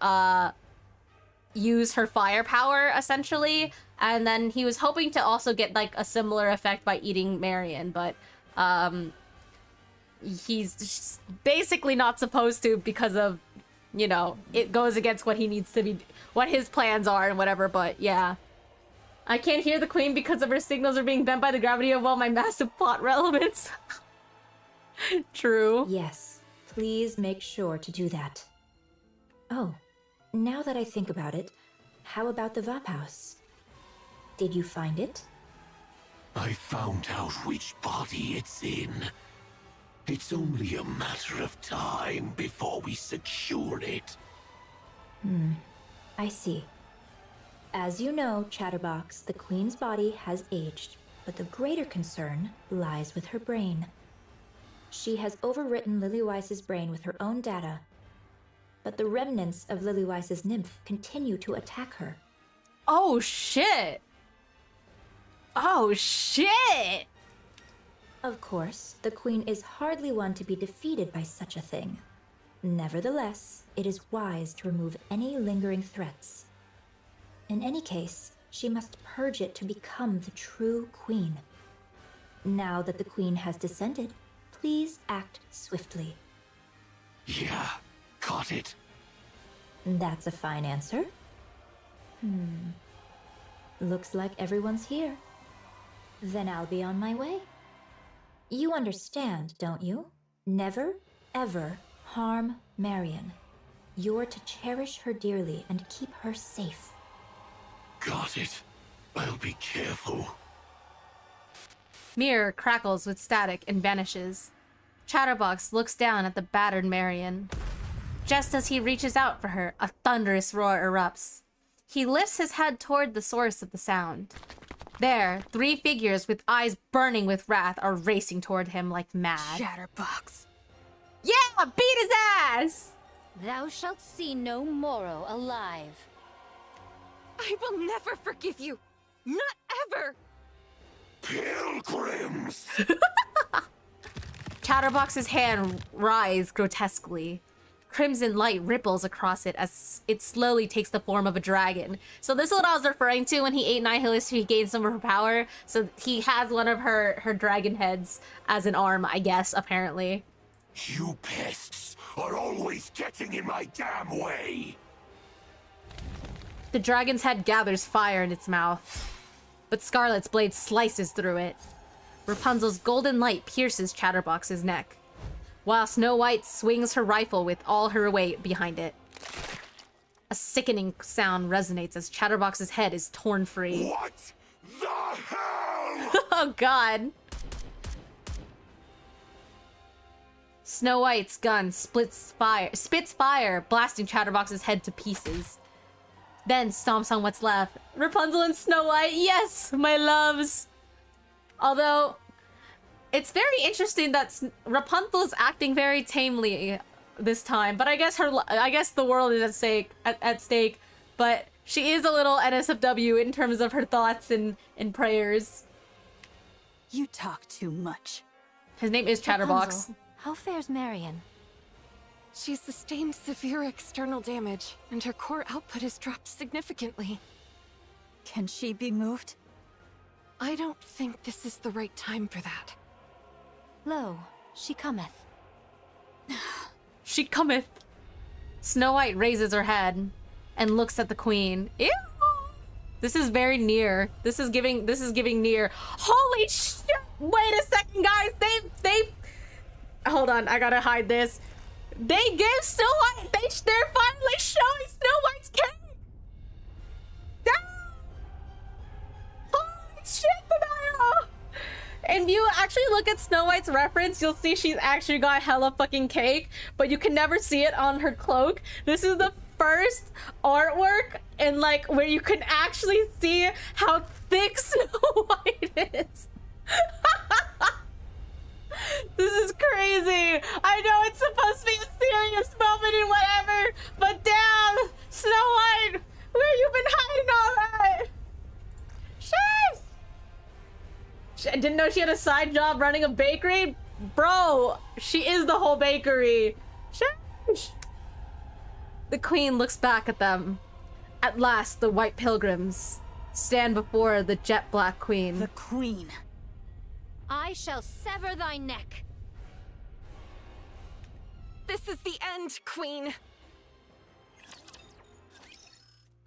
use her firepower essentially, and then he was hoping to also get like a similar effect by eating Marion, but he's just basically not supposed to, because of, you know, it goes against what he needs to be, what his plans are and whatever. But yeah, I can't hear the Queen because of her signals are being bent by the gravity of all my massive plot relevance. True. Yes, please make sure to do that. Oh, now that I think about it, how about the Vap House? Did you find it? I found out which body it's in. It's only a matter of time before we secure it. I see. As you know, Chatterbox, the Queen's body has aged, but the greater concern lies with her brain. She has overwritten Lillyweiss's brain with her own data, but the remnants of Lillyweiss's nymph continue to attack her. Oh shit! Oh shit! Of course, the Queen is hardly one to be defeated by such a thing. Nevertheless, it is wise to remove any lingering threats. In any case, she must purge it to become the true Queen. Now that the Queen has descended, please act swiftly. Yeah, got it. That's a fine answer. Looks like everyone's here. Then I'll be on my way. You understand, don't you? Never, ever harm Marion. You're to cherish her dearly and keep her safe. Got it. I'll be careful. Mirror crackles with static and vanishes. Chatterbox looks down at the battered Marion. Just as he reaches out for her, a thunderous roar erupts. He lifts his head toward the source of the sound. There, 3 figures with eyes burning with wrath are racing toward him like mad. Chatterbox. Yeah, beat his ass! Thou shalt see no Moro alive. I will never forgive you. Not ever. Pilgrims! Chatterbox's hand writhes grotesquely. Crimson light ripples across it as it slowly takes the form of a dragon. So this is what I was referring to when he ate Nihilist, he gained some of her power. So he has one of her dragon heads as an arm, I guess, apparently. You pests are always getting in my damn way! The dragon's head gathers fire in its mouth, but Scarlet's blade slices through it. Rapunzel's golden light pierces Chatterbox's neck, while Snow White swings her rifle with all her weight behind it. A sickening sound resonates as Chatterbox's head is torn free. What the hell? Oh god. Snow White's gun spits fire, blasting Chatterbox's head to pieces. Then stomps on what's left. Rapunzel and Snow White, yes, my loves. Although, it's very interesting that Rapunzel's acting very tamely this time, but I guess the world is at stake, but she is a little NSFW in terms of her thoughts and prayers. You talk too much. His name is Chatterbox. Rapunzel, how fares Marion? She's sustained severe external damage, and her core output has dropped significantly. Can she be moved? I don't think this is the right time for that. Lo, she cometh. She cometh. Snow White raises her head and looks at the queen. Ew! This is very near. This is giving near. Holy shit! Wait a second, guys. They hold on, I gotta hide this. They gave Snow White. They're finally showing Snow White's cake. Holy shit, Denial! And if you actually look at Snow White's reference, you'll see she's actually got hella fucking cake, but you can never see it on her cloak. This is the first artwork and like where you can actually see how thick Snow White is. This is crazy. I know it's supposed to be a serious moment and whatever, but damn, Snow White, where you been hiding all that? Shit! I didn't know she had a side job running a bakery. Bro, she is the whole bakery. Shit! The queen looks back at them. At last, the white pilgrims stand before the jet black queen. The queen. I shall sever thy neck. This is the end, Queen.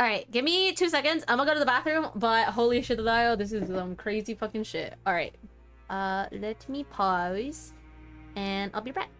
Alright, give me 2 seconds. I'm gonna go to the bathroom, but holy shit, this is some crazy fucking shit. Alright. Let me pause, and I'll be back.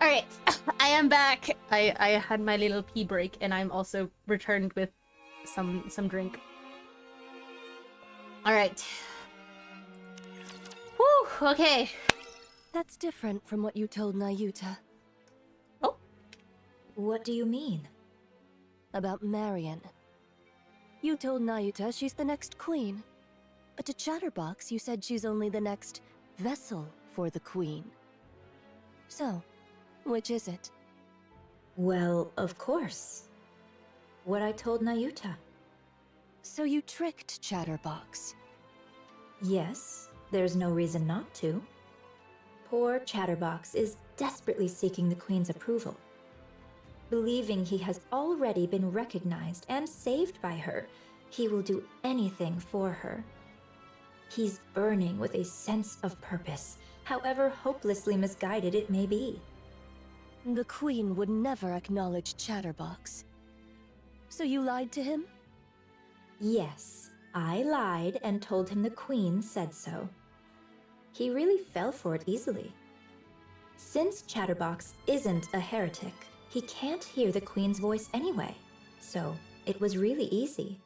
Alright, I am back. I had my little pee break, and I'm also returned with some drink. Alright. Whew, okay. That's different from what you told Nayuta. Oh? What do you mean? About Marion. You told Nayuta she's the next queen. But to Chatterbox, you said she's only the next vessel for the queen. So, which is it? Well, of course. What I told Nayuta. So you tricked Chatterbox? Yes, there's no reason not to. Poor Chatterbox is desperately seeking the Queen's approval. Believing he has already been recognized and saved by her, he will do anything for her. He's burning with a sense of purpose, however hopelessly misguided it may be. The Queen would never acknowledge Chatterbox. So you lied to him? Yes, I lied and told him the Queen said so. He really fell for it easily. Since Chatterbox isn't a heretic, he can't hear the Queen's voice anyway, so it was really easy.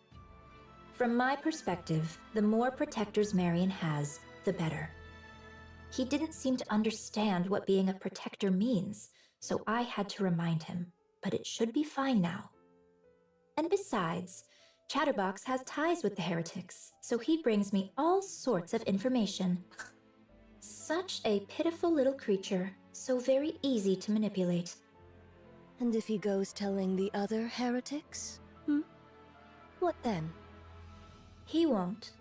From my perspective, the more protectors Marion has, the better. He didn't seem to understand what being a protector means, so I had to remind him, but it should be fine now. And besides, Chatterbox has ties with the heretics, so he brings me all sorts of information. Such a pitiful little creature, so very easy to manipulate. And if he goes telling the other heretics? What then? He won't.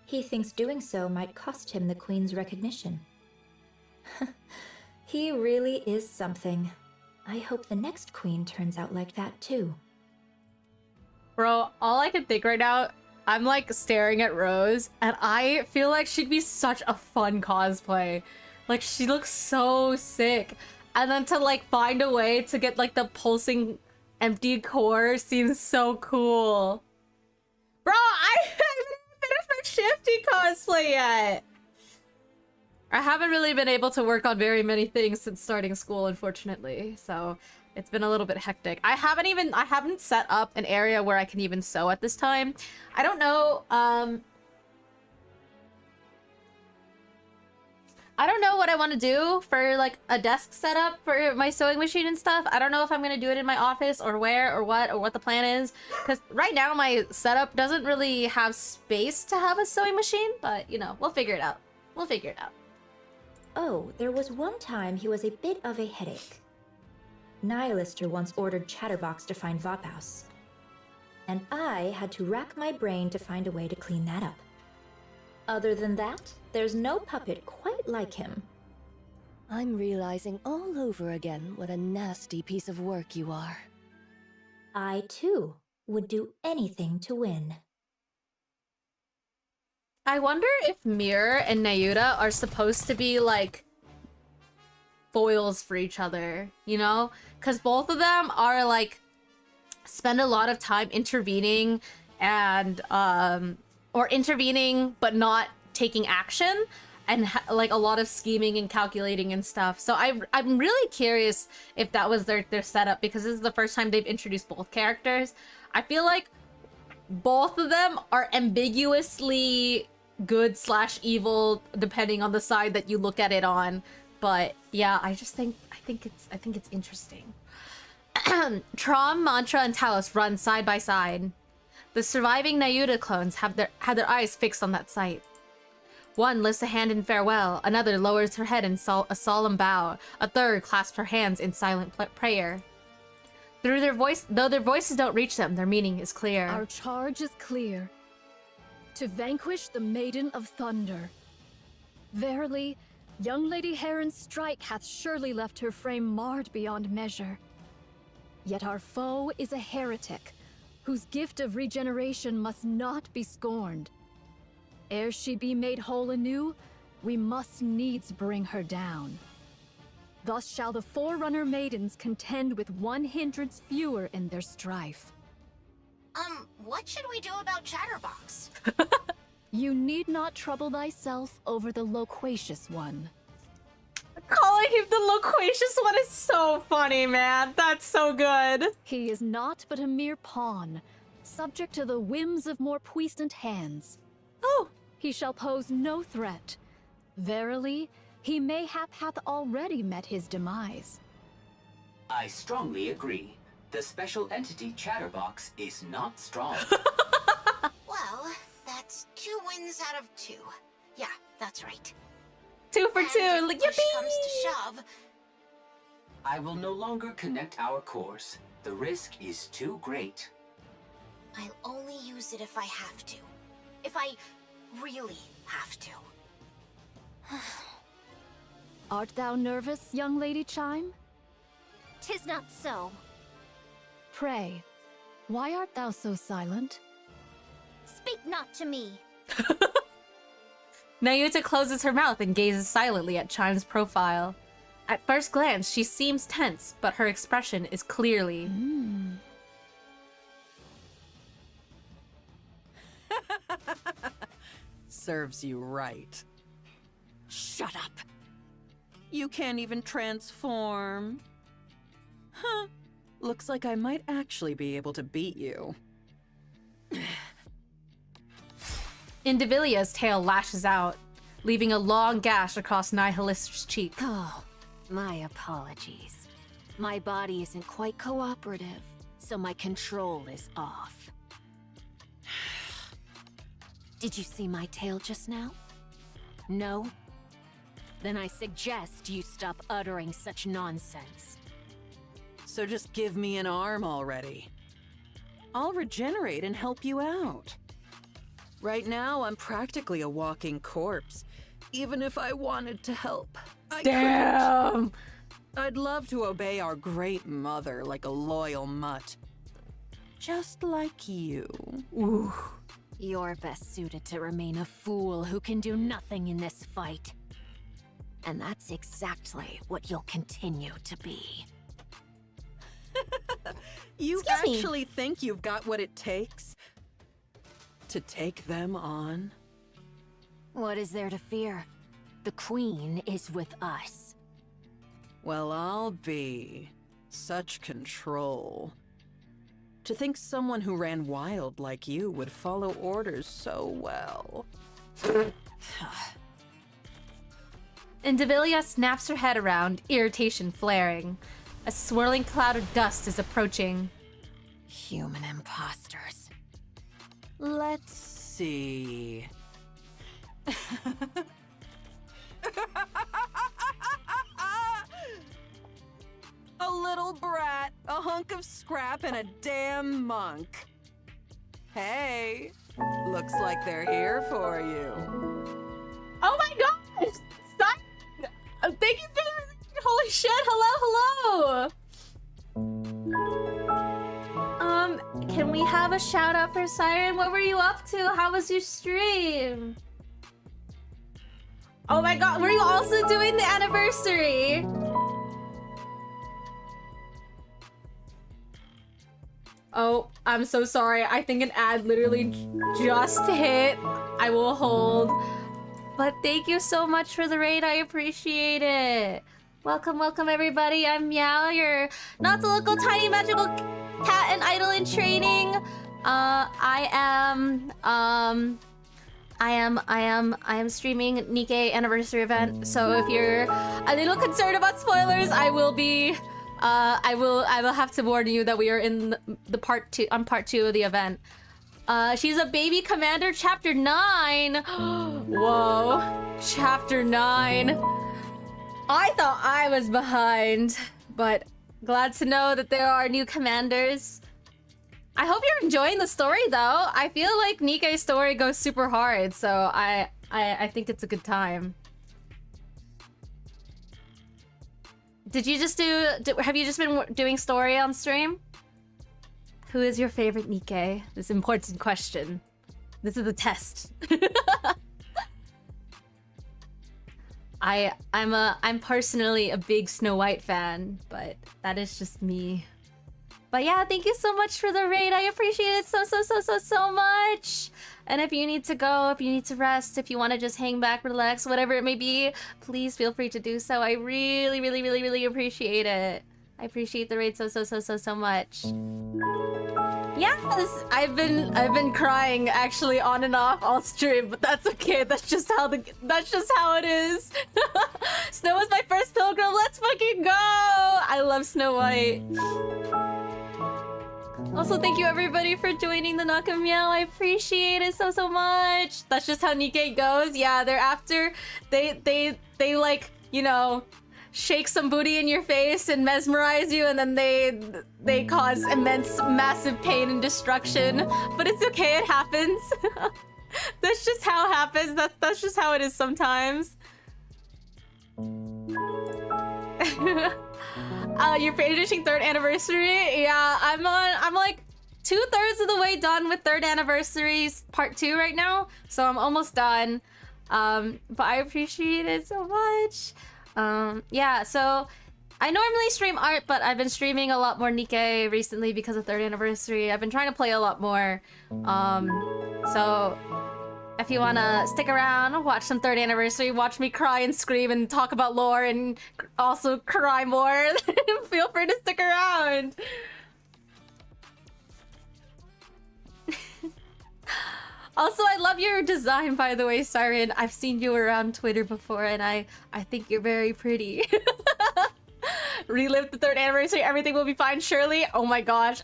He thinks doing so might cost him the Queen's recognition. He really is something. I hope the next Queen turns out like that too. Bro, all I can think right now, I'm like staring at Rose, and I feel like she'd be such a fun cosplay. Like, she looks so sick. And then to like find a way to get like the pulsing empty core seems so cool. Bro, I haven't finished my Shifty cosplay yet. I haven't really been able to work on very many things since starting school, unfortunately. So it's been a little bit hectic. I haven't set up an area where I can even sew at this time. I don't know, I don't know what I want to do for like a desk setup for my sewing machine and stuff. I don't know if I'm going to do it in my office or where or what the plan is. Because right now my setup doesn't really have space to have a sewing machine, but you know, we'll figure it out. We'll figure it out. Oh, there was one time he was a bit of a headache. Nihilister once ordered Chatterbox to find Vophouse. And I had to rack my brain to find a way to clean that up. Other than that, there's no puppet quite like him. I'm realizing all over again what a nasty piece of work you are. I, too, would do anything to win. I wonder if Mir and Nayuta are supposed to be like foils for each other, you know? Because both of them are like spend a lot of time intervening and or intervening but not taking action, and like a lot of scheming and calculating and stuff. So I'm really curious if that was their setup, because this is the first time they've introduced both characters. I feel like both of them are ambiguously good / evil depending on the side that you look at it on. But yeah, I think it's interesting. Trom, Mantra, and Talos run side by side. The surviving Nayuta clones had their eyes fixed on that sight. One lifts a hand in farewell, another lowers her head in a solemn bow, a third clasps her hands in silent prayer. Though their voices don't reach them, their meaning is clear. Our charge is clear. To vanquish the Maiden of Thunder. Verily, young Lady Heron's strike hath surely left her frame marred beyond measure. Yet our foe is a heretic, whose gift of regeneration must not be scorned. Ere she be made whole anew, we must needs bring her down. Thus shall the Forerunner Maidens contend with one hindrance fewer in their strife. What should we do about Chatterbox? You need not trouble thyself over the loquacious one. Calling the loquacious one is so funny, man. That's so good. He is not but a mere pawn, subject to the whims of more puissant hands. Oh! He shall pose no threat. Verily, he mayhap hath already met his demise. I strongly agree. The special entity Chatterbox is not strong. Well, that's 2 wins out of 2. Yeah, that's right. 2 for 2. If Like, push yippee! comes to shove, I will no longer connect our cores. The risk is too great. I'll only use it if I have to. If I really have to. Art thou nervous, young Lady Chime? 'Tis not so. Pray, why art thou so silent? Speak not to me. Nayuta closes her mouth and gazes silently at Chime's profile. At first glance, she seems tense, but her expression is clearly... Serves you right. Shut up. You can't even transform. Huh. Looks like I might actually be able to beat you. Indivilia's tail lashes out, leaving a long gash across Nihilister's cheek. Oh, my apologies. My body isn't quite cooperative, so my control is off. Did you see my tail just now? No? Then I suggest you stop uttering such nonsense. So just give me an arm already. I'll regenerate and help you out. Right now, I'm practically a walking corpse. Even if I wanted to help, I Damn! couldn't. I'd love to obey our great mother like a loyal mutt. Just like you. Ooh. You're best suited to remain a fool who can do nothing in this fight. And that's exactly what you'll continue to be. You actually think you've got what it takes to take them on? What is there to fear? The Queen is with us. Well, I'll be. Such control. To think someone who ran wild like you would follow orders so well. Indivilia snaps her head around, irritation flaring. A swirling cloud of dust is approaching. Human imposters. Let's see. A little brat, a hunk of scrap, and a damn monk. Hey, looks like they're here for you. Oh my gosh! Stop! Thank you for the... Holy shit! Hello, hello! Can we have a shout out for Siren? What were you up to? How was your stream? Oh my god, were you also doing the anniversary? Oh, I'm so sorry. I think an ad literally just hit. I will hold. But thank you so much for the raid. I appreciate it. Welcome, welcome everybody. I'm Miao, your not so local tiny magical cat and idol in training. I am streaming NIKKE anniversary event. So if you're a little concerned about spoilers, I will have to warn you that we are in the part 2 of the event. She's a baby commander, chapter 9. Whoa, chapter 9. I thought I was behind, but glad to know that there are new commanders. I hope you're enjoying the story though. I feel like NIKKE's story goes super hard, so I think it's a good time. Did you just have you just been doing story on stream? Who is your favorite NIKKE? This important question. This is a test. I'm personally a big Snow White fan, but that is just me. But yeah, thank you so much for the raid. I appreciate it so much. And if you need to go, if you need to rest, if you want to just hang back, relax, whatever it may be, please feel free to do so. I really appreciate it. I appreciate the raid so much. Yes, I've been crying actually on and off all stream, but that's okay. That's just how it is. Snow was my first pilgrim. Let's fucking go! I love Snow White. Also, thank you everybody for joining the NIKKE Miao. I appreciate it so much. That's just how NIKKE goes. Yeah, they're after they like, you know, shake some booty in your face and mesmerize you, and then they cause immense massive pain and destruction. But it's okay, it happens. That's just how it happens. That's just how it is sometimes. You're finishing 3rd anniversary? Yeah, I'm like 2/3 of the way done with 3rd anniversary's part 2 right now, so I'm almost done. But I appreciate it so much. Yeah, so I normally stream art, but I've been streaming a lot more NIKKE recently because of 3rd anniversary. I've been trying to play a lot more. So if you wanna stick around, watch some 3rd anniversary, watch me cry and scream and talk about lore and also cry more, feel free to stick around. Also, I love your design, by the way, Siren. I've seen you around Twitter before, and I think you're very pretty. Relive the 3rd anniversary, everything will be fine, surely. Oh my gosh,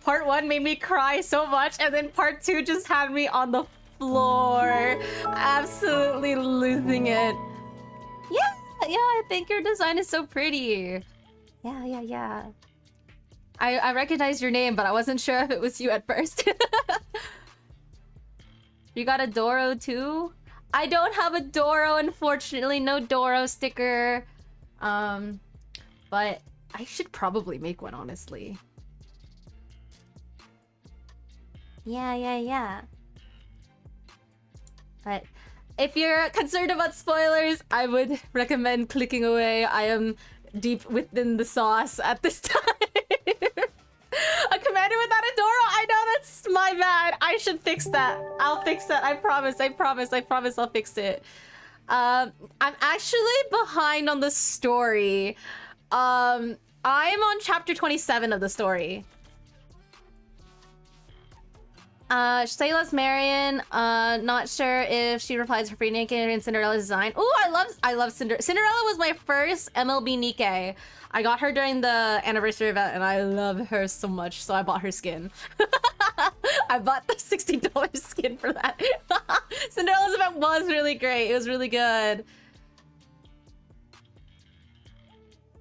part 1 made me cry so much, and then part 2 just had me on the floor, absolutely losing it. Yeah, I think your design is so pretty. Yeah. I recognized your name, but I wasn't sure if it was you at first. You got a Doro too? I don't have a Doro, unfortunately. No Doro sticker. But I should probably make one, honestly. Yeah. But if you're concerned about spoilers, I would recommend clicking away. I am deep within the sauce at this time. A commander without a Doro? I know, that's my bad. I should fix that. I'll fix that. I promise I'll fix it. I'm actually behind on the story. I'm on chapter 27 of the story. Shayla's Marion. Not sure if she replies for free NIKKE in Cinderella's design. Ooh, I love Cinderella. Cinderella was my first MLB NIKKE. I got her during the anniversary event, and I love her so much, so I bought her skin. I bought the $60 skin for that. Cinderella's event was really great. It was really good.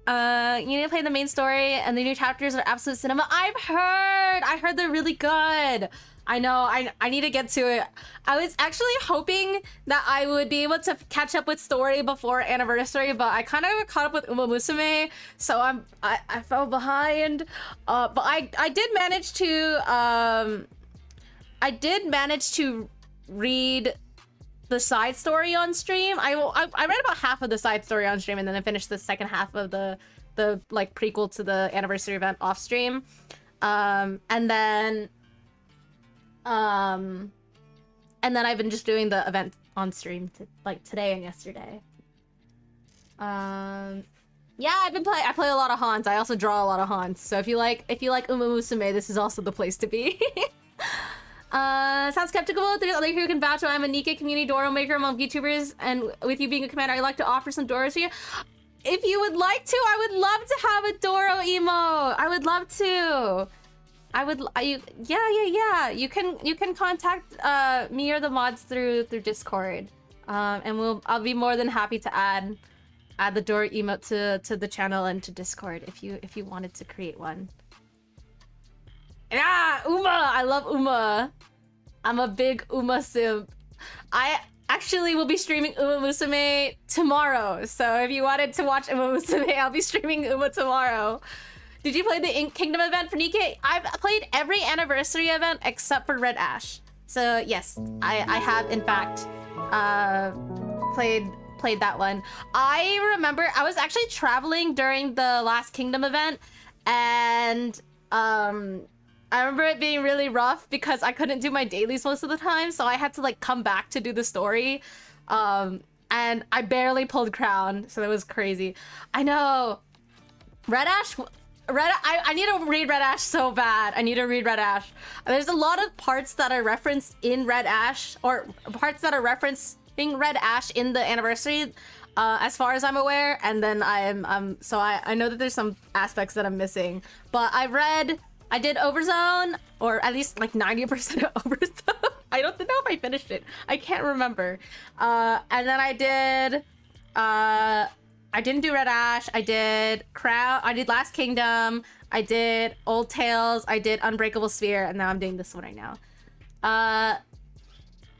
You need to play the main story, and the new chapters are absolute cinema. I heard they're really good. I know, I need to get to it. I was actually hoping that I would be able to catch up with story before anniversary, but I kind of caught up with Uma Musume, so I fell behind. But I did manage to read the side story on stream. I read about half of the side story on stream, and then I finished the second half of the like prequel to the anniversary event off stream. And then I've been just doing the event on stream like today and yesterday. Yeah, I play a lot of haunts. I also draw a lot of haunts. So if you like Uma Musume, this is also the place to be. Sounds skeptical. There's other who can vouch. I'm a NIKKE community Doro maker among YouTubers, and with you being a commander, I'd like to offer some Doros to you. If you would like to, I would love to have a Doro emote. I would love to. Yeah. You can contact me or the mods through Discord, and I'll be more than happy to add the Doro emote to the channel and to Discord if you wanted to create one. Yeah, Uma! I love Uma. I'm a big Uma simp. I actually will be streaming Uma Musume tomorrow, so if you wanted to watch Uma Musume, I'll be streaming Uma tomorrow. Did you play the Kingdom event for NIKKE? I've played every anniversary event except for Red Ash. So yes, I have in fact played that one. I remember I was actually traveling during the last Kingdom event, and I remember it being really rough because I couldn't do my dailies most of the time, so I had to like come back to do the story. And I barely pulled Crown, so that was crazy. I know. I need to read Red Ash so bad. I need to read Red Ash. There's a lot of parts that are referenced in Red Ash, or parts that are referencing Red Ash in the anniversary, as far as I'm aware. And then so I know that there's some aspects that I'm missing. But I did Overzone, or at least like 90% of Overzone. I don't know if I finished it. I can't remember. And then I didn't do Red Ash. I did Crown. I did Last Kingdom. I did Old Tales. I did Unbreakable Sphere, and now I'm doing this one right now.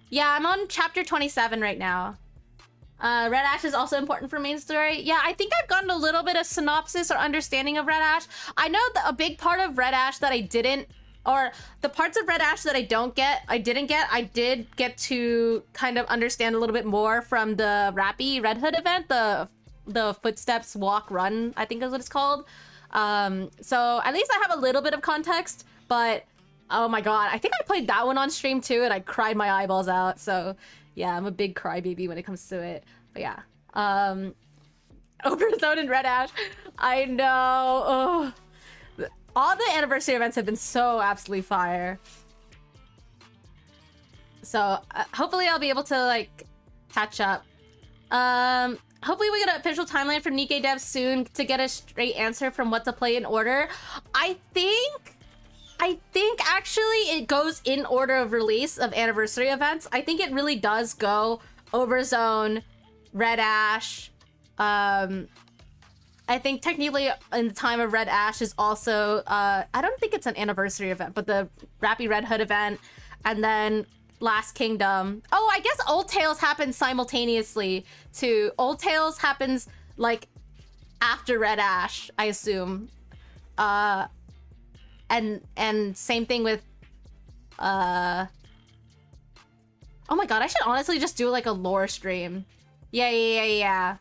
Yeah, I'm on chapter 27 right now. Red Ash is also important for main story. Yeah, I think I've gotten a little bit of synopsis or understanding of Red Ash. I know that a big part of Red Ash that I didn't, or the parts of Red Ash that I didn't get, I did get to kind of understand a little bit more from the Rappy Red Hood event, the Footsteps Walk Run, I think is what it's called. So at least I have a little bit of context, but oh my god, I think I played that one on stream too, and I cried my eyeballs out. So yeah, I'm a big crybaby when it comes to it. But yeah, Overzone and Red Ash, I know. Oh, all the anniversary events have been so absolutely fire. So hopefully I'll be able to like catch up. Hopefully we get an official timeline from NIKKE devs soon to get a straight answer from what to play in order. I think actually it goes in order of release of anniversary events. I think it really does go Overzone, Red Ash. I think technically in the time of Red Ash is also, I don't think it's an anniversary event, but the Rappy Red Hood event, and then Last Kingdom. Oh, I guess Old Tales happens simultaneously too. Old Tales happens like after Red Ash, I assume. And same thing with oh my god, I should honestly just do like a lore stream. Yeah.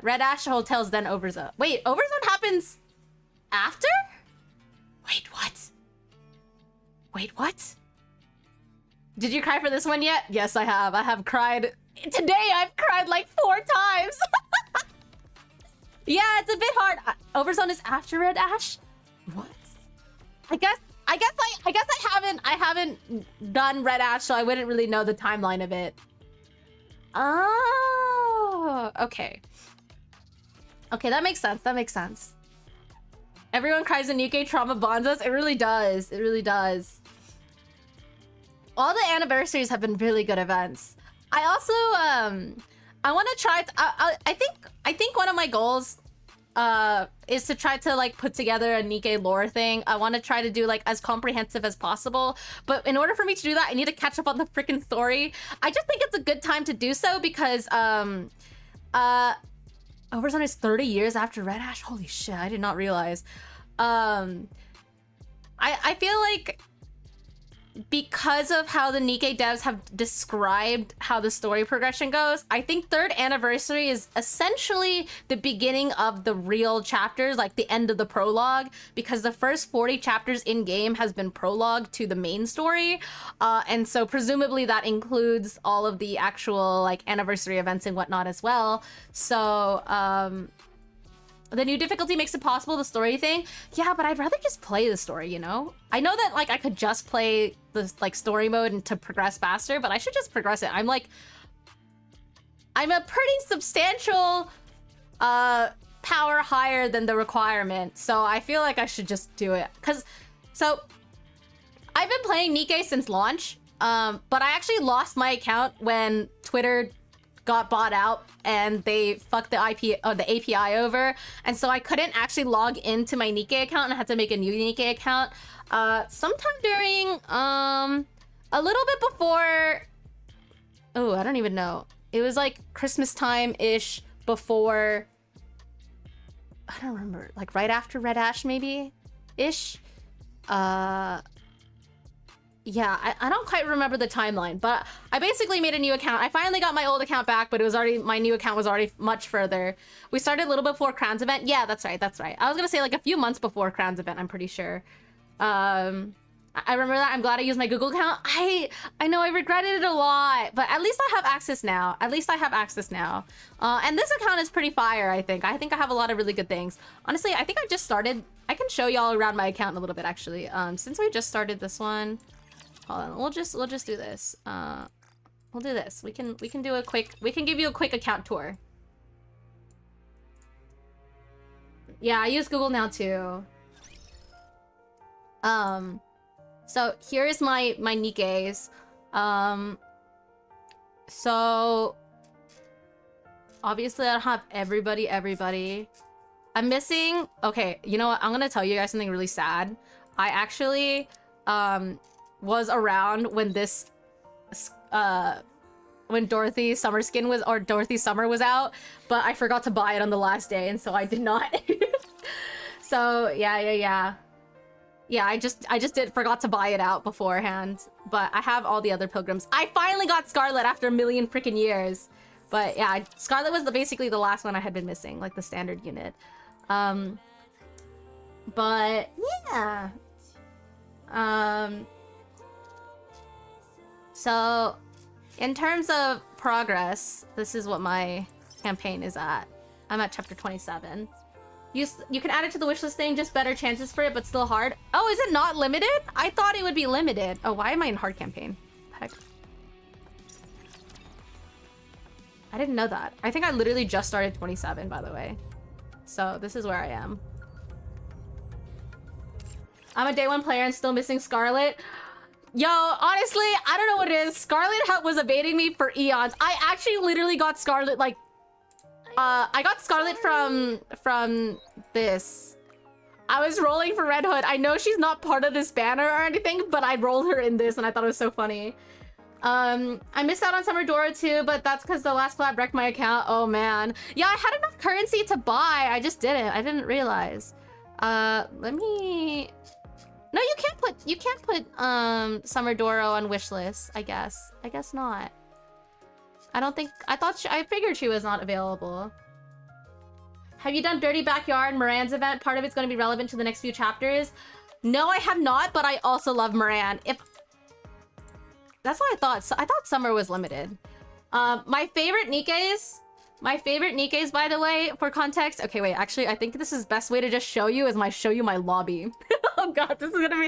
Red Ash, Old Tales, then Overzone. Wait, Overzone happens after? Wait, what? Did you cry for this one yet? Yes, I have. I have cried. Today, I've cried like 4 times. Yeah, it's a bit hard. Overzone is after Red Ash? What? I guess I haven't done Red Ash, so I wouldn't really know the timeline of it. Oh, okay. Okay, that makes sense. Everyone cries in NIKKE, trauma bonds us. It really does. All the anniversaries have been really good events. I also I want to try I think one of my goals is to try to like put together a NIKKE lore thing. I want to try to do like as comprehensive as possible, but in order for me to do that, I need to catch up on the freaking story. I just think it's a good time to do so because Overzone is 30 years after Red Ash. Holy shit, I did not realize. I feel like because of how the NIKKE devs have described how the story progression goes, I think 3rd anniversary is essentially the beginning of the real chapters, like the end of the prologue, because the first 40 chapters in-game has been prologue to the main story. And so presumably that includes all of the actual like anniversary events and whatnot as well. So the new difficulty makes it possible, the story thing. Yeah, but I'd rather just play the story, you know? I know that like I could just play the like story mode and to progress faster, but I should just progress it. I'm a pretty substantial power higher than the requirement, so I feel like I should just do it. So I've been playing NIKKE since launch, but I actually lost my account when Twitter got bought out and they fucked the API over, and so I couldn't actually log into my NIKKE account and I had to make a new NIKKE account sometime during a little bit before, oh, I don't even know, it was like Christmas time ish, before, I don't remember, like right after Red Ash maybe ish. yeah, I don't quite remember the timeline, but I basically made a new account. I finally got my old account back, but it was already, my new account was already much further. We started a little before Crown's event. Yeah, that's right, that's right. I was gonna say like a few months before Crown's event, I'm pretty sure. I remember that. I'm glad I used my Google account. I know I regretted it a lot, but at least I have access now. At least I have access now. And this account is pretty fire, I think. I think I have a lot of really good things. Honestly, I think I just started. I can show y'all around my account in a little bit, actually. Since we just started this one, hold on. We'll just do this. We'll do this. We can do a quick. We can give you a quick account tour. Yeah, I use Google now too. So here's my Nikkes. So obviously I don't have everybody. I'm missing. Okay, you know what? I'm gonna tell you guys something really sad. I actually was around when this when Dorothy's summer skin was, or Dorothy's summer was out, but I forgot to buy it on the last day, and so I did not. So yeah. Yeah, I just forgot to buy it out beforehand, but I have all the other pilgrims. I finally got Scarlet after a million freaking years. But yeah, Scarlet was basically the last one I had been missing, like the standard unit. But yeah. So in terms of progress, this is what my campaign is at. I'm at chapter 27. You can add it to the wishlist thing, just better chances for it, but still hard. Oh, is it not limited? I thought it would be limited. Oh, why am I in hard campaign? Heck. I didn't know that. I think I literally just started 27, by the way. So this is where I am. I'm a day one player and still missing Scarlet. Yo, honestly, I don't know what it is. Scarlet was evading me for eons. I actually literally got Scarlet, like, I got Scarlet from this. I was rolling for Red Hood. I know she's not part of this banner or anything, but I rolled her in this and I thought it was so funny. I missed out on Summer Dora too, but that's because the last collab wrecked my account. Oh man. Yeah, I had enough currency to buy. I just didn't. I didn't realize. Let me... No, you can't put Summer Doro on wishlist, I guess. I guess not. I don't think... I figured she was not available. Have you done Dirty Backyard, Moran's event? Part of it's going to be relevant to the next few chapters. No, I have not, but I also love Moran. That's what I thought. So I thought Summer was limited. My favorite Nikkes, by the way, for context. Okay, wait, actually, I think this is best way to just show you is show you my lobby. Oh god, I'm gonna be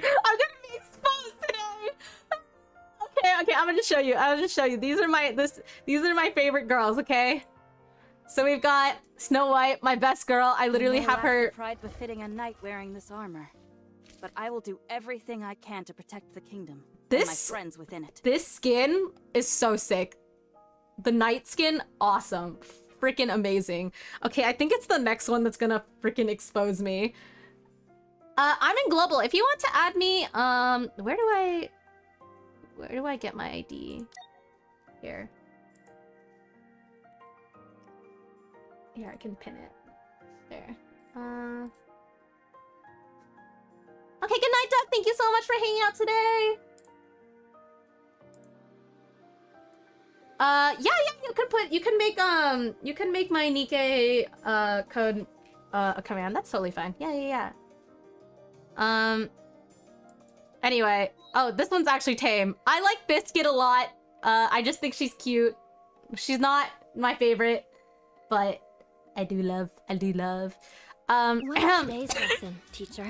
exposed today. Okay, I'm gonna show you. These are my favorite girls, okay? So we've got Snow White, my best girl. I literally have her... pride befitting a knight wearing this armor. But I will do everything I can to protect the kingdom and my friends within it. This skin is so sick. The knight skin, awesome. Freaking amazing. Okay, I think it's the next one that's gonna freaking expose me. I'm in global. If you want to add me, where do I get my ID? Here. Here, I can pin it. There. Okay, good night, Duck. Thank you so much for hanging out today. Yeah, you can make my Nikke code a command. That's totally fine. Yeah. Anyway, oh, this one's actually tame. I like Biscuit a lot. I just think she's cute. She's not my favorite, but I do love. What's today's lesson, teacher?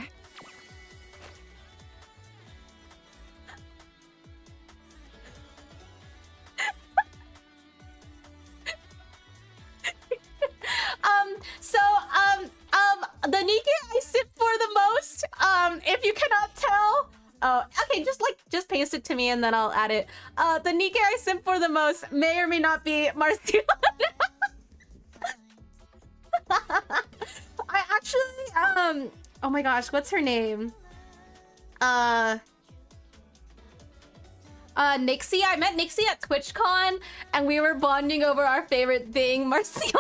The Nikke I sip for the most, if you cannot tell. Oh, okay, just paste it to me and then I'll add it. The Nikke I sip for the most may or may not be Marcion. I actually, oh my gosh, what's her name? Nixie. I met Nixie at TwitchCon and we were bonding over our favorite thing, Marcion.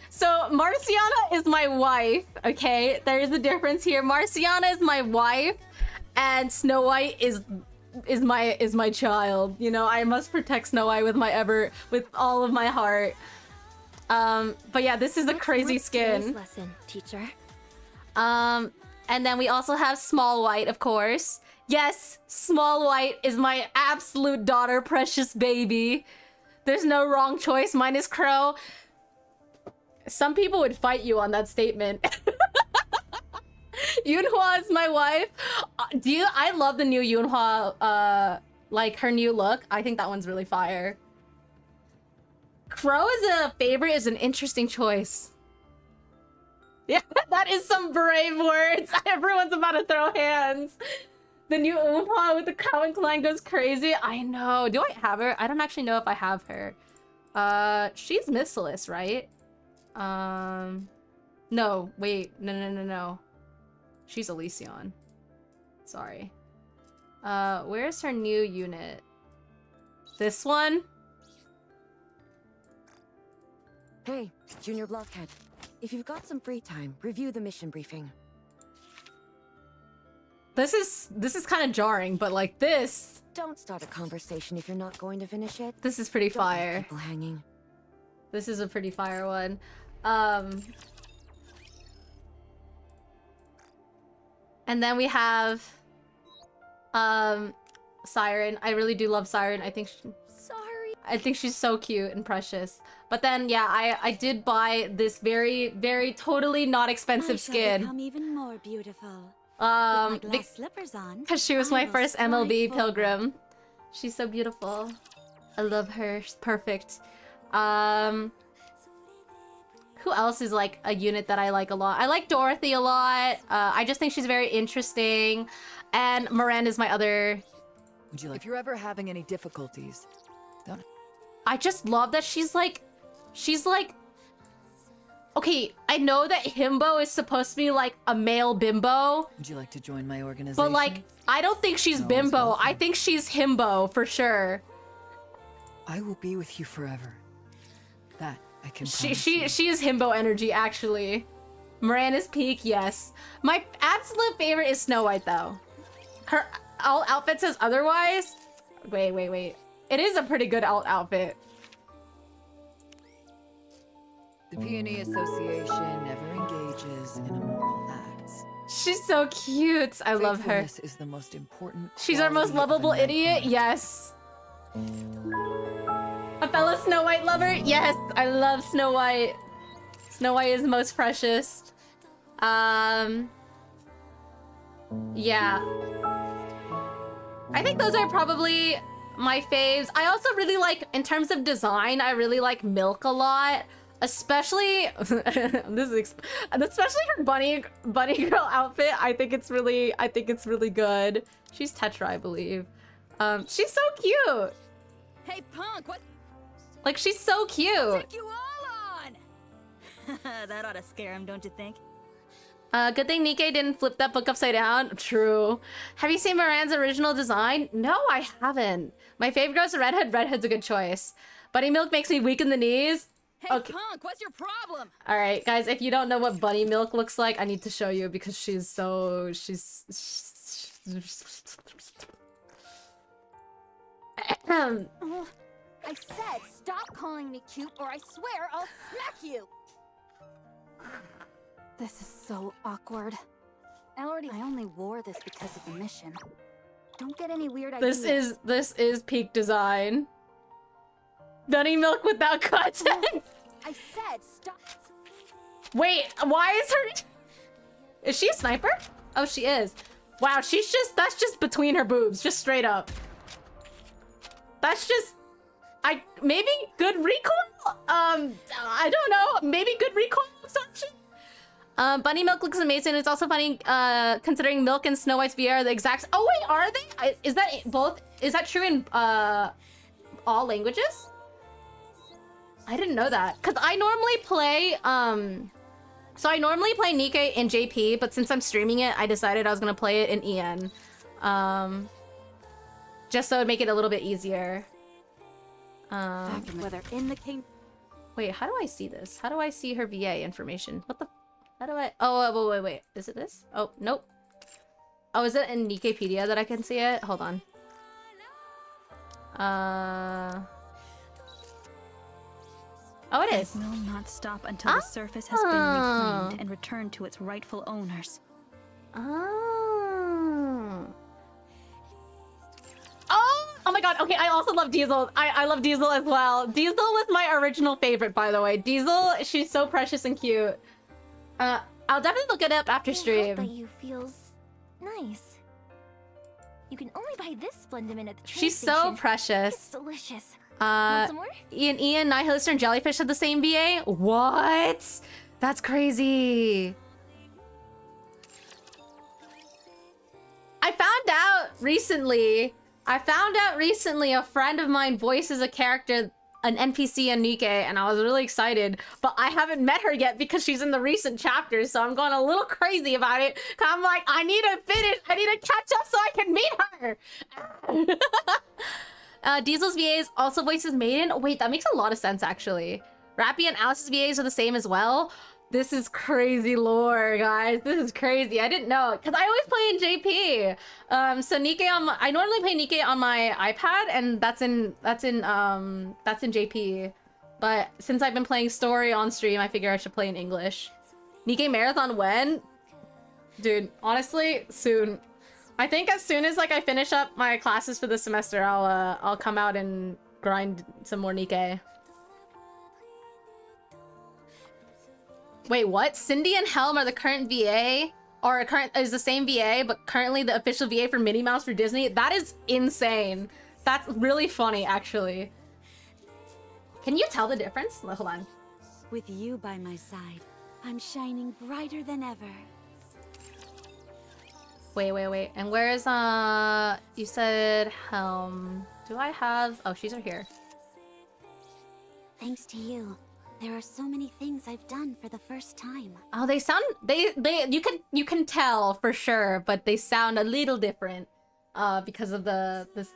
So Marciana is my wife, okay? There is a difference here. Marciana is my wife, and Snow White is my child. You know, I must protect Snow White with all of my heart. But yeah, this is a crazy skin. Lesson, teacher. And then we also have Small White, of course. Yes, Small White is my absolute daughter, precious baby. There's no wrong choice. Mine is Crow. Some people would fight you on that statement. Yunhua is my wife. I love the new Yunhua, like her new look. I think that one's really fire. Crow as a favorite is an interesting choice. Yeah, that is some brave words. Everyone's about to throw hands. The new Yunhua with the Cowan clan goes crazy. I know. Do I have her? I don't actually know if I have her. She's Missilus, right? No, wait. No. She's Elysion. Sorry. Where's her new unit? This one? Hey, Junior Blockhead. If you've got some free time, review the mission briefing. This is kind of jarring, but like this... Don't start a conversation if you're not going to finish it. This is pretty Don't leave fire. people hanging. This is a pretty fire one. And then we have Siren. I really do love Siren. I think she's so cute and precious. But then yeah, I did buy this very, very totally not expensive skin. Become even more beautiful. Slippers on. Because she was my first MLB pilgrim. She's so beautiful. I love her. She's perfect. Who else is like a unit that I like a lot? I like Dorothy a lot. I just think she's very interesting. And Marion is my other... If you're ever having any difficulties, don't... I just love that she's like... Okay, I know that himbo is supposed to be like a male bimbo. Would you like to join my organization? But like, I don't think she's bimbo. I think she's himbo for sure. I will be with you forever. That I can She promise you. is himbo energy, actually. Marion is peak, yes. My absolute favorite is Snow White, though. Her alt outfit says otherwise. Wait. It is a pretty good alt outfit. The Peony Association never engages in immoral acts. She's so cute. I love her. Faithfulness is the most important. She's our most quality of lovable a knight. idiot. Yes. A fellow Snow White lover? Yes, I love Snow White. Snow White is the most precious. Yeah. I think those are probably my faves. I also really like, in terms of design, I really like Milk a lot. Especially, especially her bunny girl outfit. I think it's really good. She's Tetra, I believe. She's so cute. Hey, punk, what? Like, she's so cute. Take you all on! That ought to scare him, don't you think? Good thing Nikke didn't flip that book upside down. True. Have you seen Moran's original design? No, I haven't. My favorite girl's a redhead. Redhead's a good choice. Bunny Milk makes me weak in the knees. Hey, Okay. punk, what's your problem? All right, guys, if you don't know what Bunny Milk looks like, I need to show you because she's Oh, I said stop calling me cute or I swear I'll smack you! This is so awkward. I only wore this because of the mission. Don't get any weird ideas. This is peak design. Bunny Milk without content. I said stop. Wait, why is her... Is she a sniper? Oh, she is. Wow, that's just between her boobs, just straight up. That's just... maybe good recoil? I don't know. Maybe good recoil absorption? Bunny Milk looks amazing. It's also funny, considering Milk and Snow White's VR are the exact... Oh wait, are they? Is that both? Is that true in, all languages? I didn't know that. Because I normally play, so I normally play NIKKE in JP, but since I'm streaming it, I decided I was gonna play it in EN. Just so it'd make it a little bit easier. Whether in the king... Wait, how do I see this? How do I see her VA information? What the... How do I... Oh, wait. Is it this? Oh, nope. Oh, is it in Nikkepedia that I can see it? Hold on. Oh, it is. It will not stop until the surface has been reclaimed and returned to its rightful owners. Oh. Oh my god, okay, I also love Diesel. I love Diesel as well. Diesel was my original favorite, by the way. Diesel, she's so precious and cute. I'll definitely look it up after stream. But you feels nice. You can only buy this Splendiment at the train She's station. so precious. It's delicious. Want some more? Ian, Nihilist, and Jellyfish had the same VA? What? That's crazy. I found out recently a friend of mine voices a character, an NPC in Nikke, and I was really excited, but I haven't met her yet because she's in the recent chapters, so I'm going a little crazy about it. I'm like, I need to catch up so I can meet her. Diesel's VAs also voices Maiden. Wait, that makes a lot of sense, actually. Rappy and Alice's VAs are the same as well. This is crazy lore, guys. This is crazy. I didn't know, because I always play in JP. So Nikke I normally play Nikke on my iPad, and that's in JP. But since I've been playing story on stream, I figure I should play in English. Nikke Marathon when? Dude, honestly, soon. I think as soon as like I finish up my classes for the semester, I'll come out and grind some more Nikke. Wait, what? Cindy and Helm are the current VA, or is the same VA, but currently the official VA for Minnie Mouse for Disney? That is insane. That's really funny, actually. Can you tell the difference? Hold on. With you by my side, I'm shining brighter than ever. Wait. And where is, you said Helm. Do I have... Oh, she's right here. Thanks to you, there are so many things I've done for the first time. Oh, they sound... You can tell for sure, but they sound a little different. Because of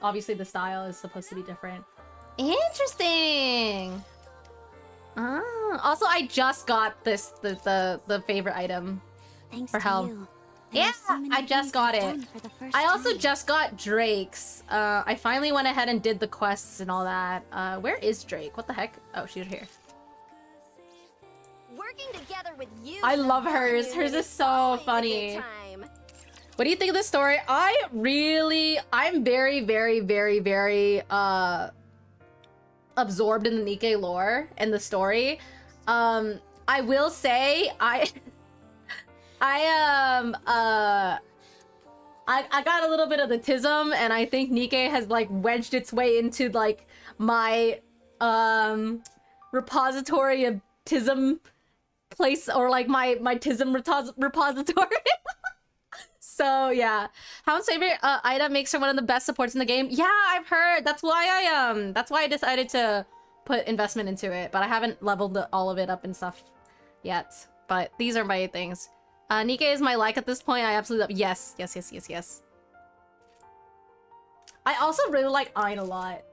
obviously the style is supposed to be different. Interesting! Also, I just got the favorite item for Helm. Yeah, I just got it. I also just got Drake's. I finally went ahead and did the quests and all that. Where is Drake? What the heck? Oh, she's here. Working together with you. I love hers. Hers is so funny. What do you think of this story? I'm very, very, very, very absorbed in the Nikke lore and the story. I will say I got a little bit of the tism, and I think Nikke has like wedged its way into like my repository of tism place, or like my tism repository. So yeah, Hound's favorite item makes her one of the best supports in the game. Yeah, I've heard. That's why I decided to put investment into it, but I haven't leveled all of it up and stuff yet. But these are my things. Nikke is my like at this point. I absolutely love. Yes. I also really like Ayn a lot.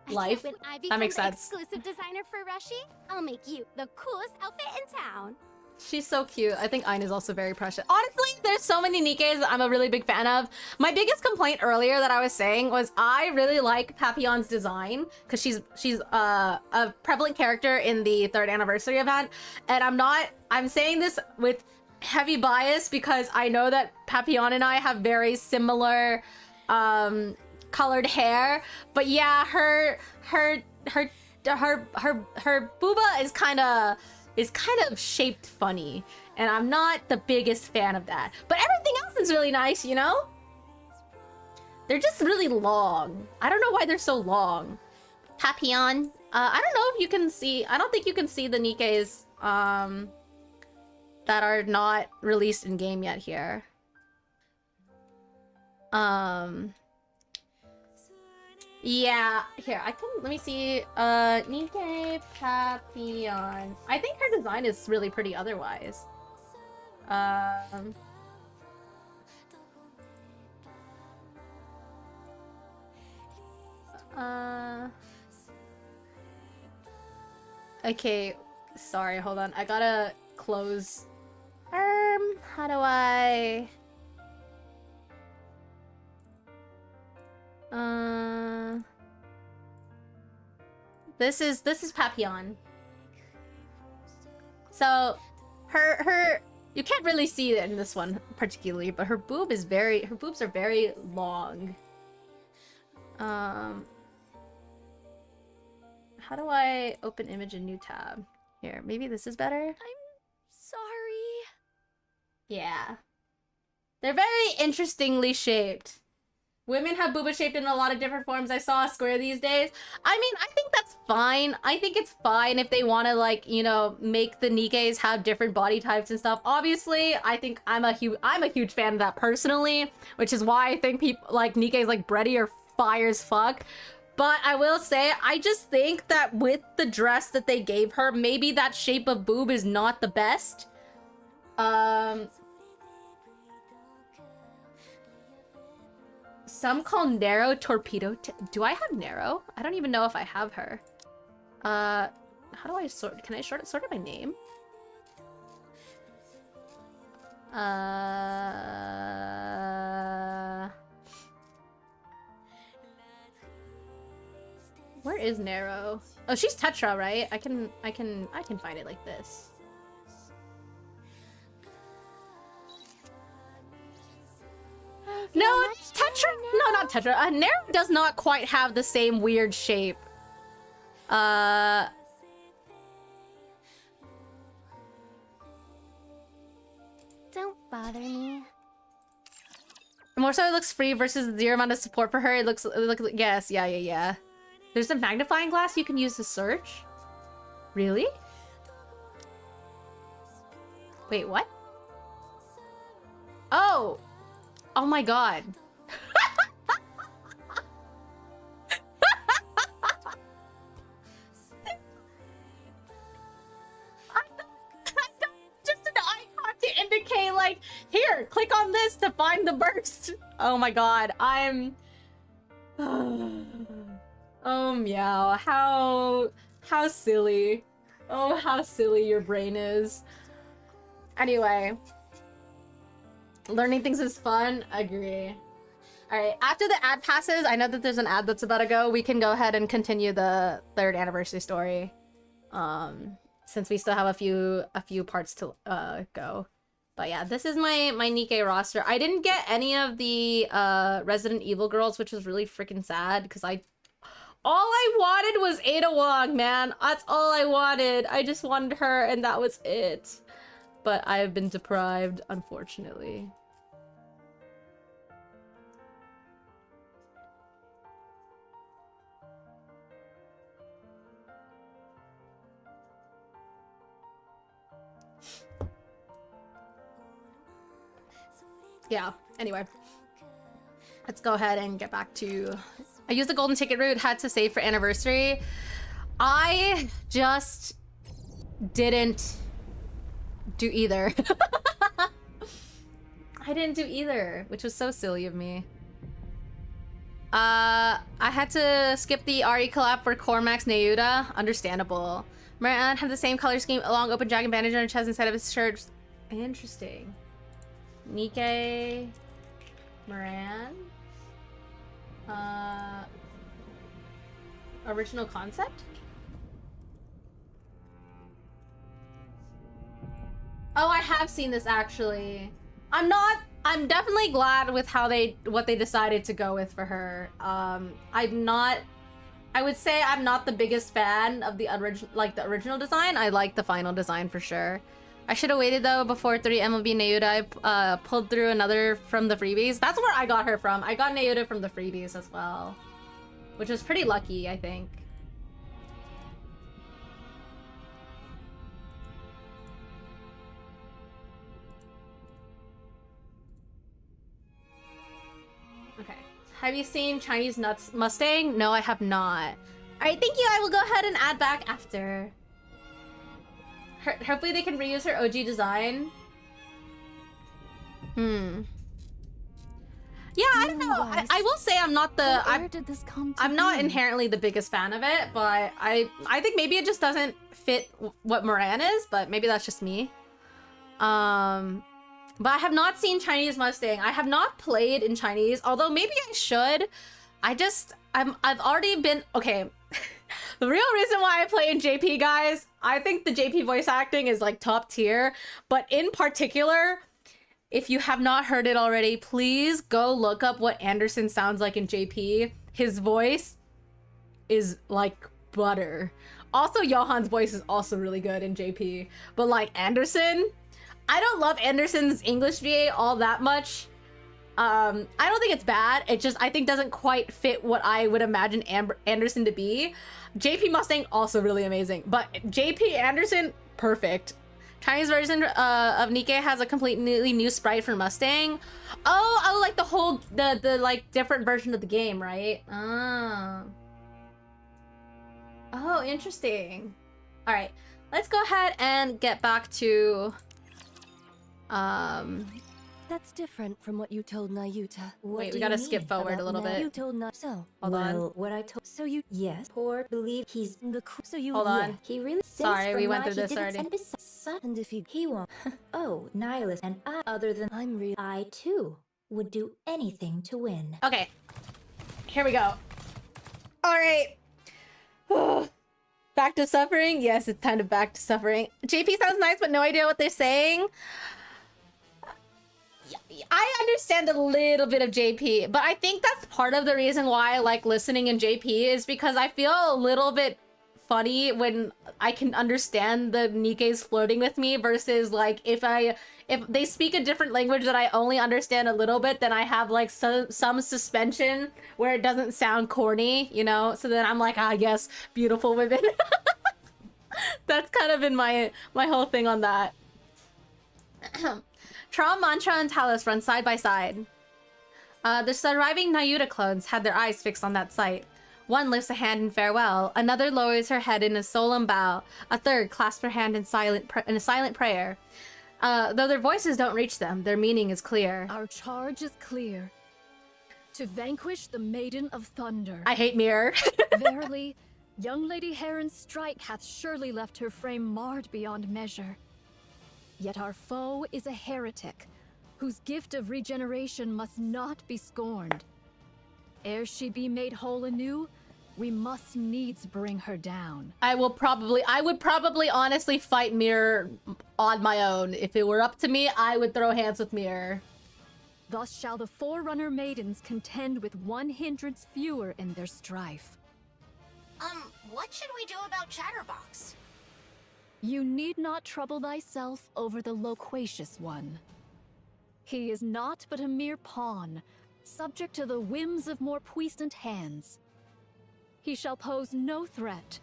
Life. When I That become makes the sense. exclusive designer for Rushi, I'll make you the coolest outfit in town. She's so cute. I think Ayn is also very precious. Honestly, there's so many Nikkes that I'm a really big fan of. My biggest complaint earlier that I was saying was I really like Papillon's design because she's a prevalent character in the 3rd anniversary event, and I'm saying this with heavy bias because I know that Papillon and I have very similar colored hair, but yeah, her booba is kind of shaped funny, and I'm not the biggest fan of that. But everything else is really nice, you know? They're just really long. I don't know why they're so long. Papillon. I don't know if you can see... I don't think you can see the Nikkes that are not released in game yet here. Yeah, here, let me see, Nikke Papillon. I think her design is really pretty otherwise. Okay, sorry, hold on, I gotta close, how do I... This is Papon. So her you can't really see it in this one particularly, but her boobs are very long. How do I open image in new tab? Here, maybe this is better. I'm sorry. Yeah. They're very interestingly shaped. Women have boobas shaped in a lot of different forms. I saw a square these days. I mean, I think that's fine. I think it's fine if they want to, like, you know, make the Nikkes have different body types and stuff. Obviously, I think I'm a huge fan of that personally, which is why I think people like Nikkes like Breddy are fire as fuck. But I will say, I just think that with the dress that they gave her, maybe that shape of boob is not the best. Some call narrow torpedo. Do I have narrow? I don't even know if I have her. How do I sort? Can I sort it by name? Where is narrow? Oh, she's Tetra, right? I can find it like this. No, Tetra. No, not Tetra. Narrow does not quite have the same weird shape. Don't bother me. More so, it looks free versus zero amount of support for her. It looks yes, yeah. There's a magnifying glass you can use to search. Really? Wait, what? Oh. Oh my god. Just an icon to indicate, like, here, click on this to find the burst. Oh my god, I'm... Oh, Miao, how silly. Oh, how silly your brain is. Anyway. Learning things is fun. Agree. Alright, after the ad passes, I know that there's an ad that's about to go. We can go ahead and continue the 3rd anniversary story. Since we still have a few parts to go. But yeah, this is my Nikke roster. I didn't get any of the Resident Evil girls, which was really freaking sad because all I wanted was Ada Wong, man. That's all I wanted. I just wanted her and that was it. But I have been deprived, unfortunately. Yeah, anyway. Let's go ahead and get back to... I used the golden ticket route, had to save for anniversary. I just didn't do either. I didn't do either, which was so silly of me. I had to skip the RE collab for Cormax Neuda. Understandable. Marion had the same color scheme, a long open jacket bandage on her chest instead of his shirt. Interesting. Nikke, Marion. Original concept? Oh, I have seen this actually. I'm definitely glad with what they decided to go with for her. I would say I'm not the biggest fan of the original design. I like the final design for sure. I should have waited though before 3 MLB Neuda. I pulled through another from the freebies. That's where I got her from. I got Neuda from the freebies as well, which was pretty lucky, I think. Okay. Have you seen Chinese Nuts Mustang? No, I have not. Alright, thank you. I will go ahead and add back after. Hopefully they can reuse her OG design. Yeah, I don't know. I will say I'm not the... I'm not inherently the biggest fan of it, but I think maybe it just doesn't fit what Marion is, but maybe that's just me. But I have not seen Chinese Mustang. I have not played in Chinese, although maybe I should. I've already been okay. The real reason why I play in JP, guys, I think the JP voice acting is like top tier, but in particular, if you have not heard it already, please go look up what Anderson sounds like in JP. His voice is like butter. Also, Johan's voice is also really good in JP, but like Anderson, I don't love Anderson's English VA all that much. I don't think it's bad. It just, I think, doesn't quite fit what I would imagine Anderson to be. JP Mustang, also really amazing. But JP Anderson, perfect. Chinese version of NIKKE has a completely new sprite for Mustang. Oh, like the whole, the like different version of the game, right? Oh, interesting. All right, let's go ahead and get back to, That's different from what you told Nayuta. Wait, we gotta skip forward a little bit. You told so. Hold on. What I told. So you. Yes. Poor believe he's the. So you. Hold on. Yeah, he really. Sorry, we went through this already. And if he won't. Oh, nihilist, and I. Other than I'm real. I too would do anything to win. Okay. Here we go. All right. Back to suffering. Yes, it's kind of back to suffering. JP sounds nice, but no idea what they're saying. I understand a little bit of JP, but I think that's part of the reason why I like listening in JP is because I feel a little bit funny when I can understand the NIKKE's flirting with me versus like if they speak a different language that I only understand a little bit, then I have like some suspension where it doesn't sound corny, you know? So then I'm like, ah, yes, beautiful women. That's kind of been my whole thing on that. Traum, Mantra, and Talus run side by side. The surviving Nayuta clones had their eyes fixed on that sight. One lifts a hand in farewell, another lowers her head in a solemn bow, a third clasps her hand in a silent prayer. Though their voices don't reach them, their meaning is clear. Our charge is clear. To vanquish the Maiden of Thunder. I hate Mirror. Verily, young Lady Heron's strike hath surely left her frame marred beyond measure. Yet our foe is a heretic, whose gift of regeneration must not be scorned. Ere she be made whole anew, we must needs bring her down. I would probably honestly fight Mirror on my own. If it were up to me, I would throw hands with Mirror. Thus shall the Forerunner Maidens contend with 1 hindrance fewer in their strife. What should we do about Chatterbox? You need not trouble thyself over the loquacious one. He is naught but a mere pawn, subject to the whims of more puissant hands. He shall pose no threat.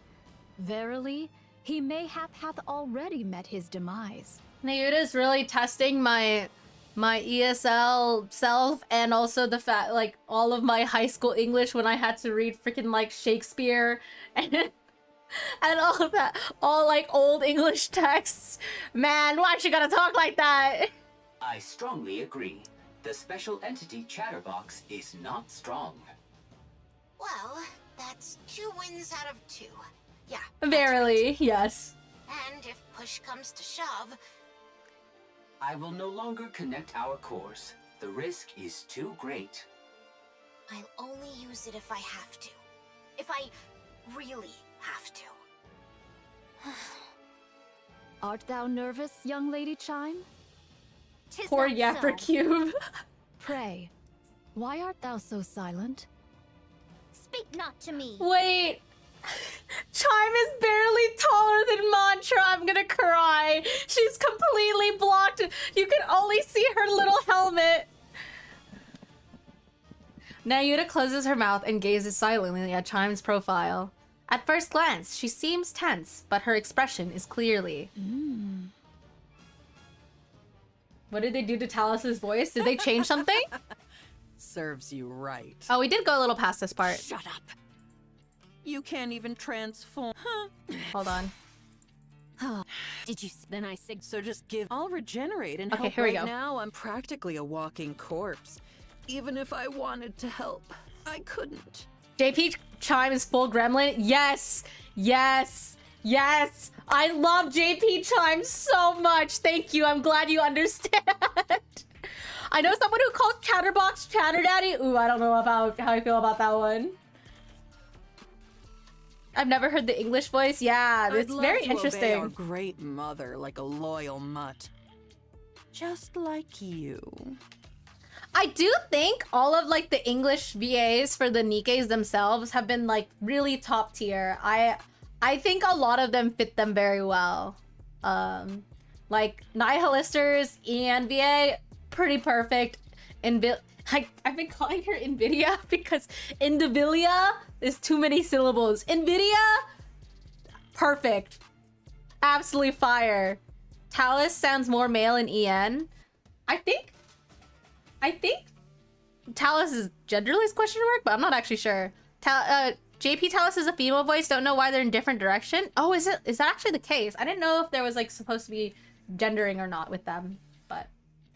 Verily, he mayhap hath already met his demise. Nayuta's really testing my ESL self and also the fact, like, all of my high school English when I had to read freaking, like, Shakespeare and all of that, all like old English texts. Man, why she gotta talk like that? I strongly agree. The special entity Chatterbox is not strong. Well, that's 2 wins out of 2. Yeah. Verily, right. Yes. And if push comes to shove, I will no longer connect our cores. The risk is too great. I'll only use it if I have to. If I really have to. Art thou nervous, young Lady Chime? Poor Yapper Cube. Pray, why art thou so silent? Speak not to me. Wait. Chime is barely taller than Mantra. I'm gonna cry. She's completely blocked. You can only see her little helmet. Nayuta closes her mouth and gazes silently at Chime's profile. At first glance, she seems tense, but her expression is clearly. What did they do to Talus's voice? Did they change something? Serves you right. Oh, we did go a little past this part. Shut up. You can't even transform. Hold on. Did you? Then I said. So just give. I'll regenerate and okay, help. Here we right go. Now I'm practically a walking corpse. Even if I wanted to help, I couldn't. JP Chime is full gremlin. Yes, yes, yes. I love JP Chime so much. Thank you. I'm glad you understand. I know someone who calls Chatterbox Chatter Daddy. Ooh, I don't know about how I feel about that one. I've never heard the English voice. Yeah, it's very interesting. Obey our great mother like a loyal mutt. Just like you. I do think all of like the English VAs for the Nikkes themselves have been like really top tier. I think a lot of them fit them very well. Like Nihilisters and VA, pretty perfect. I've been calling her Nvidia because Indivilia is too many syllables. Nvidia, perfect. Absolutely fire. Talus sounds more male in EN. I think Talus is genderless question mark, but I'm not actually sure. JP Talus is a female voice. Don't know why they're in different direction. Oh, is that actually the case? I didn't know if there was like supposed to be gendering or not with them, but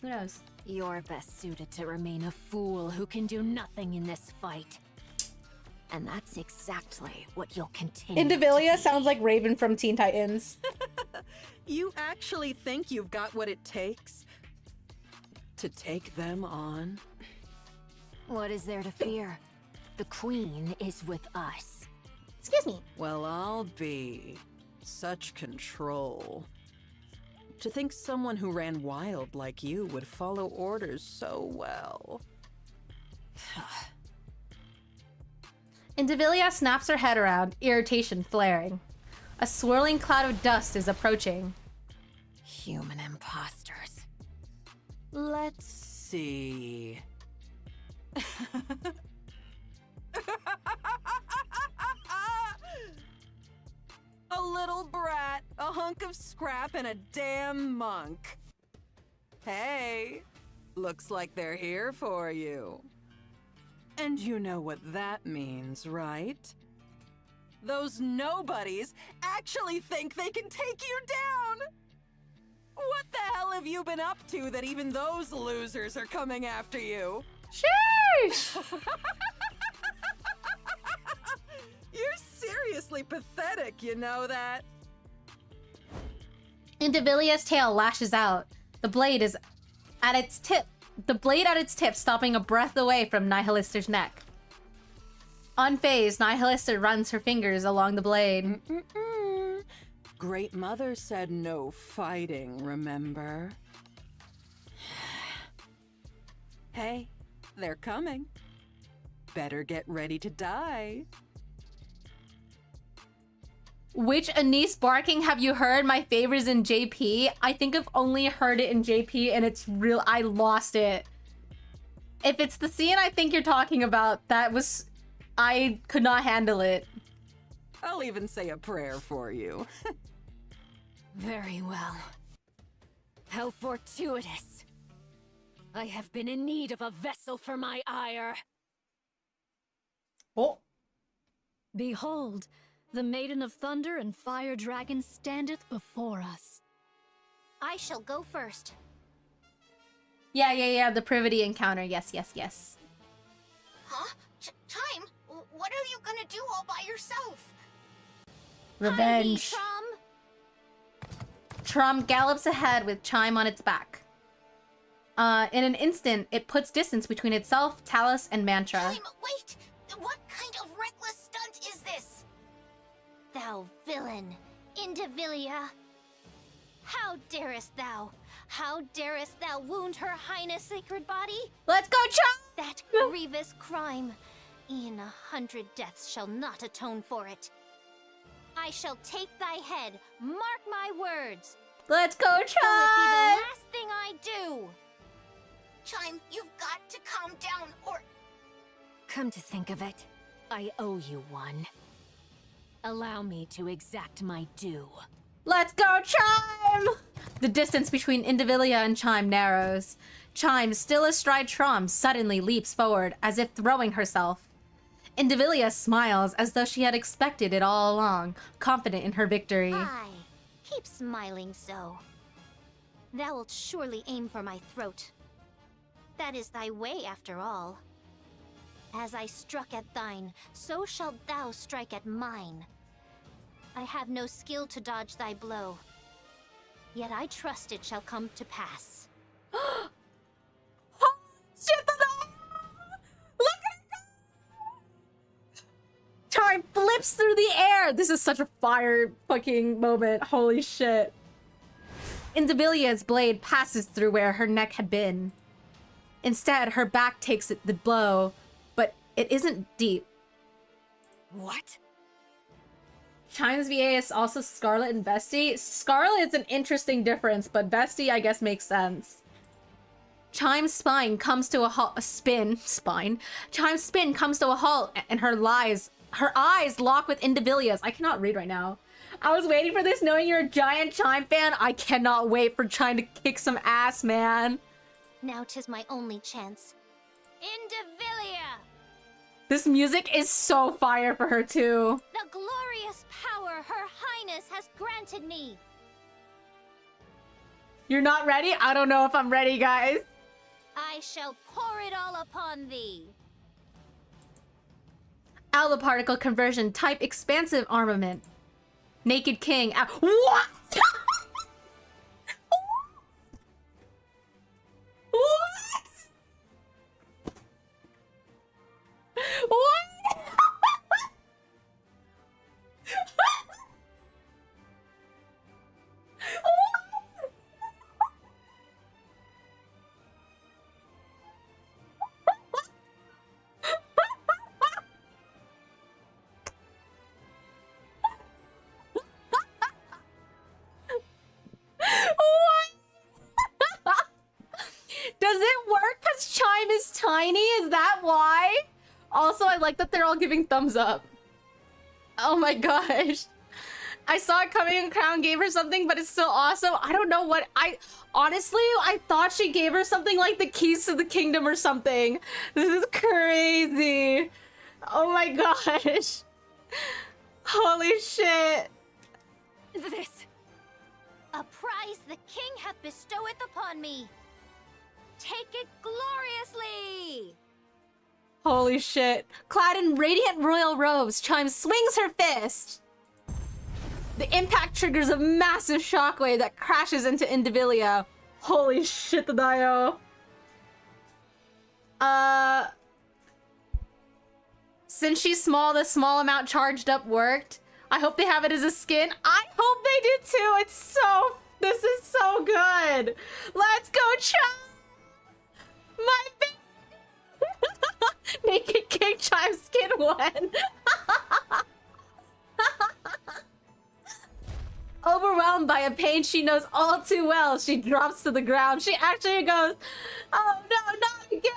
who knows? You're best suited to remain a fool who can do nothing in this fight. And that's exactly what you'll continue. Indivilia sounds like Raven from Teen Titans. You actually think you've got what it takes to take them on? What is there to fear? The Queen is with us. Excuse me. Well, I'll be. Such control. To think someone who ran wild like you would follow orders so well. Indivilia snaps her head around, irritation flaring. A swirling cloud of dust is approaching. Human imposters. Let's see. A little brat, a hunk of scrap, and a damn monk. Hey, looks like they're here for you. And you know what that means, right? Those nobodies actually think they can take you down! What the hell have you been up to that even those losers are coming after you? Sheesh! You're seriously pathetic, you know that? Indivilia's tail lashes out. The blade is at its tip. The blade at its tip stopping a breath away from Nihilister's neck. Unfazed, Nihilister runs her fingers along the blade. Great Mother said no fighting, remember? Hey, they're coming. Better get ready to die. Which Anise barking have you heard? My favorite's in JP. I think I've only heard it in JP and it's real. I lost it. If it's the scene I think you're talking about, I could not handle it. I'll even say a prayer for you. Very well. How fortuitous. I have been in need of a vessel for my ire. Oh. Behold, the Maiden of Thunder and Fire Dragon standeth before us. I shall go first. Yeah, the privity encounter. Yes. Huh? Chime, what are you gonna do all by yourself? Revenge. Trom gallops ahead with Chime on its back. In an instant, it puts distance between itself, Talus, and Mantra. Chime, wait! What kind of reckless stunt is this? Thou villain, Indivilia. How darest thou? How darest thou wound Her Highness' sacred body? Let's go, Chime! That grievous crime. E'en 100 deaths shall not atone for it. I shall take thy head, mark my words. Let's go, Though it be the Chime! last thing I do. Chime, you've got to calm down or... Come to think of it, I owe you one. Allow me to exact my due. Let's go, Chime! The distance between Indivilia and Chime narrows. Chime, still astride Trom, suddenly leaps forward, as if throwing herself. Indivilia smiles as though she had expected it all along, confident in her victory. Aye, keep smiling so. Thou wilt surely aim for my throat. That is thy way, after all. As I struck at thine, so shalt thou strike at mine. I have no skill to dodge thy blow, yet I trust it shall come to pass. Holy rips through the air. This is such a fire fucking moment. Holy shit. Indivilia's blade passes through where her neck had been. Instead, her back takes the blow, but it isn't deep. What? Chime's VA is also Scarlet and Bestie. Scarlet is an interesting difference, but Bestie, I guess, makes sense. Chime's spine comes to a halt. Chime's spin comes to a halt, and her eyes lock with Indivilia's. I cannot read right now. I was waiting for this, knowing you're a giant Chime fan. I cannot wait for Chime to kick some ass, man. Now 'tis my only chance. Indivilia! This music is so fire for her, too. The glorious power Her Highness has granted me! You're not ready? I don't know if I'm ready, guys. I shall pour it all upon thee. Alpha particle conversion, type expansive armament. Naked King. What? What? What? Does it work because Chime is tiny? Is that why? Also, I like that they're all giving thumbs up. Oh my gosh. I saw it coming and Crown gave her something, but it's still awesome. I don't know what honestly, I thought she gave her something like the keys to the kingdom or something. This is crazy. Oh my gosh. Holy shit. This. A prize the king hath bestoweth upon me. Take it gloriously! Holy shit. Clad in radiant royal robes, Chime swings her fist. The impact triggers a massive shockwave that crashes into Indivilia. Holy shit, the Dio. Since she's small, the small amount charged up worked. I hope they have it as a skin. I hope they do too. This is so good. Let's go, Chime! My Naked King Chime skin one. Overwhelmed by a pain she knows all too well, she drops to the ground. She actually goes, oh no, not again.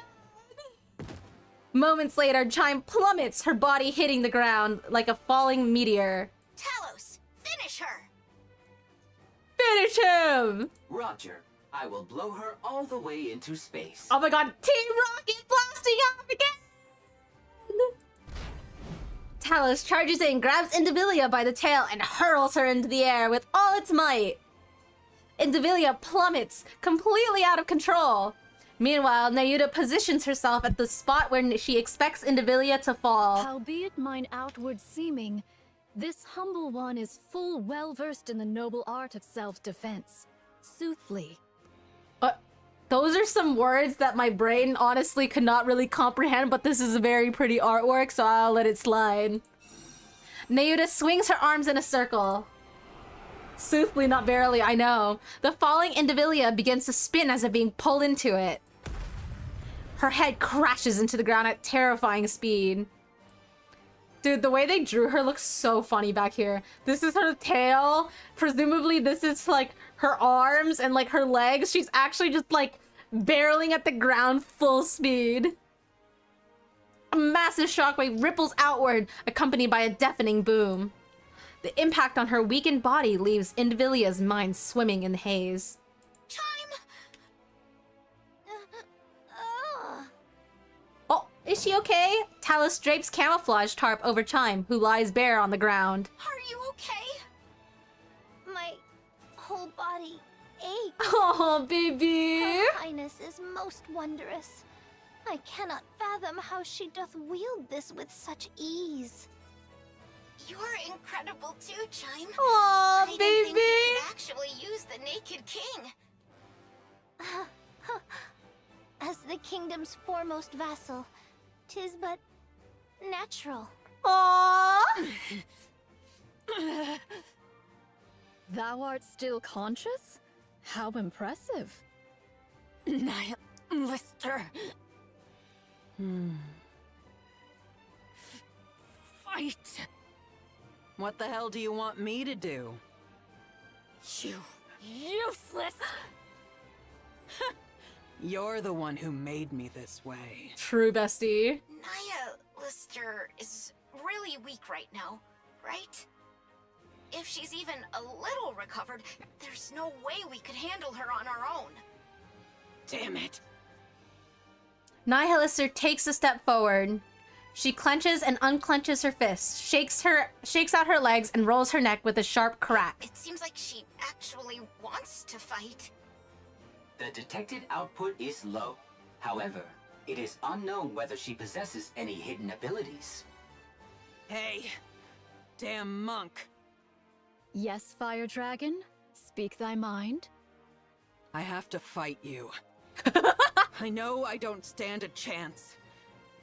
Moments later, Chime plummets, her body hitting the ground like a falling meteor. Talos, finish her! Finish him! Roger. I will blow her all the way into space. Oh my god, Team Rocket blasting off again! Talos charges in, grabs Indivilia by the tail, and hurls her into the air with all its might. Indivilia plummets, completely out of control. Meanwhile, Nayuta positions herself at the spot where she expects Indivilia to fall. Howbeit mine outward seeming, this humble one is full well versed in the noble art of self-defense. Soothly. Those are some words that my brain honestly could not really comprehend, but this is a very pretty artwork, so I'll let it slide. Nayuta swings her arms in a circle. Soothly, not barely, I know. The falling Indivilia begins to spin as if being pulled into it. Her head crashes into the ground at terrifying speed. Dude, the way they drew her looks so funny back here. This is her tail. Presumably this is like her arms and like her legs. She's actually just like barreling at the ground full speed. A massive shockwave ripples outward, accompanied by a deafening boom. The impact on her weakened body leaves Indivilia's mind swimming in the haze. Chime! Oh, is she okay? Talos drapes camouflage tarp over Chime, who lies bare on the ground. Are you okay? My whole body aches. Oh, baby! Her Highness is most wondrous. I cannot fathom how she doth wield this with such ease. You're incredible too, Chime. Aw, I didn't think baby! you could actually use the Naked King. As the kingdom's foremost vassal, 'tis but natural. Aww. Thou art still conscious? How impressive. Lister. Fight. What the hell do you want me to do? You useless. You're the one who made me this way. True, bestie. Lister is really weak right now, right? If she's even a little recovered, there's no way we could handle her on our own. Damn it. Nihilister takes a step forward. She clenches and unclenches her fists, shakes out her legs, and rolls her neck with a sharp crack. It seems like she actually wants to fight. The detected output is low. However, it is unknown whether she possesses any hidden abilities. Hey, damn monk. Yes, Fire Dragon? Speak thy mind. I have to fight you. I know I don't stand a chance.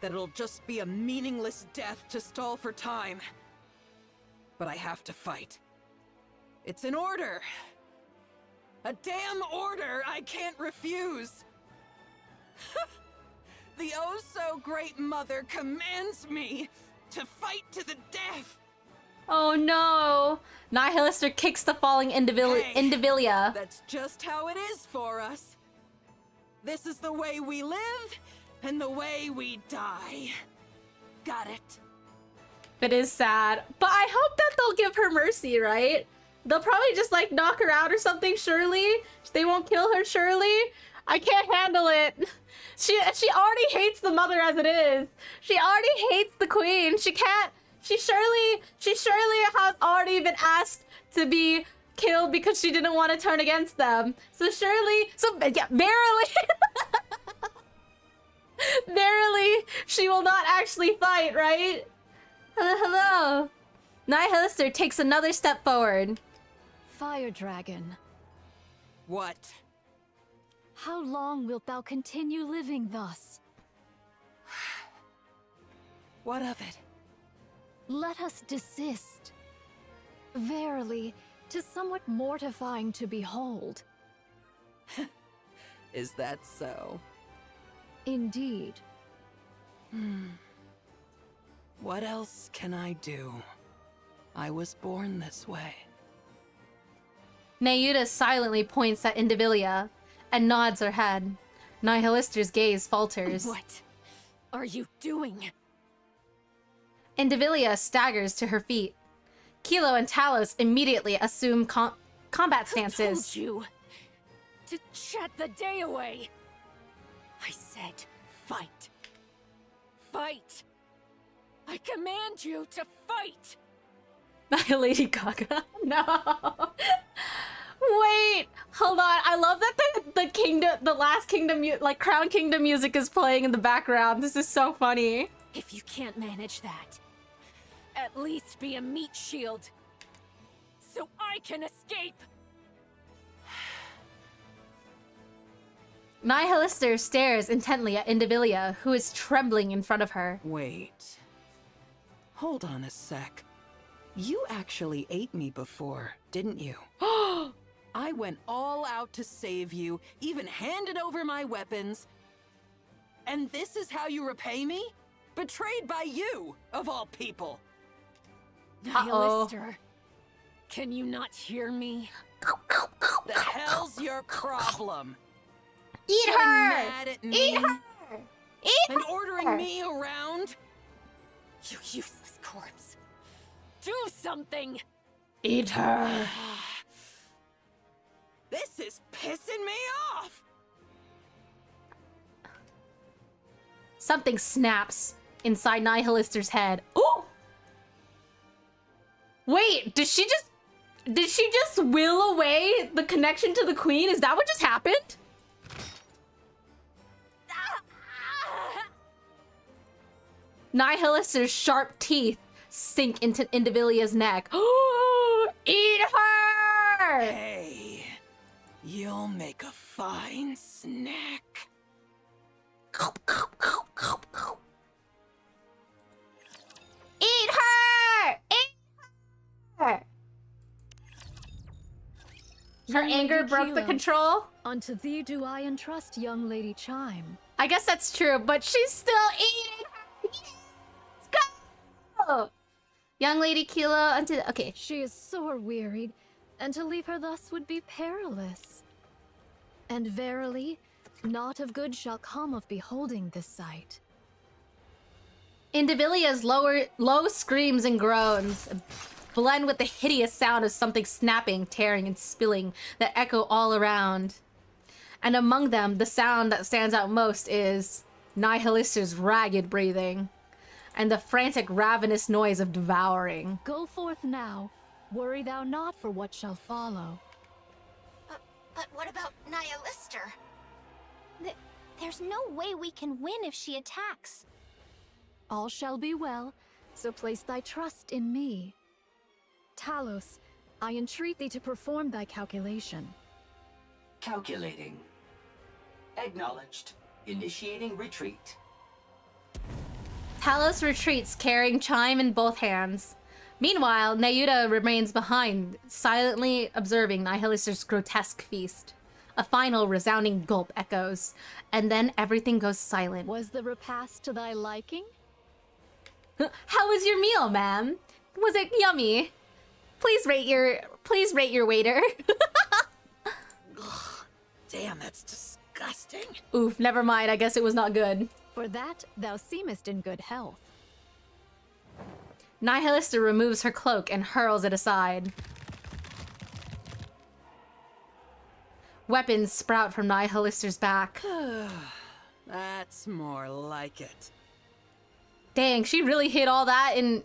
That it'll just be a meaningless death to stall for time. But I have to fight. It's an order. A damn order I can't refuse. The oh-so-great mother commands me to fight to the death. Oh no! Nihilister kicks the falling Indivilia. That's just how it is for us. This is the way we live, and the way we die. Got it. It is sad. But I hope that they'll give her mercy, right? They'll probably just like knock her out or something, surely. They won't kill her, surely. I can't handle it. She already hates the mother as it is. She already hates the queen. She can't. She surely has already been asked to be killed because she didn't want to turn against them. So yeah, barely. Barely, she will not actually fight, right? Hello. Nihilister takes another step forward. Fire Dragon. What? How long wilt thou continue living thus? What of it? Let us desist. Verily, 'tis somewhat mortifying to behold. Is that so? Indeed. What else can I do? I was born this way. Nayuta silently points at Indivilia and nods her head. Nihilister's gaze falters. What are you doing? Indivilia staggers to her feet. Kilo and Talos immediately assume combat stances. Who told you to chat the day away? I said fight. Fight! I command you to fight! Lady Gaga. No. Wait, hold on. I love that the last kingdom, like Crown Kingdom music is playing in the background. This is so funny. If you can't manage that, at least be a meat shield, so I can escape. Nihilister stares intently at Indivilia, who is trembling in front of her. Wait. Hold on a sec. You actually ate me before, didn't you? I went all out to save you, even handed over my weapons. And this is how you repay me? Betrayed by you, of all people. Nihilister, can you not hear me? The hell's your problem? Eat Getting her! mad at me? Eat her! Eat And her! ordering me around? You useless corpse. Do something! Eat her! This is pissing me off! Something snaps inside Nihilister's head. Oh! Wait, did she just will away the connection to the queen? Is that what just happened? Nihilister's sharp teeth sink into Indivilia's neck. Eat her! Hey, you'll make a fine snack. Eat her! Her anger broke the control. Unto thee do I entrust, young Lady Chime. I guess that's true, but she's still eating her. Let's go! Young Lady Kilo unto... Okay. She is sore wearied, and to leave her thus would be perilous. And verily, naught of good shall come of beholding this sight. Indivilia's low screams and groans blend with the hideous sound of something snapping, tearing, and spilling that echo all around. And among them, the sound that stands out most is Nihilister's ragged breathing and the frantic, ravenous noise of devouring. Go forth now. Worry thou not for what shall follow. But what about Nihilister? There's no way we can win if she attacks. All shall be well, so place thy trust in me. Talos, I entreat thee to perform thy calculation. Calculating. Acknowledged. Initiating retreat. Talos retreats, carrying Chime in both hands. Meanwhile, Nayuta remains behind, silently observing Nihilister's grotesque feast. A final resounding gulp echoes, and then everything goes silent. Was the repast to thy liking? How was your meal, ma'am? Was it yummy? Please rate your waiter. Damn, that's disgusting. Oof, never mind. I guess it was not good. For that, thou seemest in good health. Nihilister removes her cloak and hurls it aside. Weapons sprout from Nihilister's back. That's more like it. Dang, she really hid all that in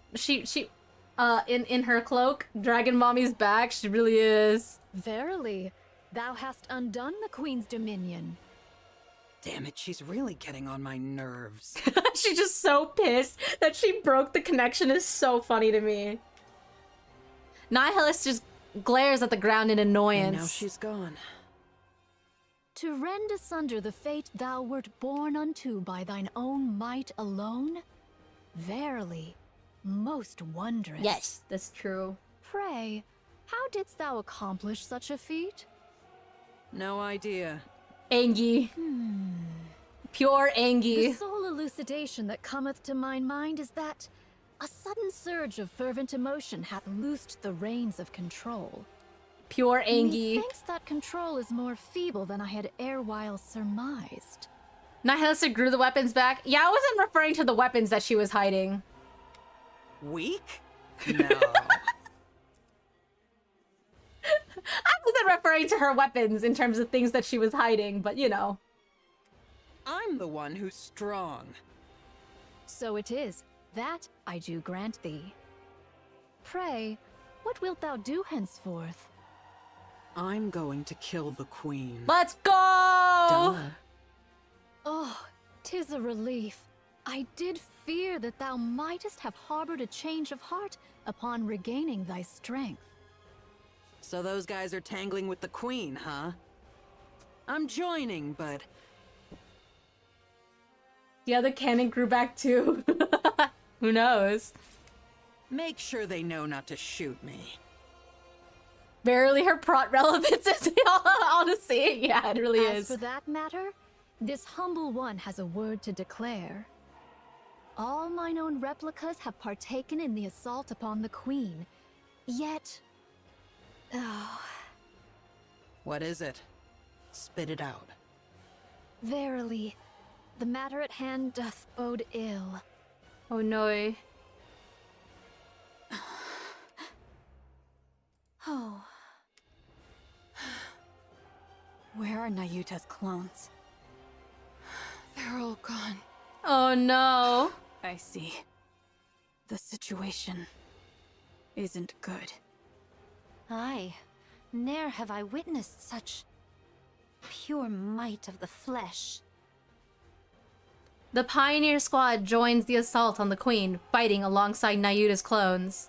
in her cloak. Dragon Mommy's back. She really is. Verily, thou hast undone the Queen's dominion. Damn it, she's really getting on my nerves. She's just so pissed that she broke the connection is so funny to me. Nihilist just glares at the ground in annoyance. And now she's gone. To rend asunder the fate thou wert born unto by thine own might alone? Verily, most wondrous. Yes, that's true. Pray, how didst thou accomplish such a feat? No idea. Angie. Pure Angie. The sole elucidation that cometh to mine mind is that a sudden surge of fervent emotion hath loosed the reins of control. Pure Angie. Methinks that control is more feeble than I had erewhile surmised. Nihilista grew the weapons back. Yeah, I wasn't referring to the weapons that she was hiding. Weak? No. I wasn't referring to her weapons in terms of things that she was hiding, but you know. I'm the one who's strong. So it is. That I do grant thee. Pray, what wilt thou do henceforth? I'm going to kill the Queen. Let's go! Duh. Oh, 'tis a relief. I did fear that thou mightest have harbored a change of heart upon regaining thy strength. So those guys are tangling with the Queen, huh? I'm joining, but... The other cannon grew back too. Who knows? Make sure they know not to shoot me. Barely her prot relevance is honestly. Yeah, it really is. As for that matter, this humble one has a word to declare. All mine own replicas have partaken in the assault upon the Queen. Yet... Oh... What is it? Spit it out. Verily, the matter at hand doth bode ill. Oh no. Oh. Where are Nayuta's clones? They're all gone. Oh no. I see. The situation isn't good. Aye, ne'er have I witnessed such pure might of the flesh. The Pioneer Squad joins the assault on the Queen, fighting alongside Nayuta's clones.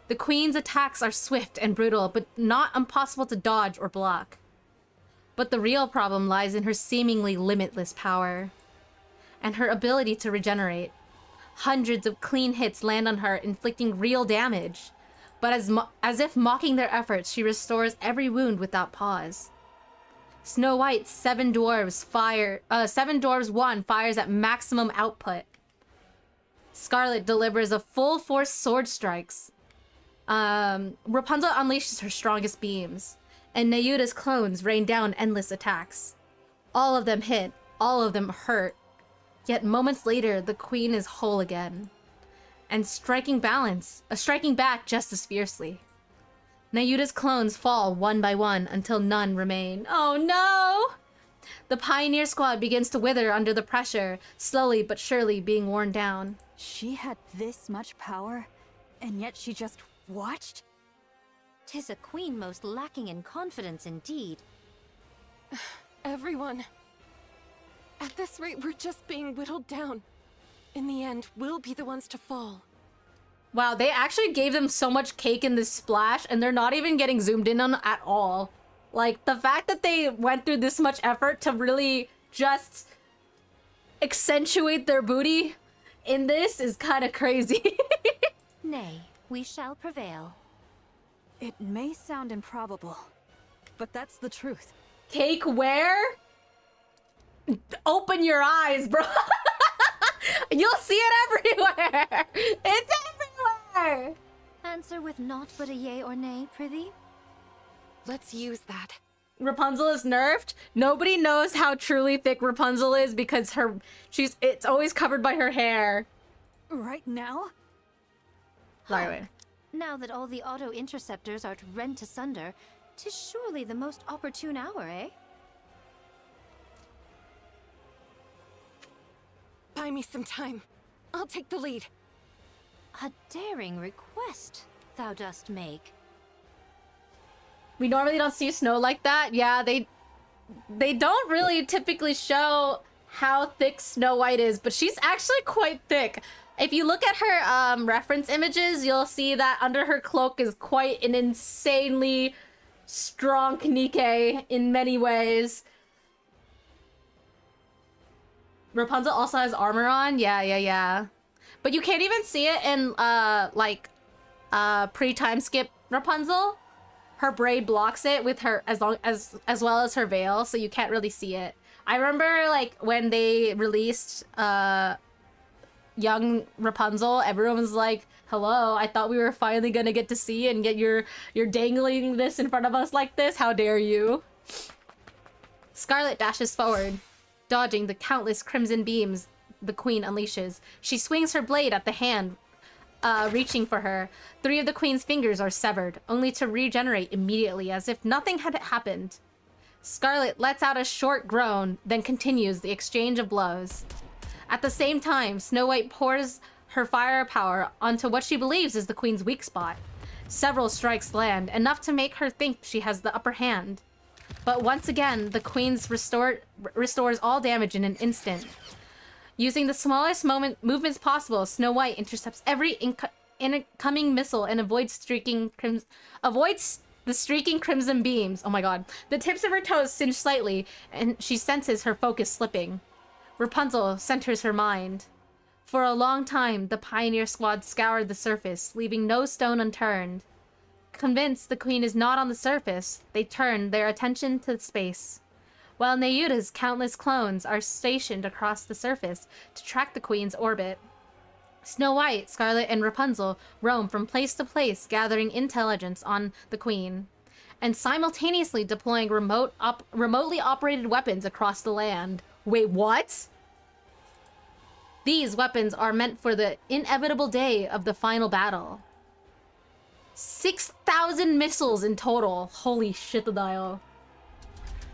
The Queen's attacks are swift and brutal, but not impossible to dodge or block. But the real problem lies in her seemingly limitless power, and her ability to regenerate. Hundreds of clean hits land on her, inflicting real damage, but as if mocking their efforts, she restores every wound without pause. Snow White's 7 Dwarves 1 fires at maximum output. Scarlet delivers a full force sword strikes. Rapunzel unleashes her strongest beams, and Nayuta's clones rain down endless attacks. All of them hit, all of them hurt. Yet moments later, the queen is whole again, and striking back just as fiercely. Nayuta's clones fall one by one until none remain. Oh no! The Pioneer Squad begins to wither under the pressure, slowly but surely being worn down. She had this much power, and yet she just watched? 'Tis a queen most lacking in confidence indeed. Everyone. At this rate, we're just being whittled down. In the end, we'll be the ones to fall. Wow, they actually gave them so much cake in this splash, and they're not even getting zoomed in on at all. Like, the fact that they went through this much effort to really just accentuate their booty in this is kind of crazy. Nay, we shall prevail. It may sound improbable, but that's the truth. Cake where? Open your eyes, bro. You'll see it everywhere. It's everywhere. Answer with naught but a yay or nay, prithee. Let's use that. Rapunzel is nerfed. Nobody knows how truly thick Rapunzel is because it's always covered by her hair. Right now? Sorry, wait. Now that all the auto-interceptors are rent asunder, 'tis surely the most opportune hour, eh? Buy me some time. I'll take the lead. A daring request thou dost make. We normally don't see Snow like that. Yeah, they don't really typically show how thick Snow White is, but she's actually quite thick. If you look at her reference images, you'll see that under her cloak is quite an insanely strong NIKKE in many ways. Rapunzel also has armor on. Yeah. But you can't even see it in pre-time skip Rapunzel. Her braid blocks it with her as well as her veil, so you can't really see it. I remember like when they released young Rapunzel, everyone was like, "Hello, I thought we were finally gonna get to see it, and yet you're dangling this in front of us like this. How dare you?" Scarlet dashes forward, dodging the countless crimson beams the queen unleashes. She swings her blade at the hand, reaching for her. 3 of the queen's fingers are severed, only to regenerate immediately as if nothing had happened. Scarlet lets out a short groan, then continues the exchange of blows. At the same time, Snow White pours her firepower onto what she believes is the queen's weak spot. Several strikes land, enough to make her think she has the upper hand. But once again, the queen's restores all damage in an instant. Using the smallest movements possible, Snow White intercepts every incoming missile and avoids the streaking crimson beams. Oh my god. The tips of her toes singe slightly, and she senses her focus slipping. Rapunzel centers her mind. For a long time, the Pioneer Squad scoured the surface, leaving no stone unturned. Convinced the queen is not on the surface, they turn their attention to space. While Nayuta's countless clones are stationed across the surface to track the queen's orbit. Snow White, Scarlet, and Rapunzel roam from place to place, gathering intelligence on the queen, and simultaneously deploying remotely operated weapons across the land. Wait, what? These weapons are meant for the inevitable day of the final battle. 6,000 missiles in total. Holy shit, the dial.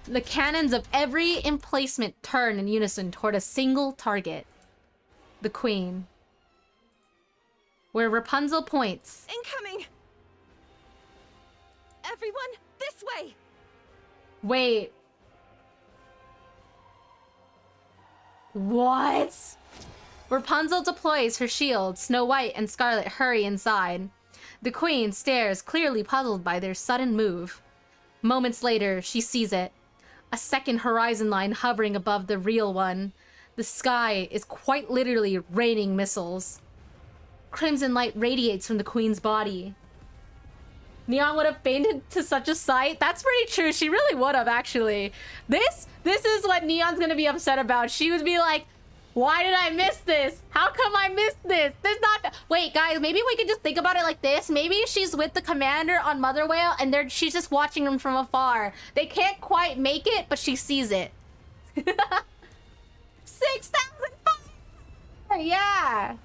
The cannons of every emplacement turn in unison toward a single target. The queen. Where Rapunzel points. Incoming! Everyone, this way! Wait. What? Rapunzel deploys her shield. Snow White and Scarlet hurry inside. The queen stares, clearly puzzled by their sudden move. Moments later, she sees it. A second horizon line hovering above the real one. The sky is quite literally raining missiles. Crimson light radiates from the queen's body. Neon would have fainted to such a sight. That's pretty true. She really would have, actually. This is what Neon's gonna be upset about. She would be like, why did I miss this? How come I missed this? This not... Wait, guys, maybe we could just think about it like this. Maybe she's with the commander on Mother Whale and she's just watching them from afar. They can't quite make it, but she sees it. 6,000 fire! Yeah!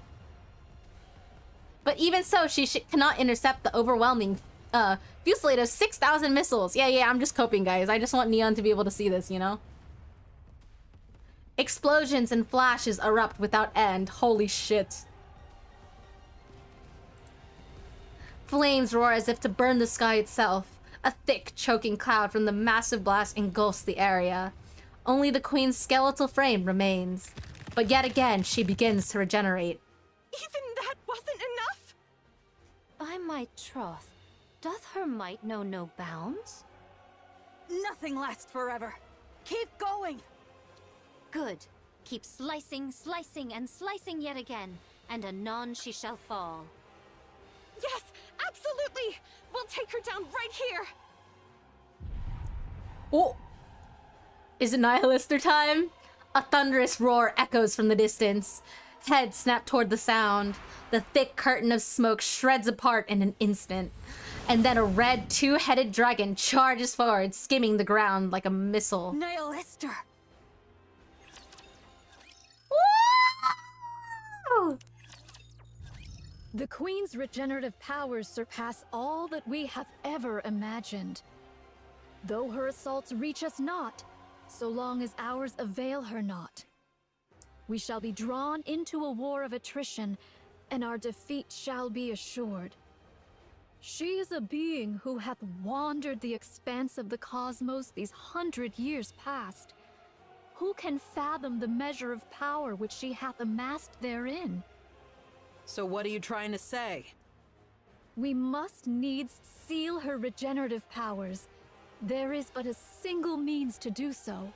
But even so, she cannot intercept the overwhelming fusillade of 6,000 missiles. Yeah, I'm just coping, guys. I just want Neon to be able to see this, you know? Explosions and flashes erupt without end. Holy shit. Flames roar as if to burn the sky itself. A thick, choking cloud from the massive blast engulfs the area. Only the queen's skeletal frame remains. But yet again, she begins to regenerate. Even that wasn't enough? By my troth, doth her might know no bounds? Nothing lasts forever. Keep going. Good. Keep slicing, slicing, and slicing yet again, and anon she shall fall. Yes, absolutely! We'll take her down right here! Oh! Is it Nihilister time? A thunderous roar echoes from the distance. Heads snap toward the sound. The thick curtain of smoke shreds apart in an instant. And then a red two-headed dragon charges forward, skimming the ground like a missile. Nihilister! Woo! The Queen's regenerative powers surpass all that we have ever imagined. Though her assaults reach us not, so long as ours avail her not. We shall be drawn into a war of attrition, and our defeat shall be assured. She is a being who hath wandered the expanse of the cosmos these 100 years past. Who can fathom the measure of power which she hath amassed therein? So what are you trying to say? We must needs seal her regenerative powers. There is but a single means to do so.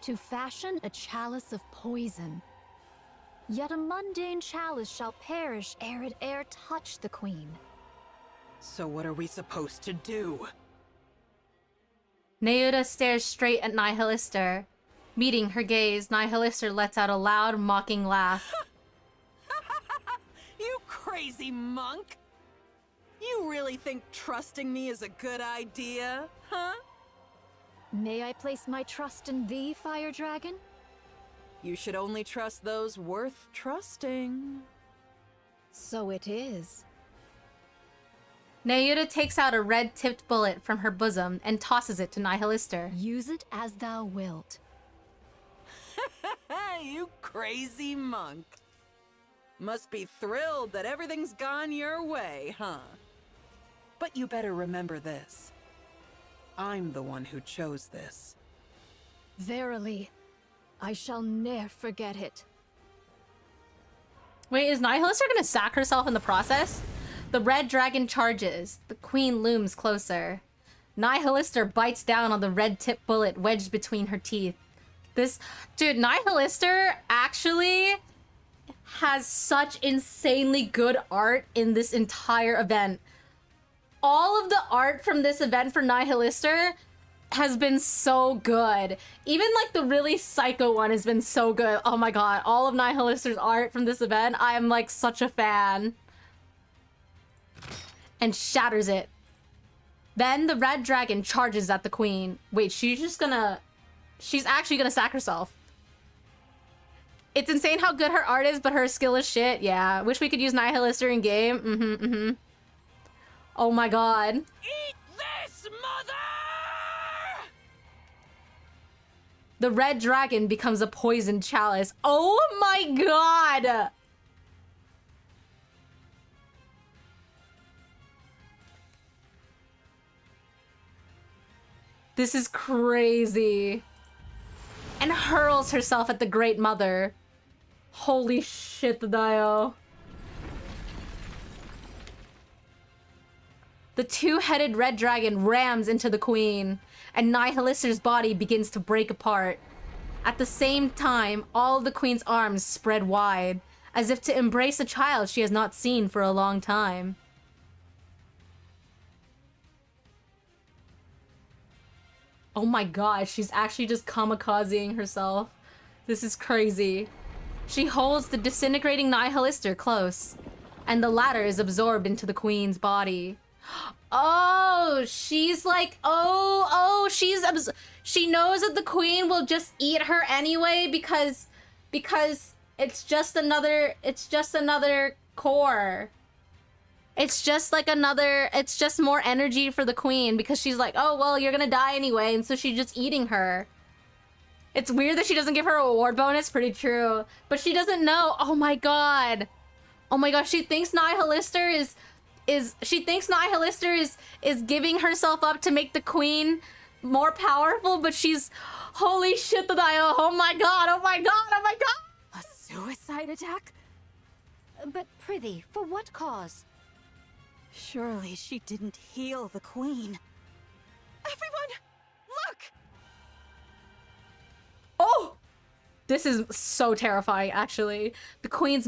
To fashion a chalice of poison. Yet a mundane chalice shall perish ere it touch the Queen. So what are we supposed to do? Neuda stares straight at Nihilister. Meeting her gaze, Nihilister lets out a loud, mocking laugh. You crazy monk! You really think trusting me is a good idea, huh? May I place my trust in thee, Fire Dragon? You should only trust those worth trusting. So it is. Neuda takes out a red-tipped bullet from her bosom and tosses it to Nihilister. Use it as thou wilt. You crazy monk. Must be thrilled that everything's gone your way, huh? But you better remember this. I'm the one who chose this. Verily, I shall ne'er forget it. Wait, is Nihilister gonna sack herself in the process? The red dragon charges. The queen looms closer. Nihilister bites down on the red-tipped bullet wedged between her teeth. Dude, Nihilister actually has such insanely good art in this entire event. All of the art from this event for Nihilister has been so good. Even like the really psycho one has been so good. Oh my god, all of Nihilister's art from this event, I am like such a fan. And shatters it. Then the red dragon charges at the queen. Wait, she's actually gonna sack herself. It's insane how good her art is, but her skill is shit. Yeah, wish we could use Nihilister in game. Oh my god. Eat this, mother! The red dragon becomes a poisoned chalice. Oh my god! This is crazy. And hurls herself at the Great Mother. Holy shit, Dio. The two-headed red dragon rams into the queen, and Nihilister's body begins to break apart. At the same time, all of the queen's arms spread wide, as if to embrace a child she has not seen for a long time. Oh my god, she's actually just kamikazing herself. This is crazy. She holds the disintegrating nihilister close, and the latter is absorbed into the queen's body. Oh, she's like, she knows that the queen will just eat her anyway because it's just another core. It's just like it's just more energy for the queen because she's like, oh, well, you're gonna die anyway, and so she's just eating her. It's weird that she doesn't give her a reward bonus, pretty true. But she doesn't know, oh my god. Oh my gosh, she thinks Nihilister is giving herself up to make the queen more powerful, but she's, holy shit, oh my god, oh my god, oh my god! A suicide attack? But Prithee, for what cause? Surely she didn't heal the queen. Everyone, look! Oh! This is so terrifying, actually. The queen's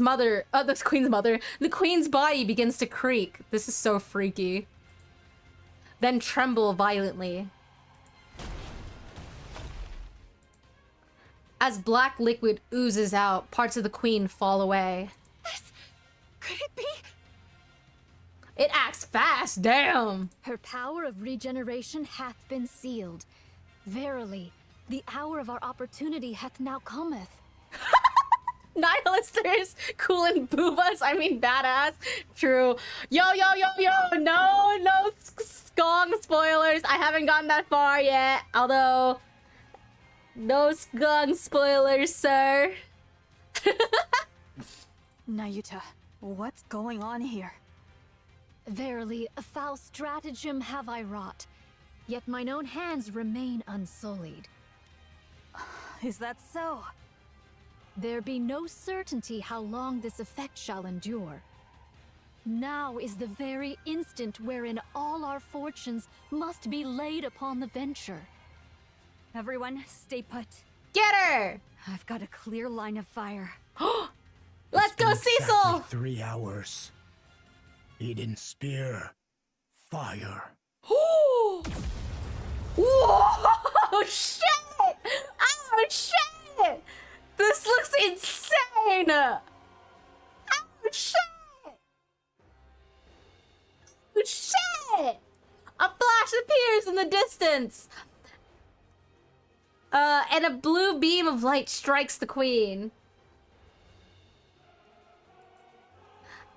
body begins to creak. This is so freaky. Then tremble violently. As black liquid oozes out, parts of the queen fall away. Could it be? It acts fast, damn! Her power of regeneration hath been sealed. Verily, the hour of our opportunity hath now cometh. Nihilisters, cool and boobas, I mean badass. True. Yo, no skong spoilers. I haven't gotten that far yet. Although, no skong spoilers, sir. Nayuta, what's going on here? Verily, a foul stratagem have I wrought, yet mine own hands remain unsullied. Is that so? There be no certainty how long this effect shall endure. Now is the very instant wherein all our fortunes must be laid upon the venture. Everyone, stay put. Get her! I've got a clear line of fire. Let's go, Cecil! Exactly 3 hours. Eden spear. Fire. Whoa, shit! Oh, shit! This looks insane! Oh, shit! Oh, shit! A flash appears in the distance! And a blue beam of light strikes the queen.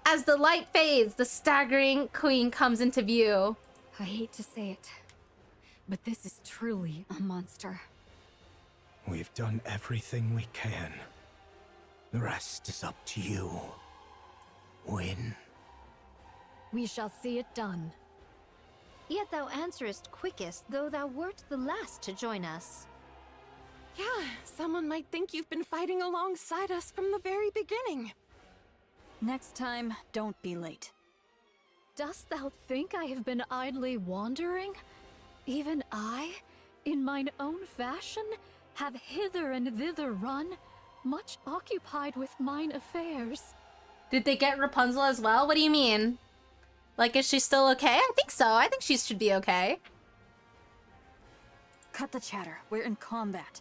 As the light fades, the staggering queen comes into view. I hate to say it, but this is truly a monster. We've done everything we can. The rest is up to you. Win. We shall see it done. Yet thou answerest quickest, though thou wert the last to join us. Yeah, someone might think you've been fighting alongside us from the very beginning. Next time, don't be late. Dost thou think I have been idly wandering? Even I, in mine own fashion, have hither and thither run, much occupied with mine affairs. Did they get Rapunzel as well? What do you mean? Like, is she still okay? I think so. I think she should be okay. Cut the chatter. We're in combat.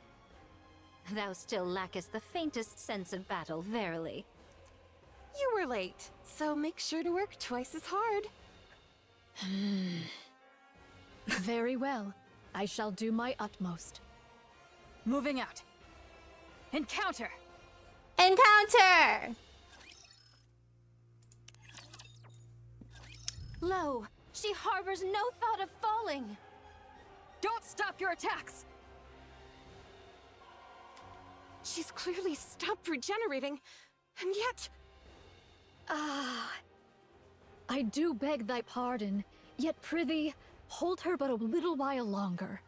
Thou still lackest the faintest sense of battle, verily. You were late, so make sure to work twice as hard. Very well. I shall do my utmost. Moving out. Encounter! Encounter! Lo, she harbors no thought of falling. Don't stop your attacks! She's clearly stopped regenerating, and yet... I do beg thy pardon, yet prithee, hold her but a little while longer.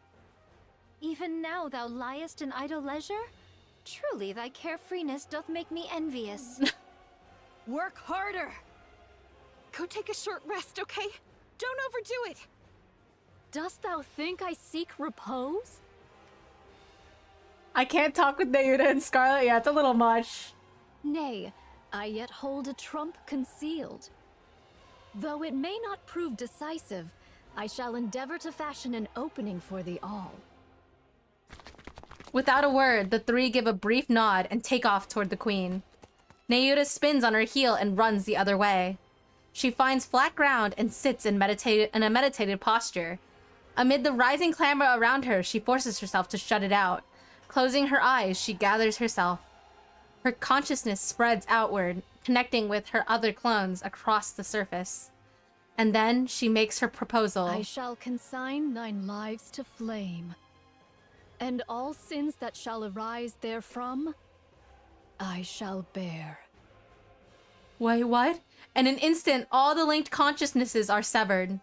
Even now thou liest in idle leisure? Truly thy carefreeness doth make me envious. Work harder! Go take a short rest, okay? Don't overdo it! Dost thou think I seek repose? I can't talk with Nayuta and Scarlet. Yeah, it's a little much. Nay, I yet hold a trump concealed. Though it may not prove decisive, I shall endeavor to fashion an opening for thee all. Without a word, the three give a brief nod and take off toward the queen. Nayuta spins on her heel and runs the other way. She finds flat ground and sits in a meditative posture. Amid the rising clamor around her, she forces herself to shut it out. Closing her eyes, she gathers herself. Her consciousness spreads outward, connecting with her other clones across the surface. And then she makes her proposal. I shall consign thine lives to flame, and all sins that shall arise therefrom, I shall bear. Wait, what? In an instant, all the linked consciousnesses are severed.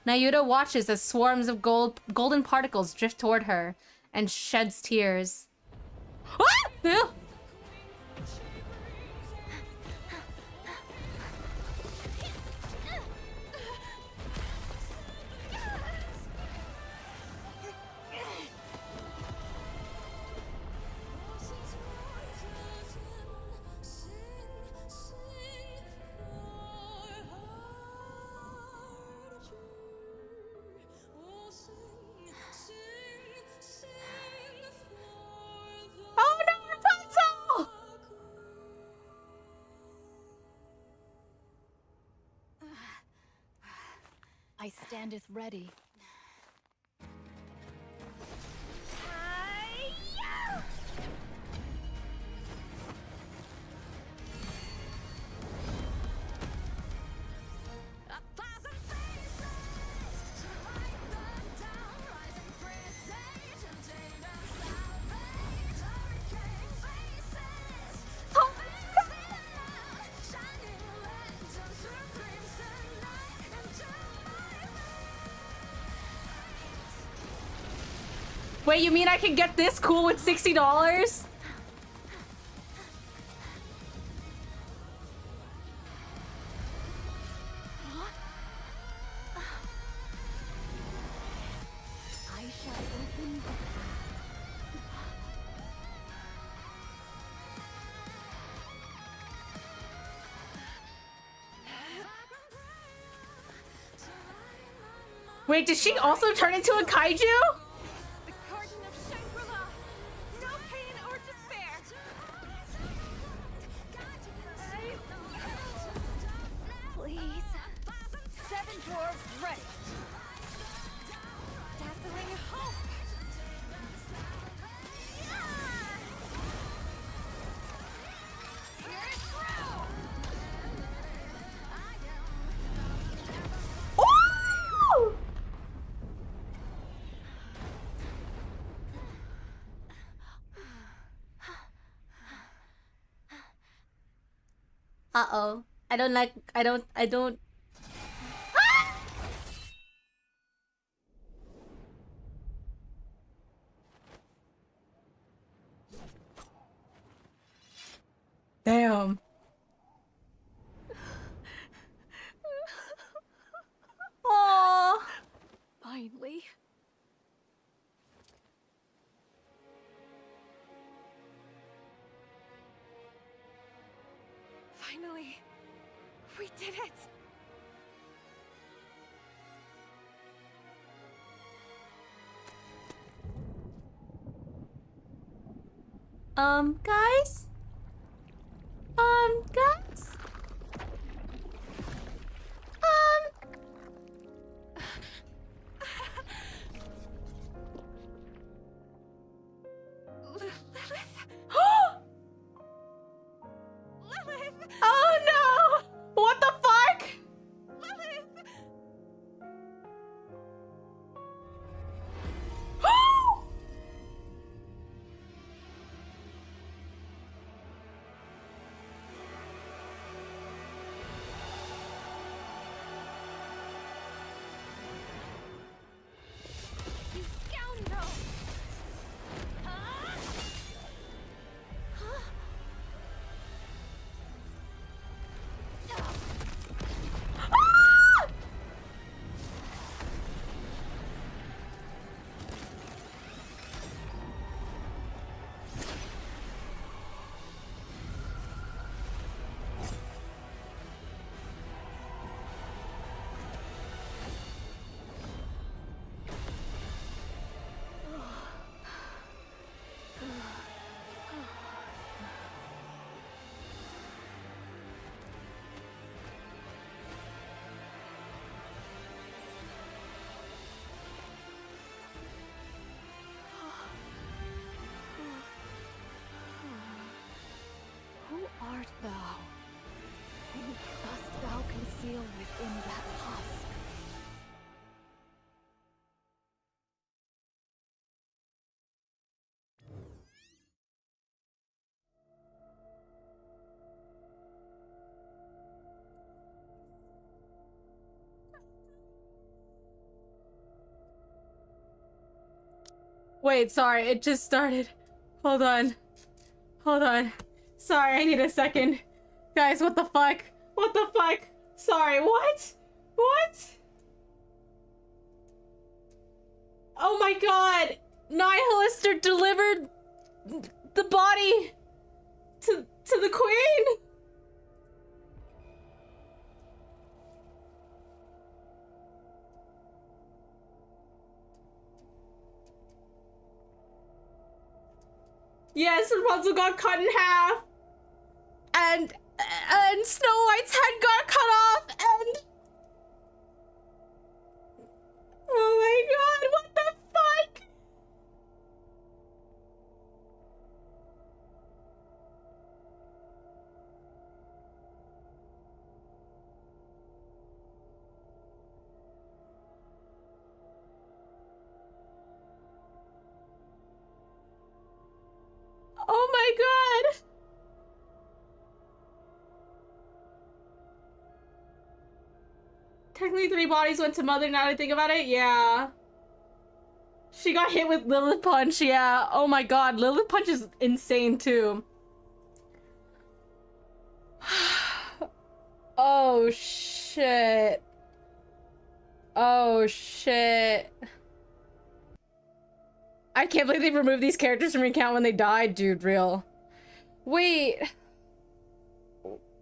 Nayuta watches as swarms of golden particles drift toward her and sheds tears. Ah! Ew! Oh no, Rapunzel! I standeth ready. Wait, you mean I can get this cool with $60? Wait, did she also turn into a kaiju? Uh-oh. I don't. Ah! Damn. Aww. Finally. Finally, we did it! Guys? Guys? Oh no! What the fuck? You scoundrel! art thou? Who dost thou conceal within that husk? Wait, sorry, it just started. Hold on. Hold on. Sorry, I need a second. Guys, what the fuck? What the fuck? Sorry, what? What? Oh my god! Nihilister delivered the body to the queen? Yes, Rapunzel got cut in half. And Snow White's head got cut off and... Oh my god, what the fuck? Oh my god. Technically 3 bodies went to Mother now that I think about it, yeah. She got hit with Lilith Punch, yeah. Oh my god, Lilith Punch is insane too. Oh shit. Oh shit. I can't believe they removed these characters from your account when they died, dude, real. Wait.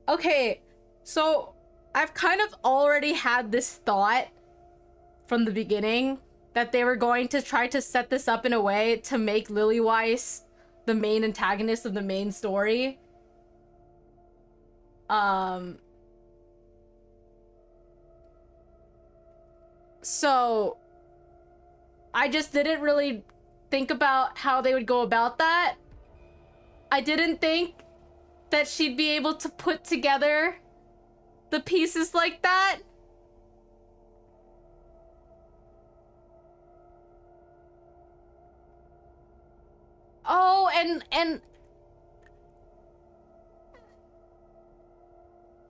Okay, so I've kind of already had this thought from the beginning that they were going to try to set this up in a way to make Lily Weiss the main antagonist of the main story. So I just didn't really think about how they would go about that. I didn't think that she'd be able to put together the pieces like that. Oh, and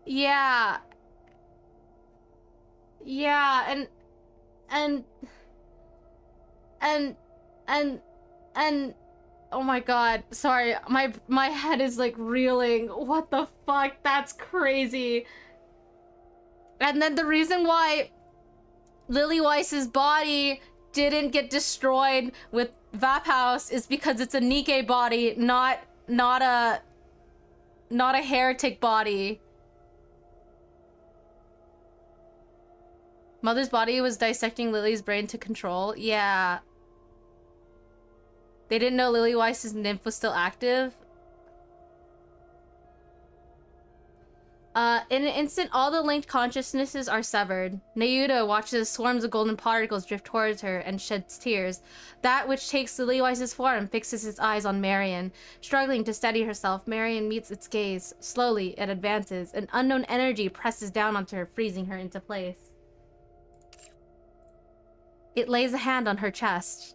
yeah. Yeah, and oh my god, sorry, my head is like reeling. What the fuck? That's crazy. And then the reason why Lily Weiss's body didn't get destroyed with Vap House is because it's a NIKKE body, not a heretic body. Mother's body was dissecting Lily's brain to control. Yeah. They didn't know Lily Weiss's nymph was still active. In an instant, all the linked consciousnesses are severed. Nayuta watches swarms of golden particles drift towards her and sheds tears. That which takes Lily Weiss's form fixes its eyes on Marion. Struggling to steady herself, Marion meets its gaze. Slowly, it advances. An unknown energy presses down onto her, freezing her into place. It lays a hand on her chest.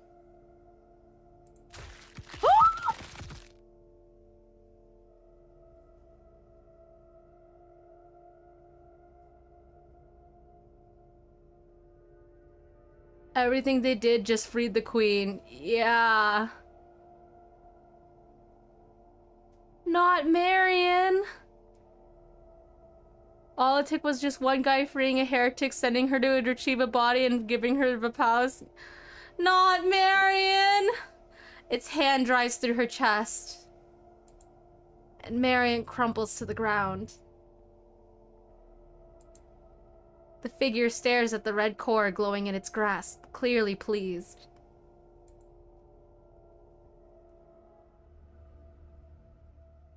Everything they did just freed the queen. Yeah. Not Marion. All it took was just one guy freeing a heretic, sending her to retrieve a body and giving her the palace. Not Marion. Its hand drives through her chest. And Marion crumples to the ground. The figure stares at the red core glowing in its grasp, clearly pleased.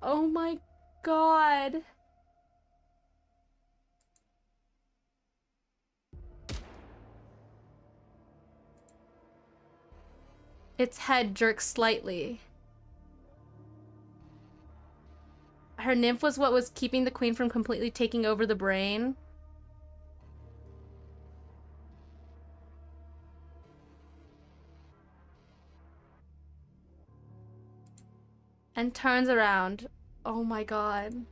Oh my god. Its head jerks slightly. I her nymph was what was keeping the queen from completely taking over the brain. And turns around. Oh my god.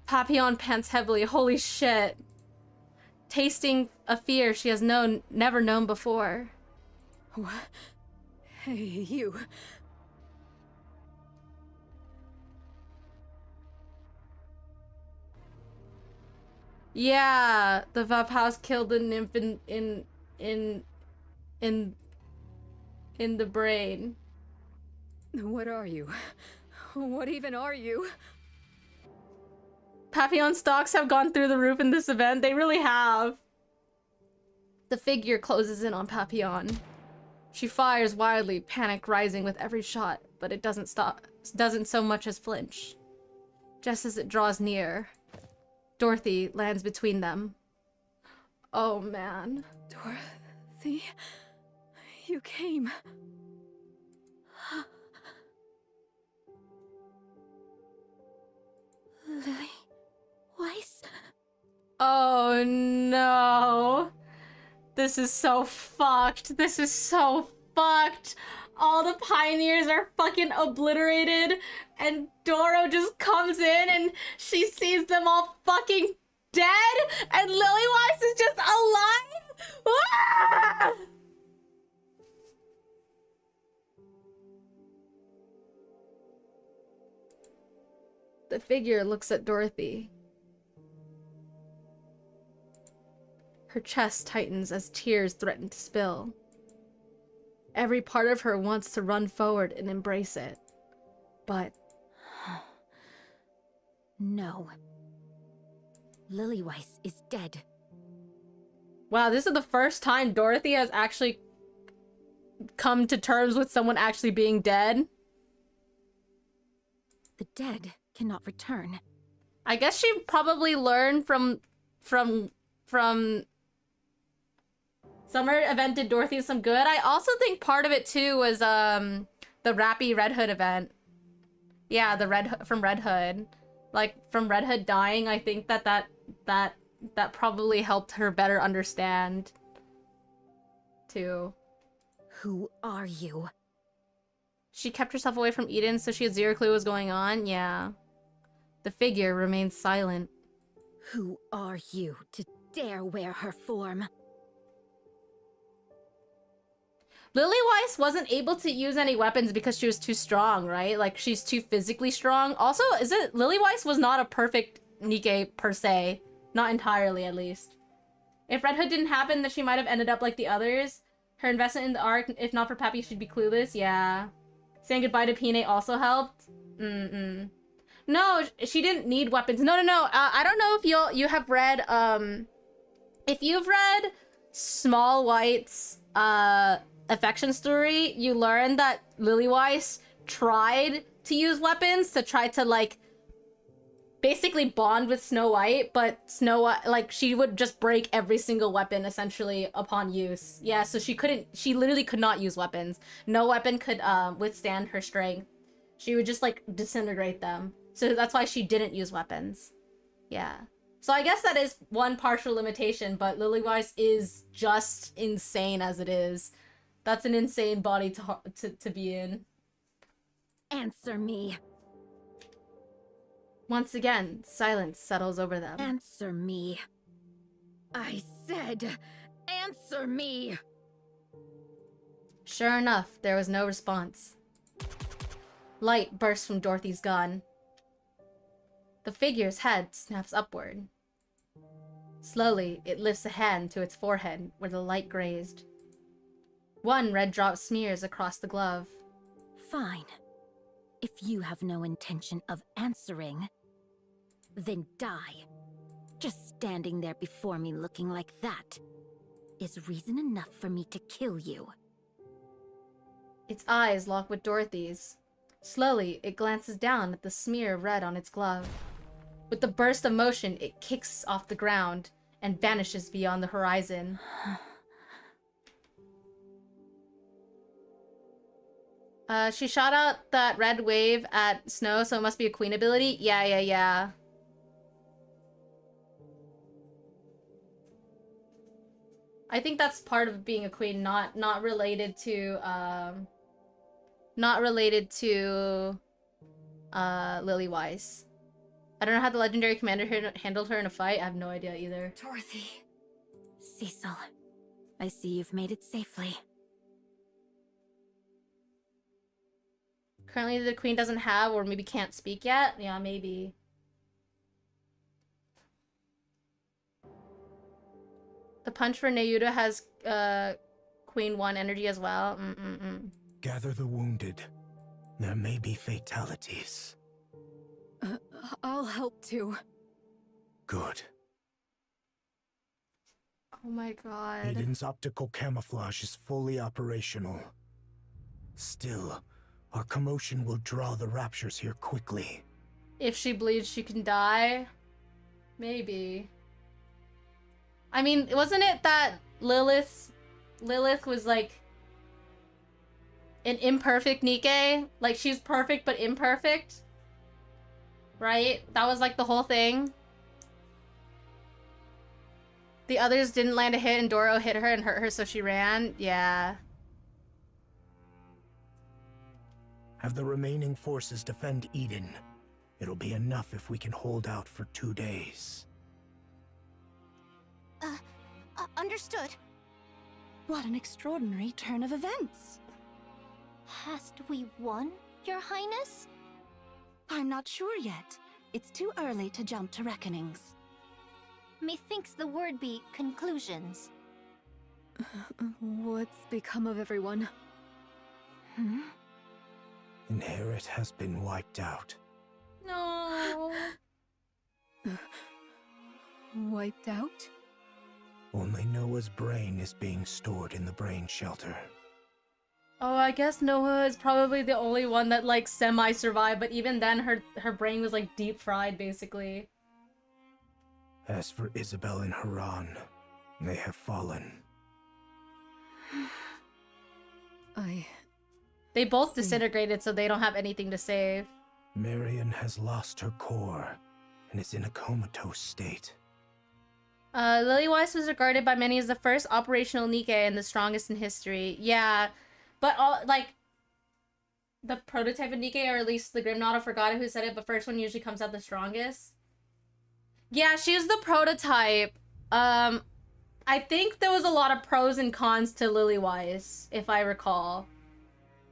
Papon pants heavily. Holy shit. Tasting a fear she has never known before. What? Hey, you. Yeah, the Vap House killed the nymph in the brain. What are you? What even are you? Papillon stocks have gone through the roof in this event. They really have. The figure closes in on Papillon. She fires wildly, panic rising with every shot, but it doesn't so much as flinch. Just as it draws near, Dorothy lands between them. Oh man. Dorothy, you came. Lily Weiss? Oh no. This is so fucked. This is so fucked. All the pioneers are fucking obliterated, and Doro just comes in and she sees them all fucking dead, and Lily Weiss is just alive. Ah! The figure looks at Dorothy. Her chest tightens as tears threaten to spill. Every part of her wants to run forward and embrace it. But... No. Lily Weiss is dead. Wow, this is the first time Dorothy has actually come to terms with someone actually being dead. The dead cannot return. I guess she probably learned from Summer event did Dorothy some good. I also think part of it too was the Rappy Red Hood event. Yeah, the from Red Hood. Like from Red Hood dying, I think that probably helped her better understand too. Who are you? She kept herself away from Eden, so she had zero clue what was going on. Yeah. The figure remains silent. Who are you to dare wear her form? Lily Weiss wasn't able to use any weapons because she was too strong, right? Like, she's too physically strong. Also, Lily Weiss was not a perfect NIKKE per se. Not entirely, at least. If Red Hood didn't happen, then she might have ended up like the others. Her investment in the arc, if not for Pappy, she'd be clueless. Yeah. Saying goodbye to Pine also helped. No, she didn't need weapons. No. I don't know if you have read, if you've read Small White's, affection story, you learn that Lily Weiss tried to use weapons to try to, like, basically bond with Snow White, but Snow White, like, she would just break every single weapon, essentially, upon use. Yeah, so she literally could not use weapons. No weapon could, withstand her strength. She would just, like, disintegrate them. So that's why she didn't use weapons. Yeah. So I guess that is one partial limitation, but Lily Weiss is just insane as it is. That's an insane body to be in. Answer me. Once again, silence settles over them. Answer me. I said, answer me. Sure enough, there was no response. Light bursts from Dorothy's gun. The figure's head snaps upward. Slowly, it lifts a hand to its forehead where the light grazed. One red drop smears across the glove. Fine. If you have no intention of answering, then die. Just standing there before me looking like that is reason enough for me to kill you. Its eyes lock with Dorothy's. Slowly, it glances down at the smear of red on its glove. With the burst of motion, it kicks off the ground and vanishes beyond the horizon. She shot out that red wave at Snow, so it must be a queen ability. Yeah. I think that's part of being a queen, not related to Lily Wise. I don't know how the legendary commander handled her in a fight. I have no idea either. Dorothy. Cecil. I see you've made it safely. Currently the queen doesn't have or maybe can't speak yet. Yeah, maybe. The punch for Nayuta has Queen 1 energy as well. Gather the wounded. There may be fatalities. I'll help too. Good. Oh my god. Eden's optical camouflage is fully operational. Still, our commotion will draw the raptures here quickly. If she bleeds, she can die? Maybe. I mean, wasn't it that Lilith was like an imperfect NIKKE? Like, she's perfect but imperfect? Right? That was like the whole thing. The others didn't land a hit and Doro hit her and hurt her, so she ran. Yeah. Have the remaining forces defend Eden. It'll be enough if we can hold out for 2 days. Understood. What an extraordinary turn of events. Hast we won, Your Highness? I'm not sure yet. It's too early to jump to reckonings. Methinks the word be conclusions. What's become of everyone? Inherit has been wiped out. No. Wiped out? Only Noah's brain is being stored in the brain shelter. Oh, I guess Noah is probably the only one that like semi-survived, but even then her brain was like deep fried basically. As for Isabel and Haran, they have fallen. They both disintegrated, so they don't have anything to save. Marion has lost her core and is in a comatose state. Lily Weiss was regarded by many as the first operational NIKKE and the strongest in history. Yeah, but all like the prototype of NIKKE, or at least the Grimnaught, I forgot who said it, but first one usually comes out the strongest. Yeah, she was the prototype. I think there was a lot of pros and cons to Lily Weiss, if I recall.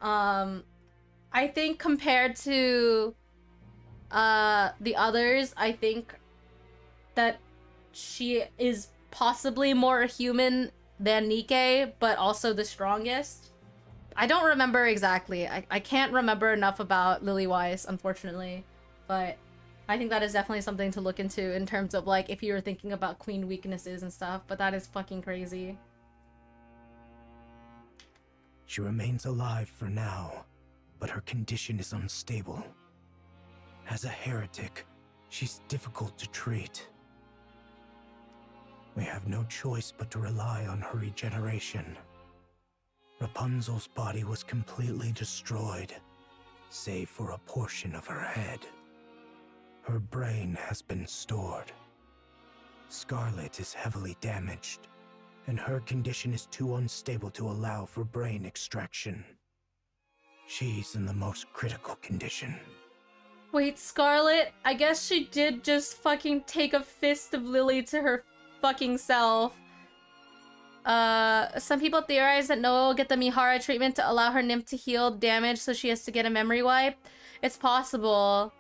I think compared to the others, I think that she is possibly more human than NIKKE, but also the strongest. I don't remember exactly. I can't remember enough about Lily Weiss, unfortunately. But I think that is definitely something to look into in terms of, like, if you were thinking about queen weaknesses and stuff. But that is fucking crazy. She remains alive for now, but her condition is unstable. As a heretic, she's difficult to treat. We have no choice but to rely on her regeneration. Rapunzel's body was completely destroyed, save for a portion of her head. Her brain has been stored. Scarlet is heavily damaged, and her condition is too unstable to allow for brain extraction. She's in the most critical condition. Wait, Scarlet? I guess she did just fucking take a fist of Lily to her fucking self. Some people theorize that Noah will get the Mihara treatment to allow her nymph to heal damage, so she has to get a memory wipe. It's possible.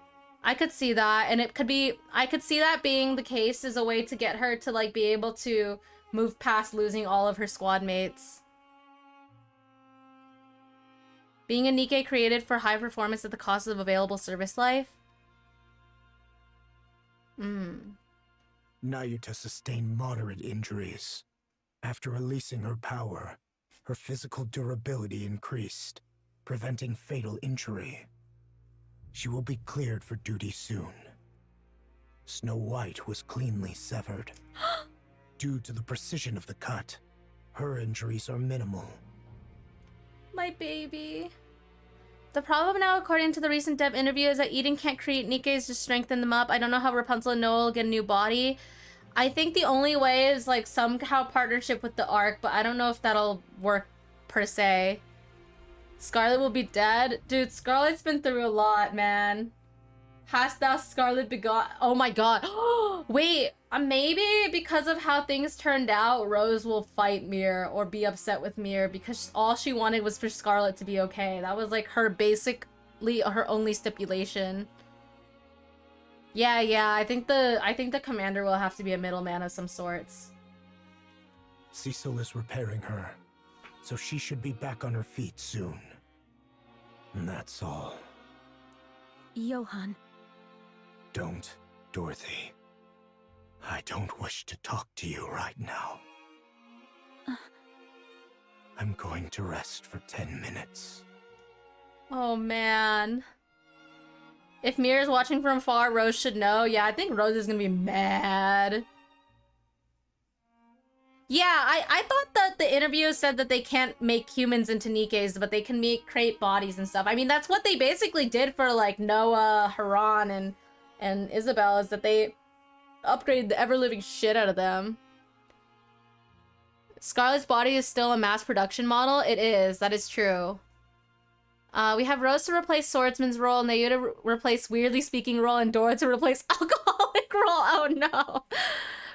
I could see that, and it could be... I could see that being the case as a way to get her to, like, be able to move past losing all of her squad mates. Being a NIKKE created for high performance at the cost of available service life? Nayuta sustained moderate injuries. After releasing her power, her physical durability increased, preventing fatal injury. She will be cleared for duty soon. Snow White was cleanly severed. Due to the precision of the cut, her injuries are minimal. My baby. The problem now, according to the recent dev interview, is that Eden can't create Nikke's to strengthen them up. I don't know how Rapunzel and Noah will get a new body. I think the only way is like somehow partnership with the Ark, but I don't know if that'll work per se. Scarlet will be dead? Dude, Scarlet's been through a lot, man. Hast thou Scarlet begot? Oh my god. Wait, maybe because of how things turned out, Rose will fight Mir or be upset with Mir because all she wanted was for Scarlet to be okay. That was like her basically her only stipulation. Yeah, I think the commander will have to be a middleman of some sorts. Cecil is repairing her, so she should be back on her feet soon. And that's all. Johan. Don't, Dorothy. I don't wish to talk to you right now. I'm going to rest for 10 minutes. Oh man. If Mir is watching from far, Rose should know. Yeah, I think Rose is gonna be mad. Yeah, I thought that the interview said that they can't make humans into Nikkes, but they can create bodies and stuff. I mean, that's what they basically did for like Noah, Haran, and Isabel, is that they upgraded the ever-living shit out of them. Scarlet's body is still a mass production model. It is. That is true. We have Rose to replace Swordsman's role, Nayu to replace Weirdly Speaking role, and Dora to replace Alcoholic role. Oh no.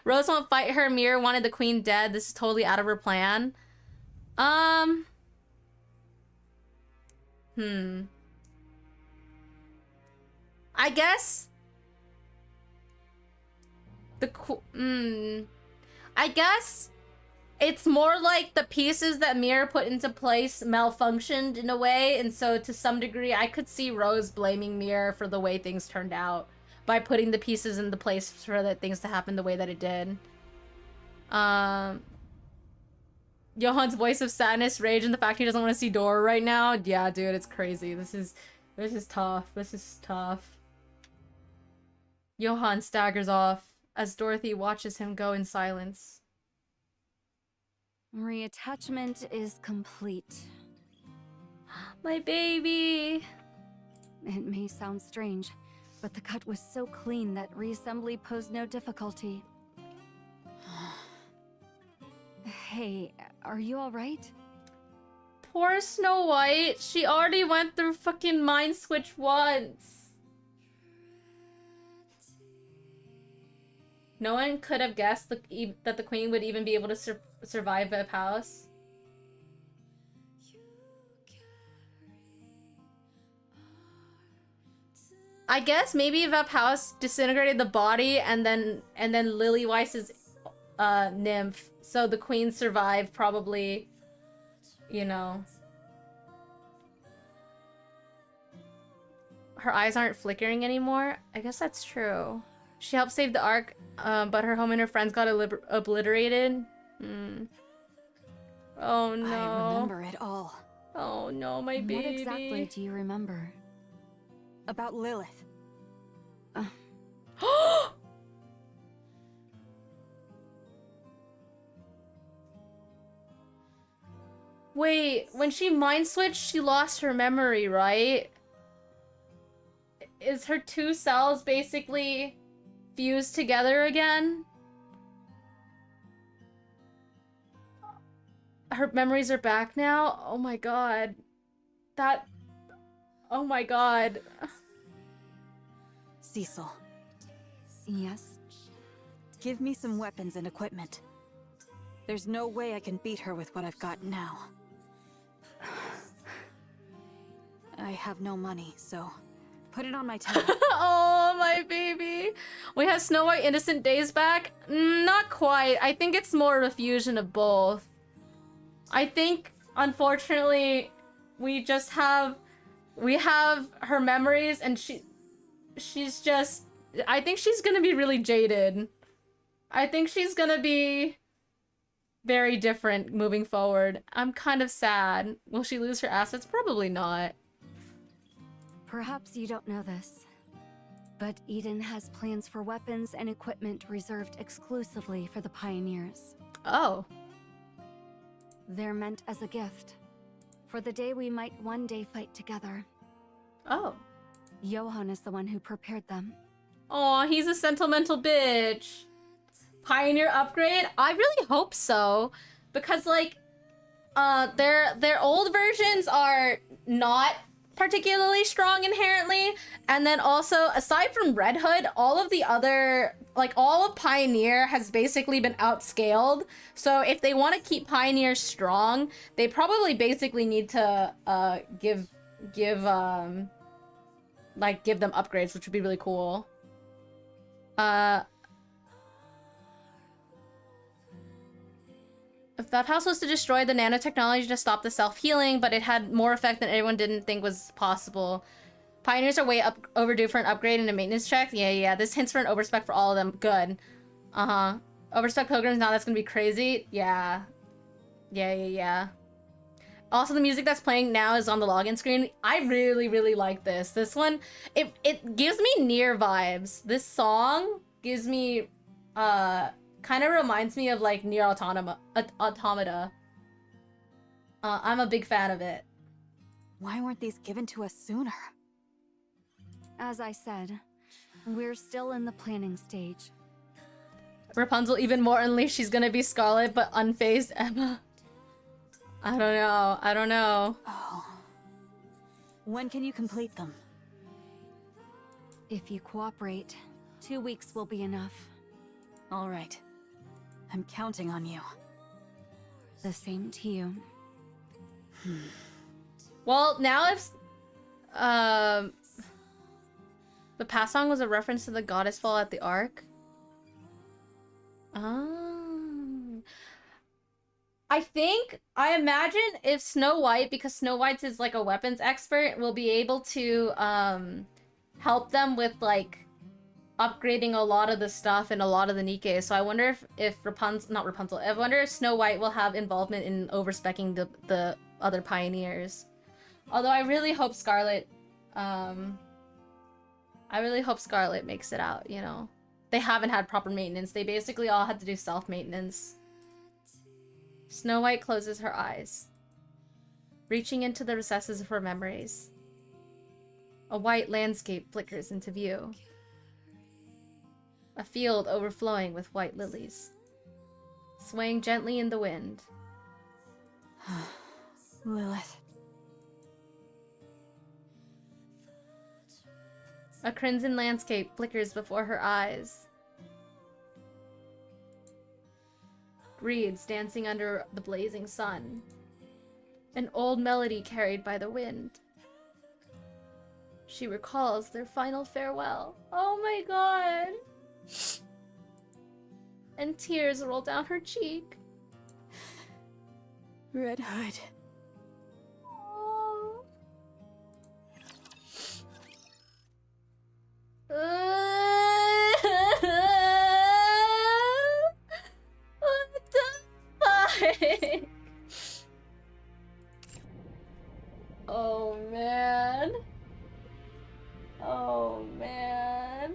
Rose won't fight her. Mir wanted the queen dead. This is totally out of her plan. I guess I guess it's more like the pieces that Mir put into place malfunctioned in a way, and so to some degree I could see Rose blaming Mir for the way things turned out by putting the pieces in the place for that things to happen the way that it did. Johan's voice of sadness, rage, and the fact he doesn't want to see Dora right now. Yeah, dude, it's crazy. This is tough. This is tough. Johan staggers off as Dorothy watches him go in silence. Reattachment is complete. My baby! It may sound strange, but the cut was so clean that reassembly posed no difficulty. Hey, are you alright? Poor Snow White. She already went through fucking Mind Switch once. No one could have guessed that the queen would even be able to survive Vep House. I guess maybe Vep House disintegrated the body and then Lily Weiss's nymph, so the queen survived, probably, you know. Her eyes aren't flickering anymore. I guess that's true. She helped save the Ark, but her home and her friends got obliterated. Oh no. I remember it all. Oh no, my baby. What exactly do you remember? About Lilith. Wait, when she mind switched, she lost her memory, right? Is her two cells basically fused together again? Her memories are back now? Oh my god. Oh my god. Cecil. Yes? Give me some weapons and equipment. There's no way I can beat her with what I've got now. I have no money, so put it on my tab. Oh, my baby. We have Snow White Innocent Days back? Not quite. I think it's more of a fusion of both. I think, unfortunately, we have her memories, and she's just... I think she's gonna be really jaded. I think she's gonna be very different moving forward. I'm kind of sad. Will she lose her assets? Probably not. Perhaps you don't know this, but Eden has plans for weapons and equipment reserved exclusively for the Pioneers. Oh. They're meant as a gift, for the day we might one day fight together. Oh. Johann is the one who prepared them. Aw, he's a sentimental bitch. Pioneer upgrade? I really hope so. Because, like, their old versions are not particularly strong inherently. And then also, aside from Red Hood, all of the other, like, all of Pioneer has basically been outscaled. So if they want to keep Pioneer strong, they probably basically need to, give them upgrades, which would be really cool. If that house was to destroy the nanotechnology to stop the self-healing, but it had more effect than everyone didn't think was possible. Pioneers are way overdue for an upgrade and a maintenance check. Yeah. This hints for an overspec for all of them. Good. Overspec pilgrims, now that's gonna be crazy. Yeah. Also, the music that's playing now is on the login screen. I really like this. This one, it gives me Nier vibes. This song gives me, kind of reminds me of like Nier Automata. I'm a big fan of it. Why weren't these given to us sooner? As I said, we're still in the planning stage. Rapunzel even more unleashed. She's gonna be Scarlet, but unfazed Emma. I don't know. Oh. When can you complete them? If you cooperate, 2 weeks will be enough. All right. I'm counting on you. The same to you. Well, now if the past song was a reference to the goddess fall at the Ark. I imagine if Snow White, because Snow White is like a weapons expert, will be able to help them with like upgrading a lot of the stuff and a lot of the NIKKE. So I wonder if I wonder if Snow White will have involvement in overspecking the other pioneers. Although I really hope Scarlet makes it out, you know. They haven't had proper maintenance. They basically all had to do self-maintenance. Snow White closes her eyes, reaching into the recesses of her memories. A white landscape flickers into view. A field overflowing with white lilies, swaying gently in the wind. Lilith. A crimson landscape flickers before her eyes. Reeds dancing under the blazing sun. An old melody carried by the wind. She recalls their final farewell. Oh my god! And tears roll down her cheek. Red Hood. Oh. What the fuck? Oh man. Oh man.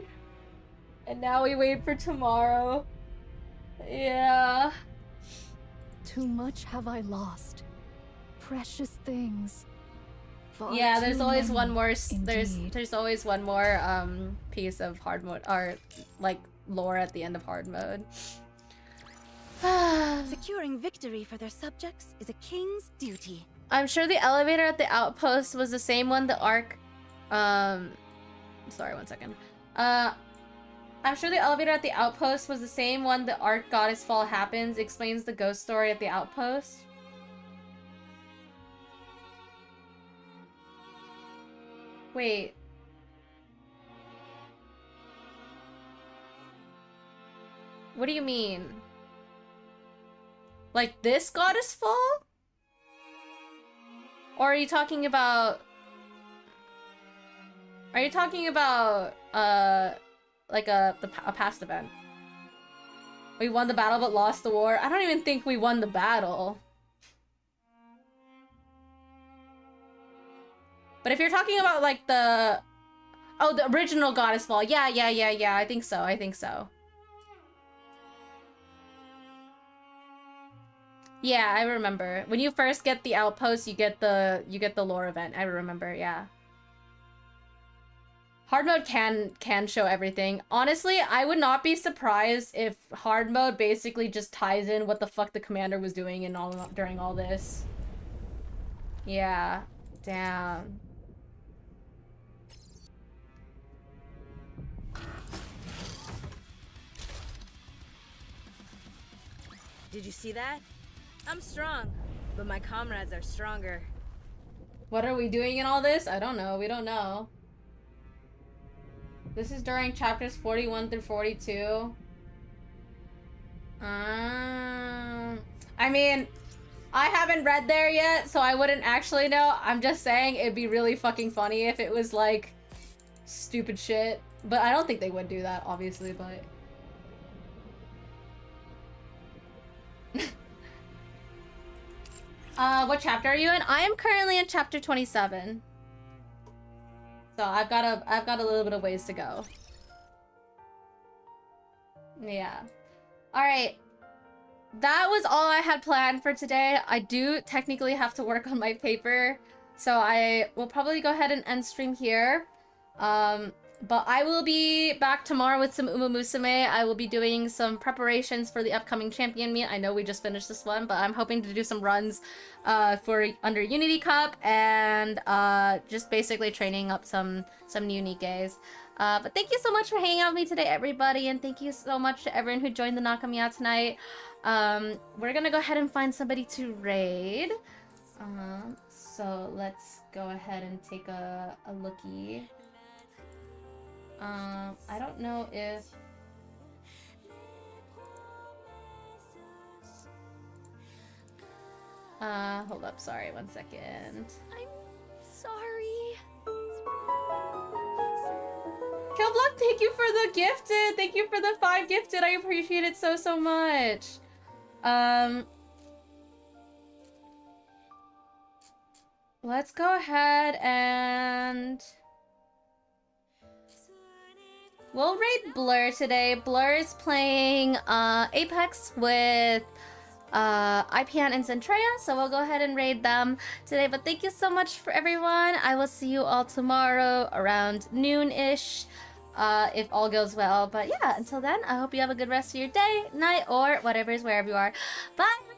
And now we wait for tomorrow. Yeah. Too much have I lost. Precious things. Far Yeah, there's too always many, one more. indeed. There's always one more piece of hard mode or like lore at the end of hard mode. Securing victory for their subjects is a king's duty. I'm sure the elevator at the outpost was the same one the Ark. Sorry, one second. I'm sure the elevator at the outpost was the same one the Ark Goddess Fall happens. Explains the ghost story at the outpost. Wait. What do you mean? Like this Goddess Fall? Or are you talking about... Are you talking about, like a past event? We won the battle but lost the war? I don't even think we won the battle. But if you're talking about, like, the... Oh, the original Goddess Fall. Yeah, I think so, Yeah, I remember. When you first get the outpost, you get the lore event. I remember, yeah. hard mode can show everything. Honestly, I would not be surprised if hard mode basically just ties in what the fuck the commander was doing and all during all this. Yeah, damn. Did you see that? I'm strong, but my comrades are stronger. What are we doing in all this? I don't know. We don't know. This is during chapters 41 through 42. I mean, I haven't read there yet, so I wouldn't actually know. I'm just saying it'd be really fucking funny if it was like stupid shit. But I don't think they would do that, obviously, but... what chapter are you in? I am currently in chapter 27. So I've got a little bit of ways to go. Yeah. Alright. That was all I had planned for today. I do technically have to work on my paper, so I will probably go ahead and end stream here. But I will be back tomorrow with some Uma Musume. I will be doing some preparations for the upcoming champion meet. I know we just finished this one, but I'm hoping to do some runs for under Unity Cup and just basically training up some new Nikkes. But thank you so much for hanging out with me today, everybody, and thank you so much to everyone who joined the Nakamia tonight. We're gonna go ahead and find somebody to raid. So let's go ahead and take a lookie. I don't know if... hold up, sorry, one second. I'm sorry. Killblock, thank you for the gifted! Thank you for the 5 gifted! I appreciate it so, so much! Let's go ahead and... we'll raid Blur today. Blur is playing Apex with IPN and Centrea, so we'll go ahead and raid them today. But thank you so much for everyone. I will see you all tomorrow around noon-ish, if all goes well. But yeah, until then, I hope you have a good rest of your day, night, or whatever is wherever you are. Bye!